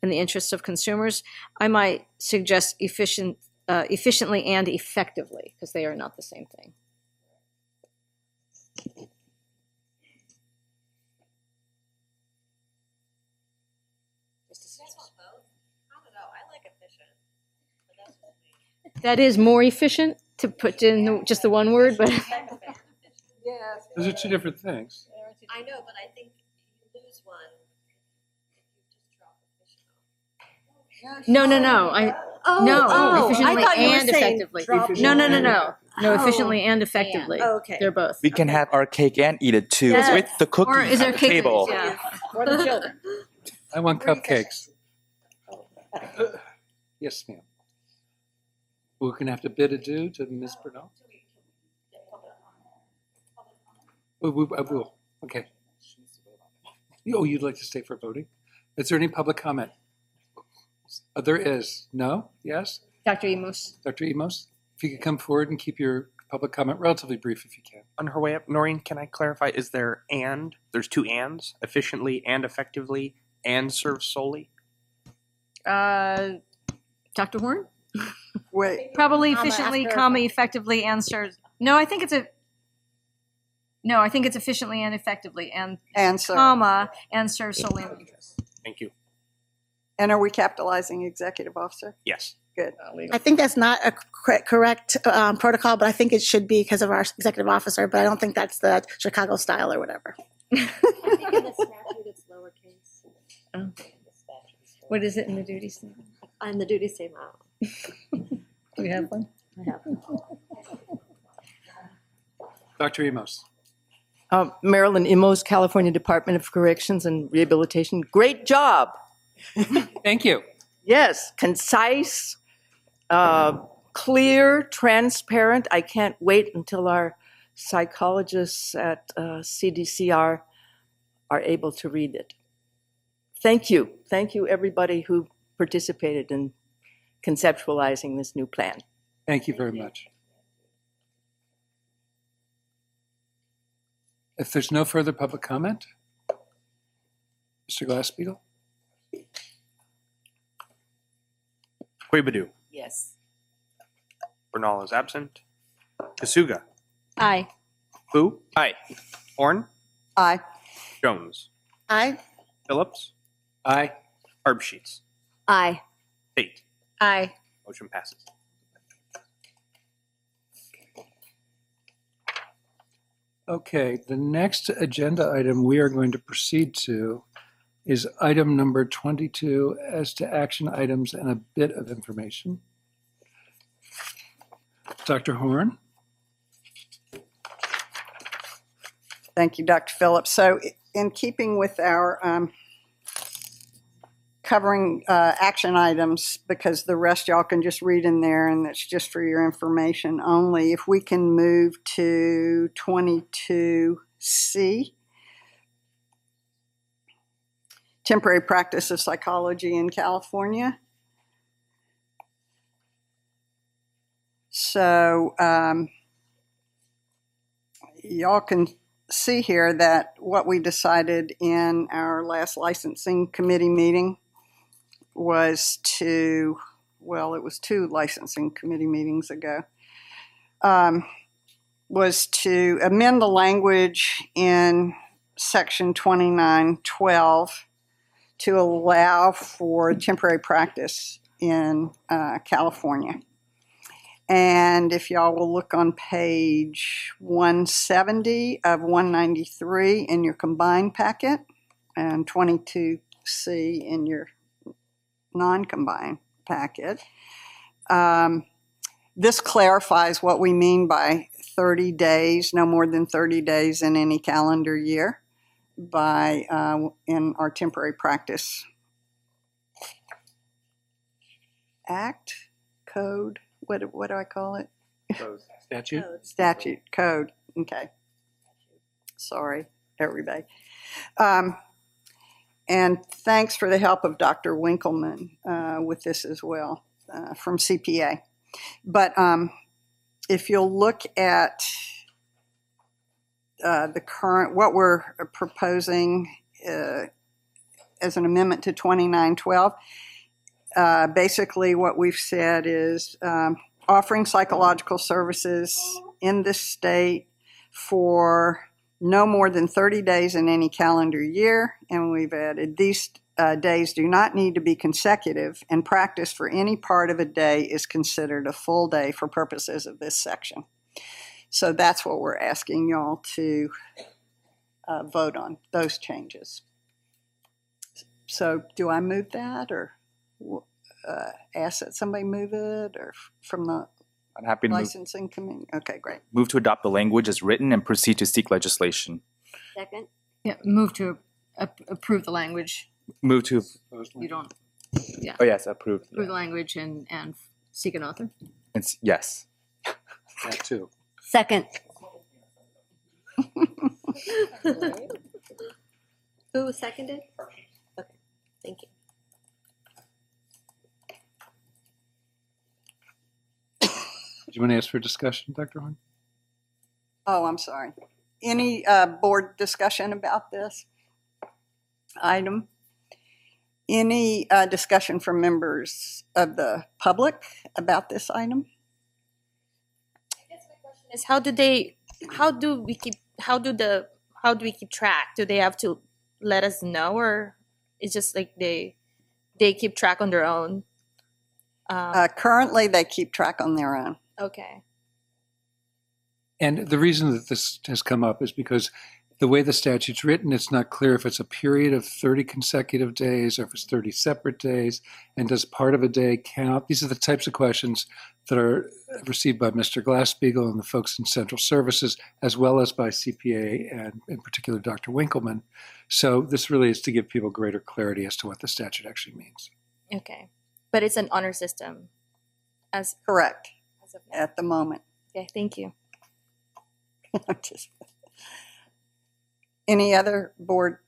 in the interests of consumers. I might suggest efficiently and effectively, because they are not the same thing. That is more efficient to put in just the one word, but Those are two different things. I know, but I think you lose one if you just drop efficient. No. Efficiently I thought you were and saying effectively. drop No, efficiently and effectively. Oh, okay. They're both. We can have our cake and eat it too, Yes. with the cookies Or is there at the cake? table. Yeah. For the children. I want cupcakes. Yes, ma'am. We're going to have to bid adieu to Ms. Bernal. I will. Okay. Oh, you'd like to stay for voting? Is there any public comment? There is. No? Yes? Dr. Emos. Dr. Emos, if you could come forward and keep your public comment relatively brief if you can. On her way up, Noreen, can I clarify? Is there there's two ands, efficiently and effectively, and serve solely? Dr. Horn? Wait. Probably Comma efficiently, after comma, effectively, and serve. No, I think it's efficiently and effectively, and serve. comma, and serve solely. Thank you. And are we capitalizing executive officer? Yes. Good. I think that's not a correct protocol, but I think it should be because of our executive officer, but I don't think that's the Chicago style or whatever. I think in the statute it's lowercase. Oh. What is it in the duty statement? On the duty statement. Do we have one? I have. Dr. Emos. Marilyn Immos, California Department of Corrections and Rehabilitation. Great job. Thank you. Yes, concise, clear, transparent. I can't wait until our psychologists at CDCR are able to read it. Thank you. Thank you, everybody who participated in conceptualizing this new plan. Thank you very much. If there's no further public comment, Mr. Glass-Steagall? Quibadu. Yes. Bernal is absent. Kasuga. Aye. Fu. Aye. Horn. Aye. Jones. Aye. Phillips. Aye. Herbsheets. Aye. Tate. Aye. Motion passes. Okay, the next agenda item we are going to proceed to is item number 22 as to action items and a bit of information. Dr. Horn? Thank you, Dr. Phillips. So in keeping with our covering action items, because the rest y'all can just read in there and that's just for your information only, if we can move to 22C, temporary practice of psychology in California. So y'all can see here that what we decided in our last licensing committee meeting was to, well, it was 2 licensing committee meetings ago, was to amend the language in section 2912 to allow for temporary practice in California. And if y'all will look on page 170 of 193 in your combined packet and 22C in your non-combined packet, this clarifies what we mean by 30 days, no more than 30 days in any calendar year by in our temporary practice act, code, what do I call it? Statute? Statute, code, okay. Sorry, everybody. And thanks for the help of Dr. Winkleman with this as well from CPA. But if you'll look at the current, what we're proposing as an amendment to 2912, basically what we've said is offering psychological services in this state for no more than 30 days in any calendar year, and we've added these days do not need to be consecutive, and practice for any part of a day is considered a full day for purposes of this section. So that's what we're asking y'all to vote on, those changes. So do I move that, or ask that somebody move it, or from the I'm happy to licensing committee? Okay, great. move to adopt the language as written and proceed to seek legislation. Second. Yeah, move to approve the language. Move to, You don't, yeah. oh yes, approved. Approve the language and seek an author. It's yes. That too. Second. Who seconded? Okay, thank you. Do you want to ask for discussion, Dr. Horn? Oh, I'm sorry. Any board discussion about this item? Any discussion from members of the public about this item? Is how do we keep track? Do they have to let us know, or it's just like they keep track on their own? Currently, they keep track on their own. Okay. And the reason that this has come up is because the way the statute's written, it's not clear if it's a period of 30 consecutive days or if it's 30 separate days, and does part of a day count? These are the types of questions that are received by Mr. Glass-Steagall and the folks in Central Services, as well as by CPA and in particular Dr. Winkleman. So this really is to give people greater clarity as to what the statute actually means. Okay. But it's an honor system. Correct. As of now. At the moment. Okay, thank you. Any other board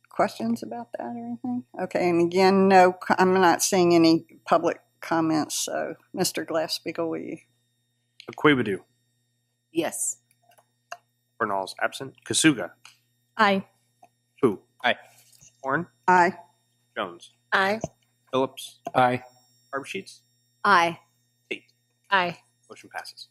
questions about that or anything? Okay, and again, no, I'm not seeing any public comments. So, Mr. Glass-Steagall, will you? Equibadu. Yes. Bernal's absent. Kasuga. Aye. Fu. Aye. Horn. Aye. Jones. Aye. Phillips. Aye. Barb Sheets. Aye. Tate. Aye. Motion passes.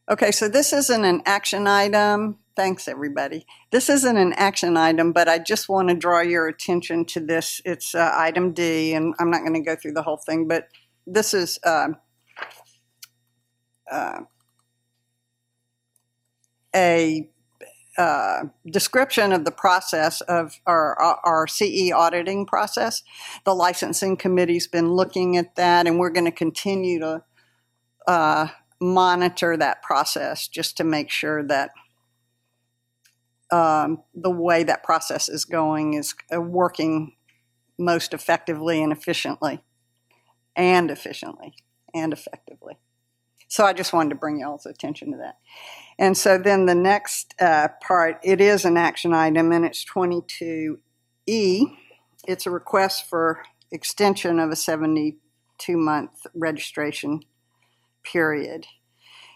Okay, so this isn't an action item. Thanks, everybody. This isn't an action item, but I just want to draw your attention to this. It's item D, and I'm not going to go through the whole thing, but this is a description of the process of our CE auditing process. The licensing committee's been looking at that, and we're going to continue to monitor that process just to make sure that the way that process is going is working most effectively and efficiently and effectively. So I just wanted to bring y'all's attention to that. And so then the next part, it is an action item, and it's 22E. It's a request for extension of a 72-month registration period.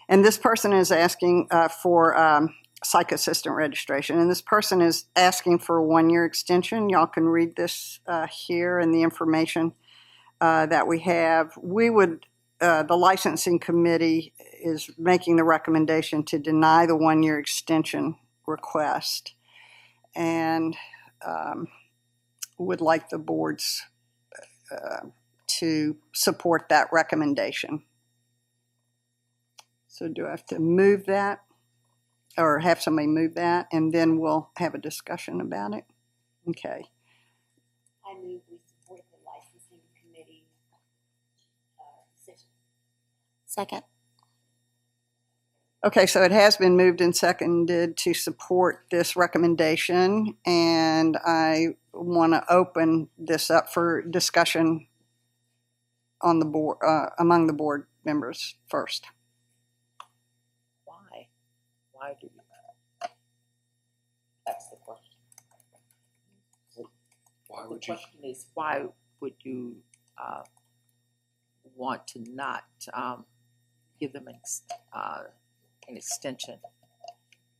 And this person is asking for psych assistant registration. And this person is asking for a 1-year extension. Y'all can read this here in the information that we have. We would, the licensing committee is making the recommendation to deny the 1-year extension request, and would like the boards to support that recommendation. So do I have to move that or have somebody move that, and then we'll have a discussion about it? Okay. I move we support the licensing committee decision. Second. Okay, so it has been moved and seconded to support this recommendation, and I want to open this up for discussion on the board, among the board members first. Why do you? That's the question. Why the would you? question is, why would you want to not give them an extension?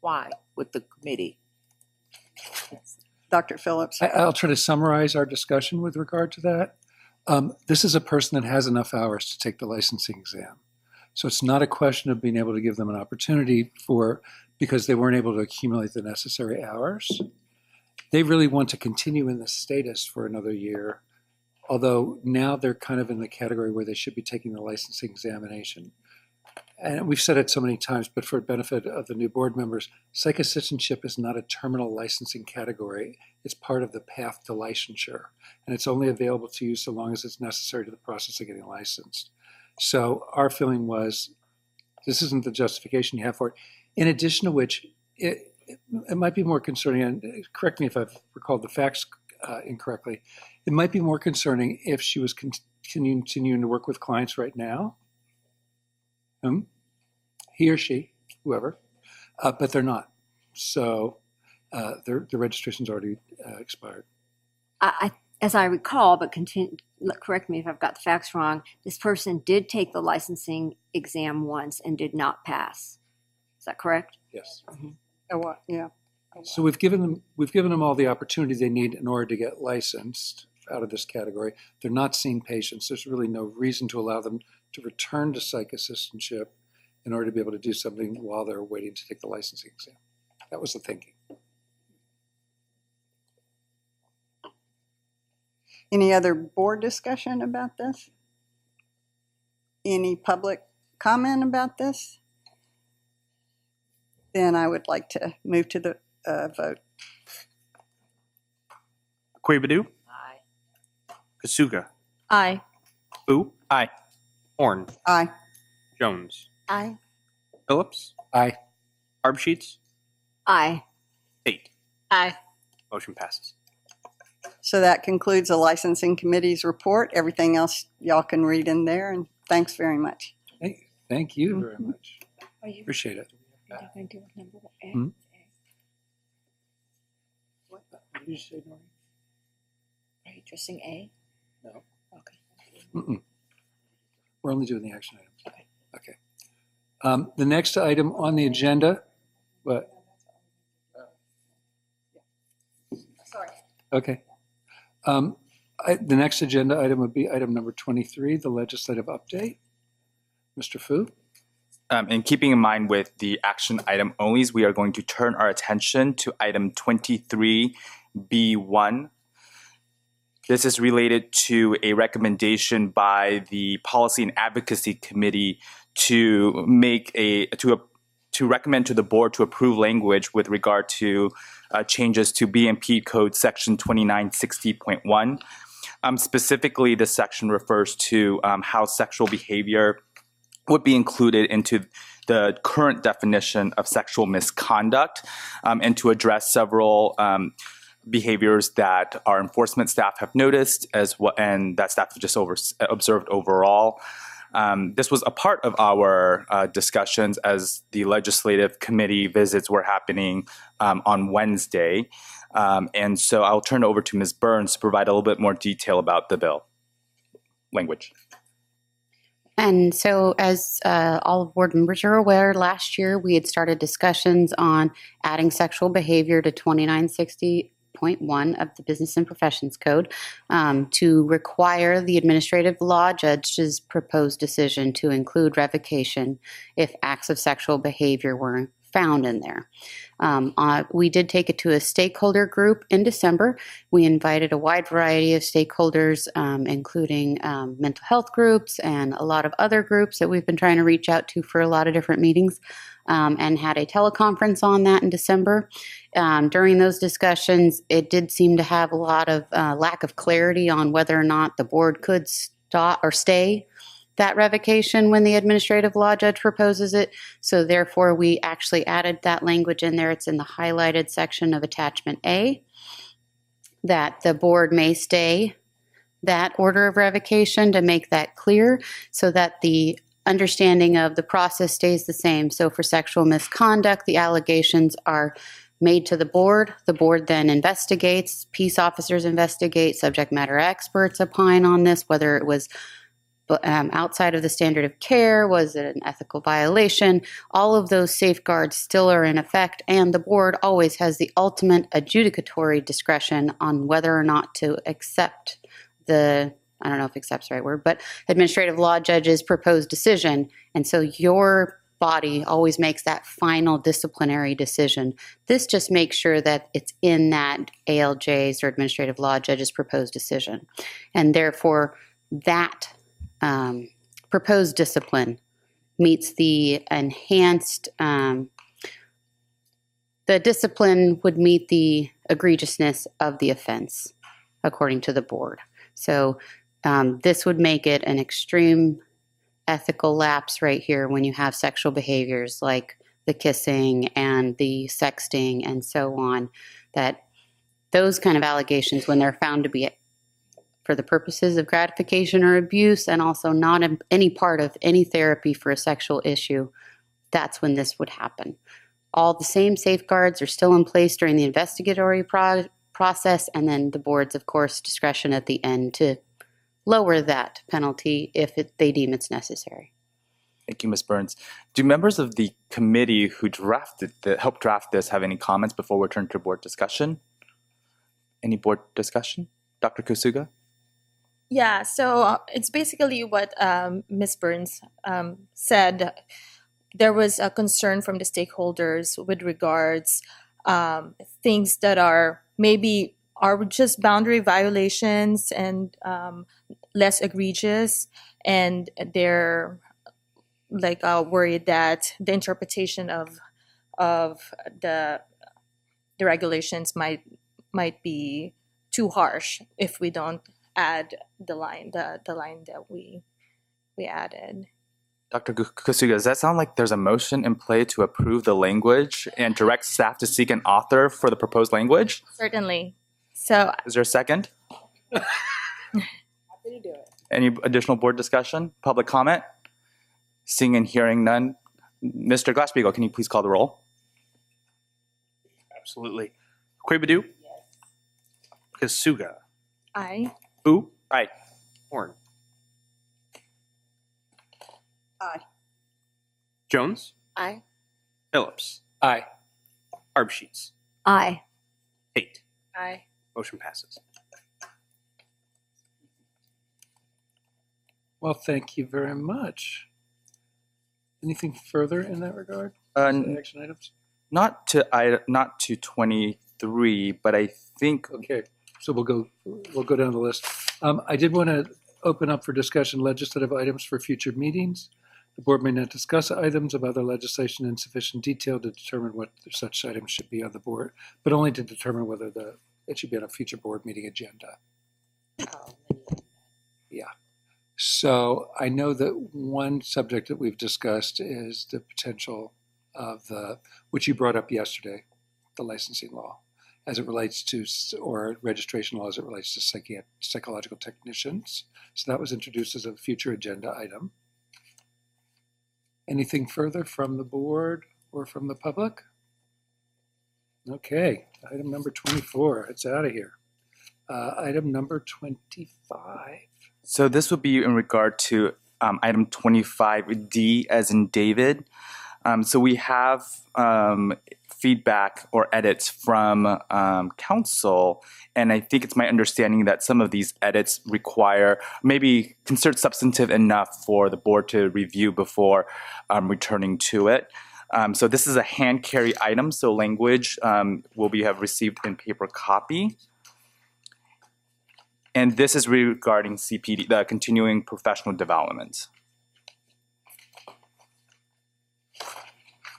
Why with the committee? Dr. Phillips? I'll try to summarize our discussion with regard to that. This is a person that has enough hours to take the licensing exam. So it's not a question of being able to give them an opportunity because they weren't able to accumulate the necessary hours. They really want to continue in this status for another year, although now they're kind of in the category where they should be taking the licensing examination. And we've said it so many times, but for the benefit of the new board members, psych assistantship is not a terminal licensing category. It's part of the path to licensure, and it's only available to you so long as it's necessary to the process of getting licensed. So our feeling was, this isn't the justification you have for it. In addition to which, it might be more concerning, and correct me if I've recalled the facts incorrectly, it might be more concerning if she was continuing to work with clients right now, he or she, whoever, but they're not. So their registration's already expired. As I recall, but correct me if I've got the facts wrong, this person did take the licensing exam once and did not pass. Is that correct? Yes. Oh, what? Yeah. So we've given them all the opportunity they need in order to get licensed out of this category. They're not seeing patients. There's really no reason to allow them to return to psych assistantship in order to be able to do something while they're waiting to take the licensing exam. That was the thinking. Any other board discussion about this? Any public comment about this? Then I would like to move to the vote. Quabadu? Aye. Kasuga? Aye. Fu? Aye. Horn? Aye. Jones? Aye. Phillips? Aye. Arbsheets? Aye. Tate? Aye. Motion passes. So that concludes the licensing committee's report. Everything else y'all can read in there, and thanks very much. Thank you very much. Appreciate it. Hmm? What did you say, Noreen? Are you addressing A? No. Okay. Mm-mm. We're only doing the action items. Okay. The next item on the agenda, what? Sorry. Okay. The next agenda item would be item number 23, the legislative update. Mr. Fu? And keeping in mind with the action item onlys, we are going to turn our attention to item 23B1. This is related to a recommendation by the Policy and Advocacy Committee to recommend to the board to approve language with regard to changes to BMP Code Section 2960.1. Specifically, this section refers to how sexual behavior would be included into the current definition of sexual misconduct, and to address several behaviors that our enforcement staff have noticed and that staff have just observed overall. This was a part of our discussions as the legislative committee visits were happening on Wednesday. And so I'll turn it over to Ms. Burns to provide a little bit more detail about the bill language. And so, as all board members are aware, last year we had started discussions on adding sexual behavior to 2960.1 of the Business and Professions Code to require the administrative law judge's proposed decision to include revocation if acts of sexual behavior were found in there. We did take it to a stakeholder group in December. We invited a wide variety of stakeholders, including mental health groups and a lot of other groups that we've been trying to reach out to for a lot of different meetings, and had a teleconference on that in December. During those discussions, it did seem to have a lot of lack of clarity on whether or not the board could stop or stay that revocation when the administrative law judge proposes it. So therefore, we actually added that language in there. It's in the highlighted section of attachment A, that the board may stay that order of revocation to make that clear so that the understanding of the process stays the same. So for sexual misconduct, the allegations are made to the board. The board then investigates, peace officers investigate, subject matter experts opine on this, whether it was outside of the standard of care, was it an ethical violation? All of those safeguards still are in effect, and the board always has the ultimate adjudicatory discretion on whether or not to accept I don't know if accept's the right word, but administrative law judge's proposed decision. And so your body always makes that final disciplinary decision. This just makes sure that it's in that ALJ's or administrative law judge's proposed decision. And therefore, that proposed discipline meets the enhanced, the discipline would meet the egregiousness of the offense, according to the board. So this would make it an extreme ethical lapse right here when you have sexual behaviors like the kissing and the sexting and so on, that those kind of allegations, when they're found to be for the purposes of gratification or abuse, and also not any part of any therapy for a sexual issue, that's when this would happen. all the same safeguards are still in place during the investigatory process, and then the board's, of course, discretion at the end to lower that penalty if they deem it's necessary. Thank you, Ms. Burns. Do members of the committee who helped draft this have any comments before we turn to board discussion? Any board discussion? Dr. Kasuga? Yeah, so it's basically what Ms. Burns said. There was a concern from the stakeholders with regards things that are just boundary violations and less egregious, and they're worried that the interpretation of the regulations might be too harsh if we don't add the line that we added. Dr. Kasuga, does that sound like there's a motion in play to approve the language and direct staff to seek an author for the proposed language? Certainly. So is there a second? Happy to do it. Any additional board discussion? Public comment? Seeing and hearing none. Mr. Glassbeagle, can you please call the roll? Absolutely. Quabadu? Yes. Kasuga? Aye. Boo? Aye. Horn? Aye. Jones? Aye. Phillips? Aye. Arbsheets? Aye. Tate? Aye. Motion passes. Well, thank you very much. Anything further in that regard? Action items? Not to 23, but I think. Okay, so we'll go down the list. I did want to open up for discussion legislative items for future meetings. The board may not discuss items of other legislation in sufficient detail to determine what such items should be on the board, but only to determine whether it should be on a future board meeting agenda. Yeah. So I know that one subject that we've discussed is the potential of which you brought up yesterday, the licensing law, as it relates to, or registration law as it relates to psychological technicians. So that was introduced as a future agenda item. Anything further from the board or from the public? Okay, item number 24, it's out of here. Item number 25. So this would be in regard to item 25D as in David. So we have feedback or edits from council, and I think it's my understanding that some of these edits require maybe considered substantive enough for the board to review before returning to it. So this is a hand carry item, so language will have received in paper copy. And this is regarding CPD, the continuing professional development.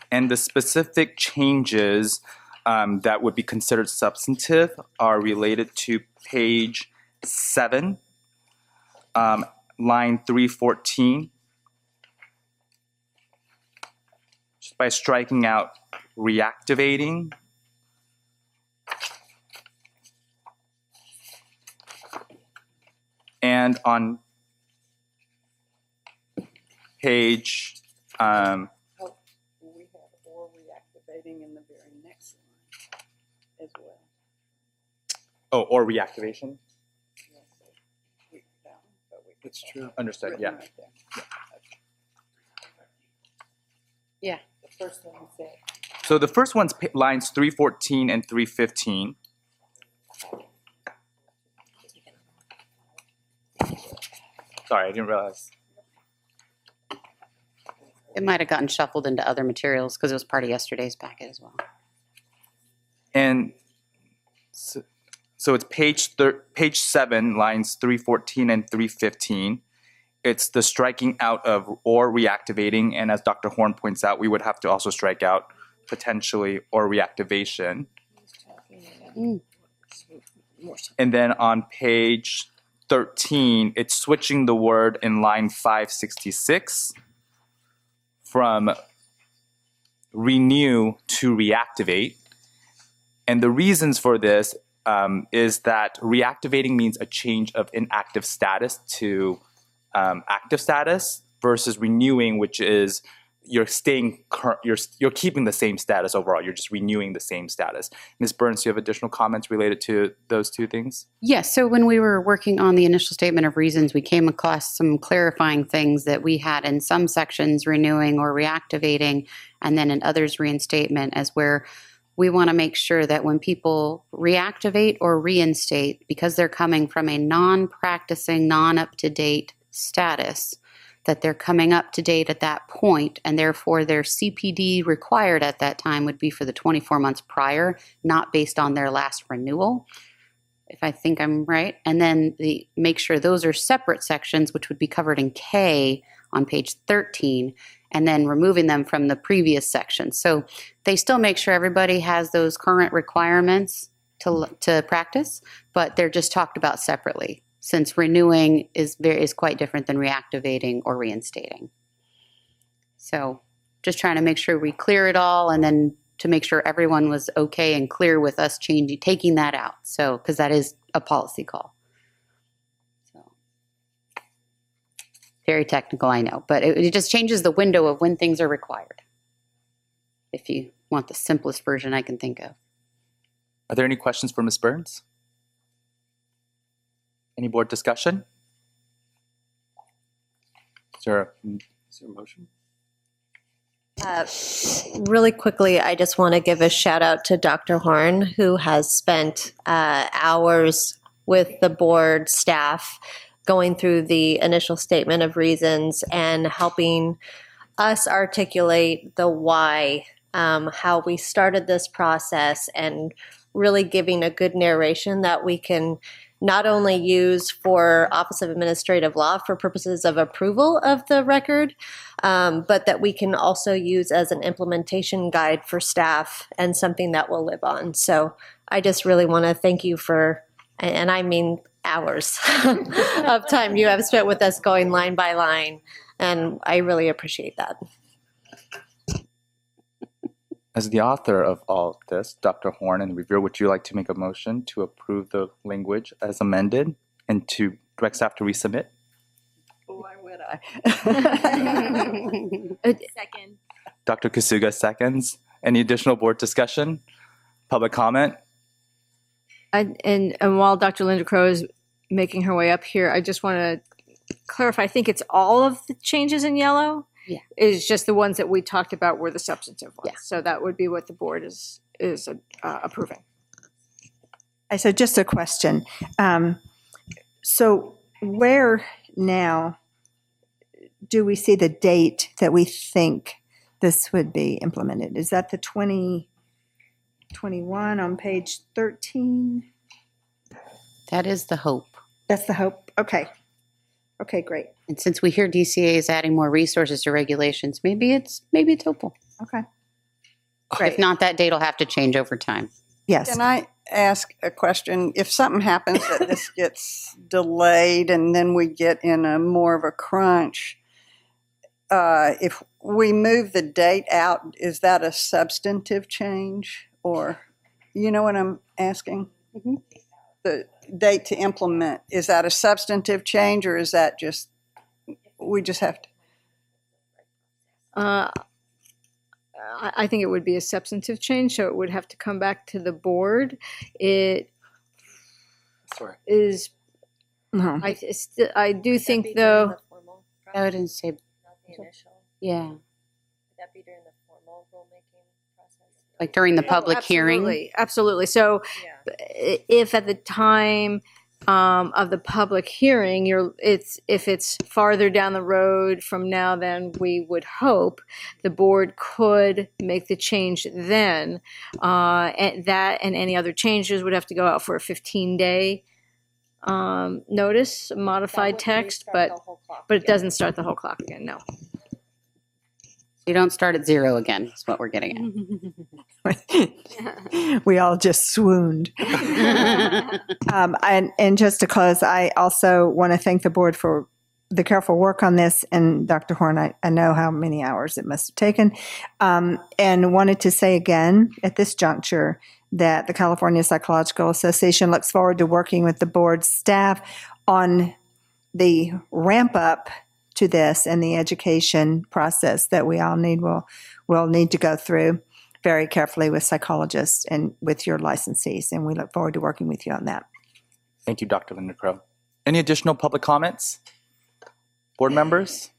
And the specific changes that would be considered substantive are related to page 7, line 314. Just by striking out reactivating. And on page We have or reactivating in the very next line as well. Oh, or reactivation? That's true. Understood, yeah. Right there. Yeah. The first one said. So the first one's lines 314 and 315. Sorry, I didn't realize. It might have gotten shuffled into other materials because it was part of yesterday's packet as well. And so it's page 7, lines 314 and 315. It's the striking out of or reactivating. And as Dr. Horn points out, we would have to also strike out potentially or reactivation. And then on page 13, it's switching the word in line 566 from renew to reactivate. And the reasons for this is that reactivating means a change of inactive status to active status versus renewing, which is you're staying you're keeping the same status overall. You're just renewing the same status. Ms. Burns, do you have additional comments related to those two things? Yes. So when we were working on the initial statement of reasons, we came across some clarifying things that we had in some sections renewing or reactivating, and then in others reinstatement, as where we want to make sure that when people reactivate or reinstate, because they're coming from a non-practicing, non-up-to-date status, that they're coming up to date at that point, and therefore their CPD required at that time would be for the 24 months prior, not based on their last renewal, if I think I'm right. And then make sure those are separate sections, which would be covered in K on page 13, and then removing them from the previous section. So they still make sure everybody has those current requirements to practice, but they're just talked about separately, since renewing is quite different than reactivating or reinstating. So just trying to make sure we clear it all, and then to make sure everyone was okay and clear with us taking that out. So, because that is a policy call. So very technical, I know, but it just changes the window of when things are required, if you want the simplest version I can think of. Are there any questions for Ms. Burns? Any board discussion? Is there a motion? Really quickly, I just want to give a shout out to Dr. Horn, who has spent hours with the board staff going through the initial statement of reasons and helping us articulate the why, how we started this process, and really giving a good narration that we can not only use for Office of Administrative Law for purposes of approval of the record, but that we can also use as an implementation guide for staff and something that will live on. So I just really want to thank you for, and I mean hours of time you have spent with us going line by line, and I really appreciate that. As the author of all this, Dr. Horn and the reviewer, would you like to make a motion to approve the language as amended and to direct staff to resubmit? Why would I? Second. Dr. Kasuga seconds. Any additional board discussion? Public comment? And while Dr. Linda Crow is making her way up here, I just want to clarify, I think it's all of the changes in yellow. Yeah. It's just the ones that we talked about were the substantive ones. Yeah. So that would be what the board is approving. So just a question. So where now do we see the date that we think this would be implemented? Is that the 2021 on page 13? That is the hope. That's the hope. Okay. Okay, great. And since we hear DCA is adding more resources to regulations, maybe it's hopeful. Okay. If not, that date will have to change over time. Yes. Can I ask a question? If something happens that this gets delayed and then we get in a more of a crunch, if we move the date out, is that a substantive change? Or, you know what I'm asking? Mm-hmm. The date to implement, is that a substantive change, or is that just, we just have to? I think it would be a substantive change, so it would have to come back to the board. It is. No. I do think though. I wouldn't say. Yeah. Would that be during the formal rulemaking process? Like during the public hearing? Absolutely. So if at the time of the public hearing, if it's farther down the road from now than we would hope, the board could make the change then. And that and any other changes would have to go out for a 15-day notice, modified text, but it doesn't start the whole clock again, no. You don't start at zero again, is what we're getting at. We all just swooned. And just to close, I also want to thank the board for the careful work on this. And Dr. Horn, I know how many hours it must have taken. And wanted to say again at this juncture that the California Psychological Association looks forward to working with the board staff on the ramp up to this and the education process that we all need will need to go through very carefully with psychologists and with your licensees. And we look forward to working with you on that. Thank you, Dr. Linda Crow. Any additional public comments? Board members?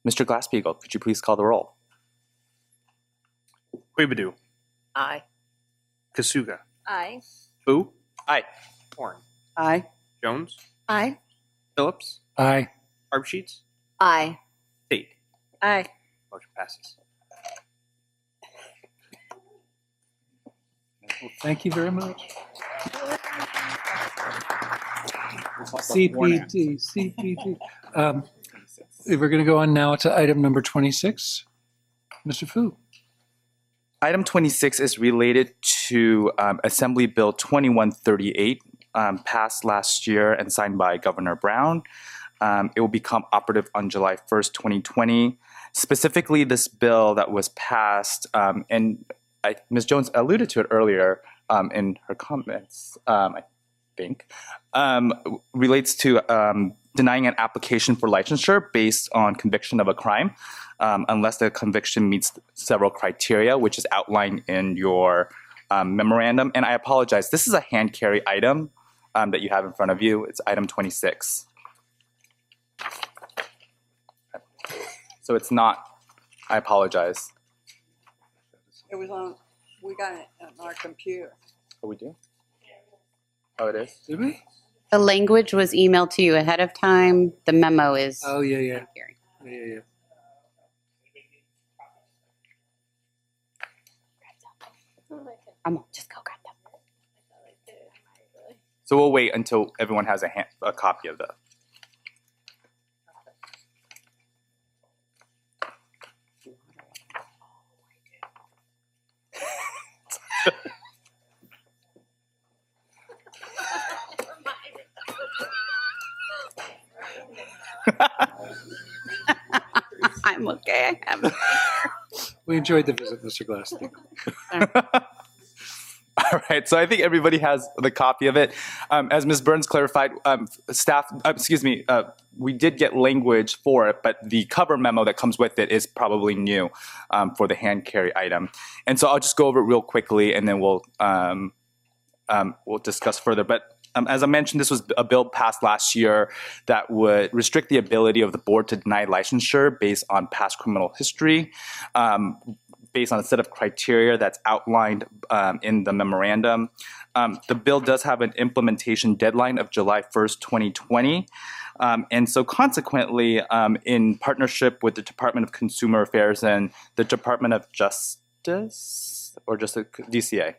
Mr. Glasspiegel, could you please call the roll? Quibadu. Aye. Kasuga. Aye. Fu. Aye. Horn. Aye. Jones. Aye. Phillips. Aye. Arbsheets. Aye. Tate. Aye. Motion passes. Well, thank you very much. CPD. We're going to go on now to item number 26. Mr. Fu. Item 26 is related to Assembly Bill 2138, passed last year and signed by Governor Brown. It will become operative on July 1st, 2020. Specifically, this bill that was passed, and Ms. Jones alluded to it earlier in her comments, I think, relates to denying an application for licensure based on conviction of a crime, unless the conviction meets several criteria, which is outlined in your memorandum. And I apologize, this is a hand carry item that you have in front of you. It's item 26. So it's not, I apologize. It was on, we got it on our computer. Oh, we do? Oh, it is? Did we? The language was emailed to you ahead of time. The memo is. Oh, yeah. Yeah. Just go grab them. So we'll wait until everyone has a copy of the. I'm okay. I have it. We enjoyed the visit, Mr. Glass-Steagall. All right, so I think everybody has the copy of it. As Ms. Burns clarified, we did get language for it, but the cover memo that comes with it is probably new for the hand carry item. And so I'll just go over it real quickly, and then we'll discuss further. But as I mentioned, this was a bill passed last year that would restrict the ability of the board to deny licensure based on past criminal history, based on a set of criteria that's outlined in the memorandum. The bill does have an implementation deadline of July 1st, 2020. And so consequently, in partnership with the Department of Consumer Affairs and the Department of Justice, or just the DCA?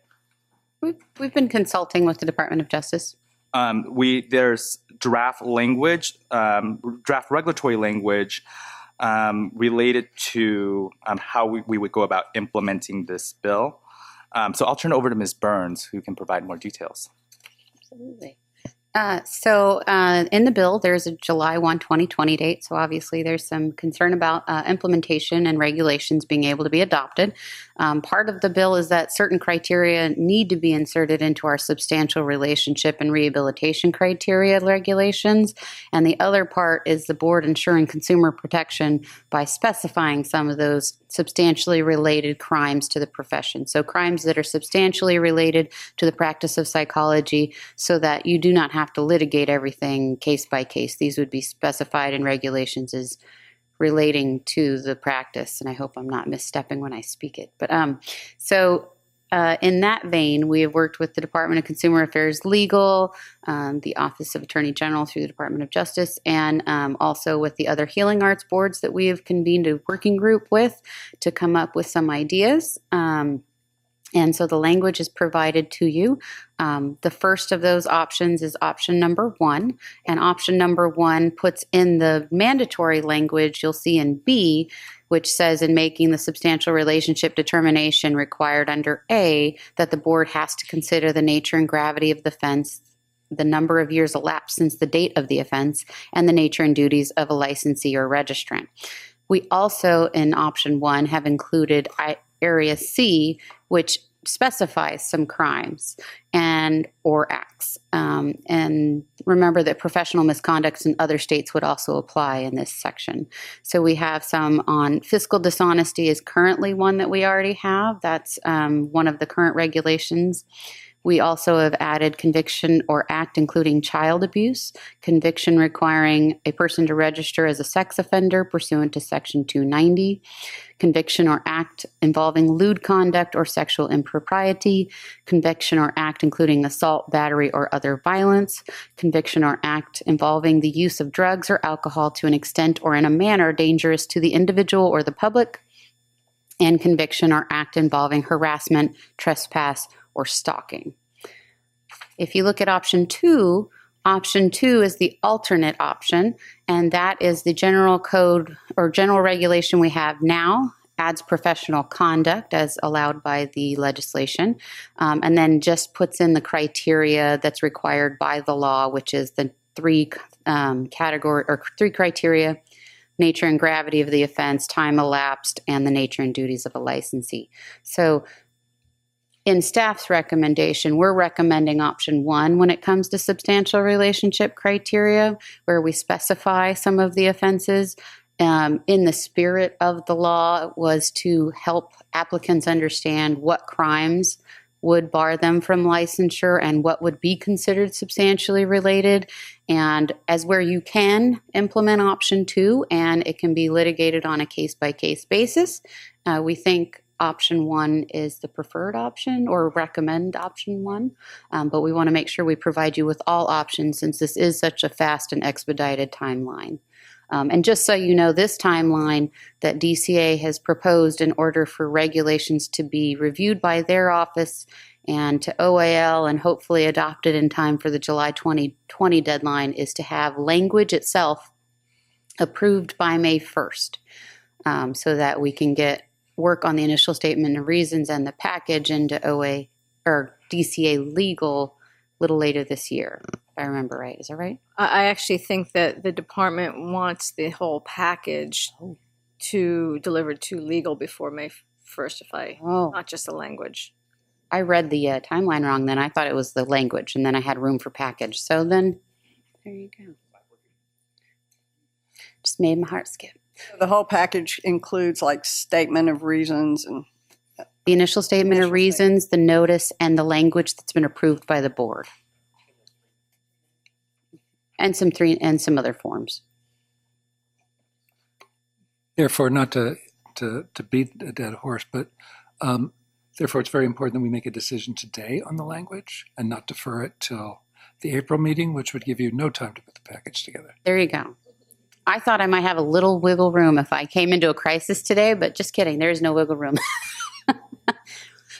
We've been consulting with the Department of Justice. There's draft regulatory language related to how we would go about implementing this bill. So I'll turn it over to Ms. Burns, who can provide more details. Absolutely. So in the bill, there's a July 1, 2020 date. So obviously there's some concern about implementation and regulations being able to be adopted. Part of the bill is that certain criteria need to be inserted into our substantial relationship and rehabilitation criteria regulations. And the other part is the board ensuring consumer protection by specifying some of those substantially related crimes to the profession. So crimes that are substantially related to the practice of psychology so that you do not have to litigate everything case by case. These would be specified in regulations as relating to the practice. And I hope I'm not misstepping when I speak it. But in that vein, we have worked with the Department of Consumer Affairs Legal, the Office of Attorney General through the Department of Justice, and also with the other healing arts boards that we have convened a working group with to come up with some ideas. And so the language is provided to you. The first of those options is option number 1. And option number 1 puts in the mandatory language you'll see in B, which says in making the substantial relationship determination required under A, that the board has to consider the nature and gravity of the offense, the number of years elapsed since the date of the offense, and the nature and duties of a licensee or registrant. We also, in option 1, have included area C, which specifies some crimes and or acts. And remember that professional misconduct in other states would also apply in this section. So we have some on fiscal dishonesty is currently one that we already have. That's one of the current regulations. We also have added conviction or act including child abuse, conviction requiring a person to register as a sex offender pursuant to Section 290, conviction or act involving lewd conduct or sexual impropriety, conviction or act including assault, battery, or other violence, conviction or act involving the use of drugs or alcohol to an extent or in a manner dangerous to the individual or the public, and conviction or act involving harassment, trespass, or stalking. If you look at option two is the alternate option, and that is the general code or general regulation we have now, adds professional conduct as allowed by the legislation, and then just puts in the criteria that's required by the law, which is the three criteria: nature and gravity of the offense, time elapsed, and the nature and duties of a licensee. So in staff's recommendation, we're recommending option one when it comes to substantial relationship criteria, where we specify some of the offenses. In the spirit of the law was to help applicants understand what crimes would bar them from licensure and what would be considered substantially related. And as where you can implement option two, and it can be litigated on a case-by-case basis, we think option one is the preferred option, or recommend option one. But we want to make sure we provide you with all options since this is such a fast and expedited timeline. And just so you know, this timeline that DCA has proposed in order for regulations to be reviewed by their office and to OAL and hopefully adopted in time for the July 2020 deadline is to have language itself approved by May 1st, so that we can get work on the initial statement of reasons and the package into OA or DCA legal a little later this year, if I remember right. Is that right? I actually think that the department wants the whole package to deliver to legal before May 1st, not just the language. I read the timeline wrong then. I thought it was the language, and then I had room for package. So then, there you go. Just made my heart skip. The whole package includes like statement of reasons and the initial statement of reasons, the notice, and the language that's been approved by the board, and some other forms. Therefore, not to beat a dead horse, but therefore it's very important that we make a decision today on the language and not defer it till the April meeting, which would give you no time to put the package together. There you go. I thought I might have a little wiggle room if I came into a crisis today, but just kidding. There is no wiggle room.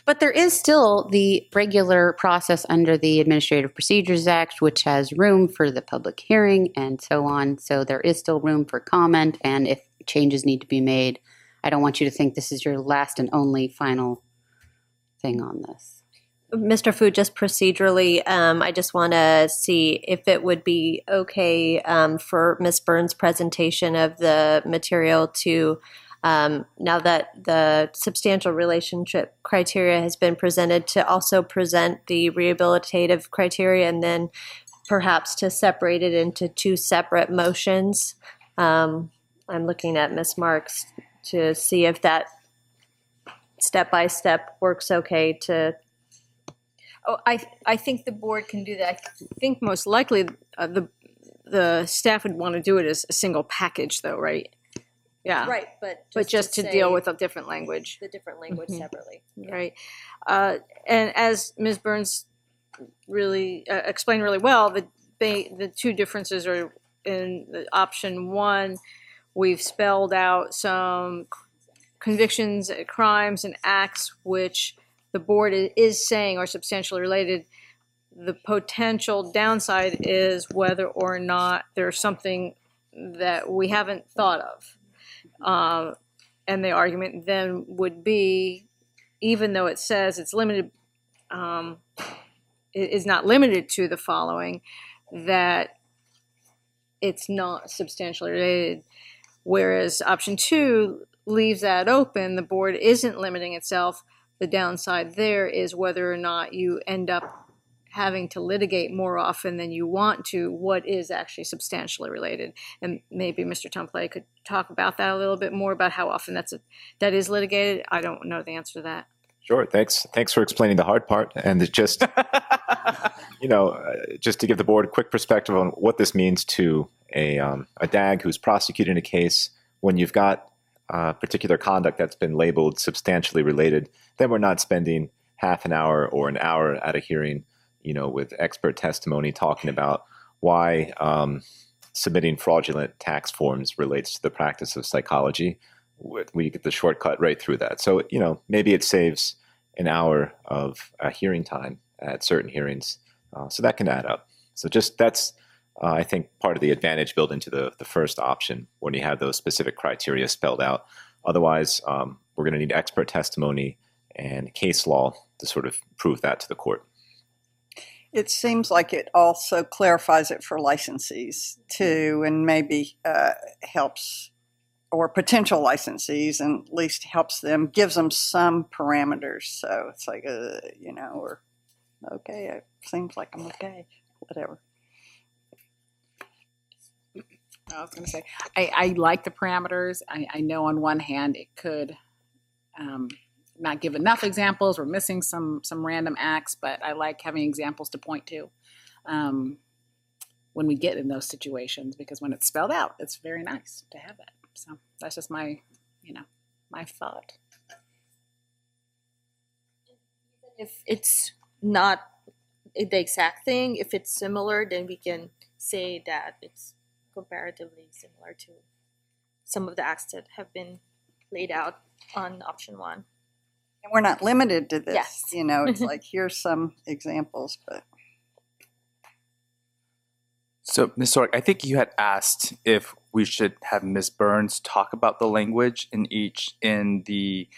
But there is still the regular process under the Administrative Procedures Act, which has room for the public hearing and so on. So there is still room for comment, and if changes need to be made, I don't want you to think this is your last and only final thing on this. Mr. Fu, just procedurally, I just want to see if it would be okay for Ms. Burns' presentation of the material to, now that the substantial relationship criteria has been presented, to also present the rehabilitative criteria and then perhaps to separate it into two separate motions. I'm looking at Ms. Marks to see if that step-by-step works okay to... Oh, I think the board can do that. I think most likely the staff would want to do it as a single package, though, right? Yeah. Right, but just to deal with a different language. The different language separately. Right. And as Ms. Burns really explained really well, the two differences are in the option one, we've spelled out some convictions, crimes, and acts which the board is saying are substantially related. The potential downside is whether or not there's something that we haven't thought of. And the argument then would be, even though it says it's limited, it is not limited to the following, that it's not substantially related. Whereas option two leaves that open. The board isn't limiting itself, the downside there is whether or not you end up having to litigate more often than you want to what is actually substantially related. And maybe Mr. Template could talk about that a little bit more, about how often that is litigated. I don't know the answer to that. Sure. Thanks for explaining the hard part. And it's just, just to give the board a quick perspective on what this means to a DAG who's prosecuting a case. When you've got particular conduct that's been labeled substantially related, then we're not spending half an hour or an hour at a hearing, with expert testimony talking about why submitting fraudulent tax forms relates to the practice of psychology. We get the shortcut right through that. So, maybe it saves an hour of hearing time at certain hearings. So that can add up. So that's, I think, part of the advantage built into the first option when you have those specific criteria spelled out. Otherwise, we're going to need expert testimony and case law to sort of prove that to the court. It seems like it also clarifies it for licensees too, and maybe helps, or potential licensees, and at least helps them, gives them some parameters. So it's like, or okay, it seems like I'm okay, whatever. I was going to say, I like the parameters. I know on one hand it could not give enough examples. We're missing some random acts, but I like having examples to point to when we get in those situations, because when it's spelled out, it's very nice to have it. So that's just my thought. If it's not the exact thing, if it's similar, then we can say that it's comparatively similar to some of the acts that have been laid out on option 1. And we're not limited to this. Yes. It's like, here's some examples, but. So, Ms. Sorek, I think you had asked if we should have Ms. Burns talk about the language in the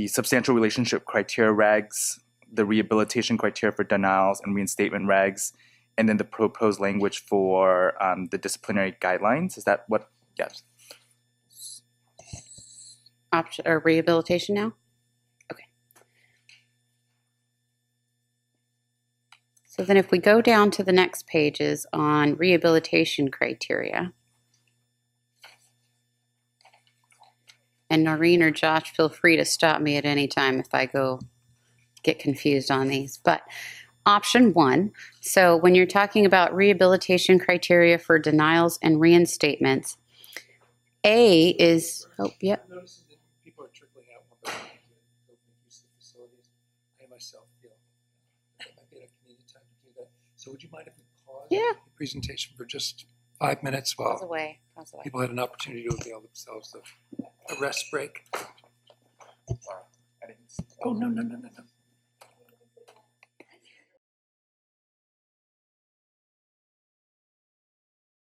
substantial relationship criteria regs, the rehabilitation criteria for denials and reinstatement regs, and then the proposed language for the disciplinary guidelines. Is that what? Yes. Option or rehabilitation now? Okay. So then if we go down to the next pages on rehabilitation criteria, and Noreen or Josh, feel free to stop me at any time if I get confused on these, but option 1, so when you're talking about rehabilitation criteria for denials and reinstatements, A is, People are trickling out one by one to open use of the facilities. I myself feel that might be a convenient time to do that. So would you mind if we pause the presentation for just 5 minutes while pause away. People had an opportunity to avail themselves of a rest break? Oh, no.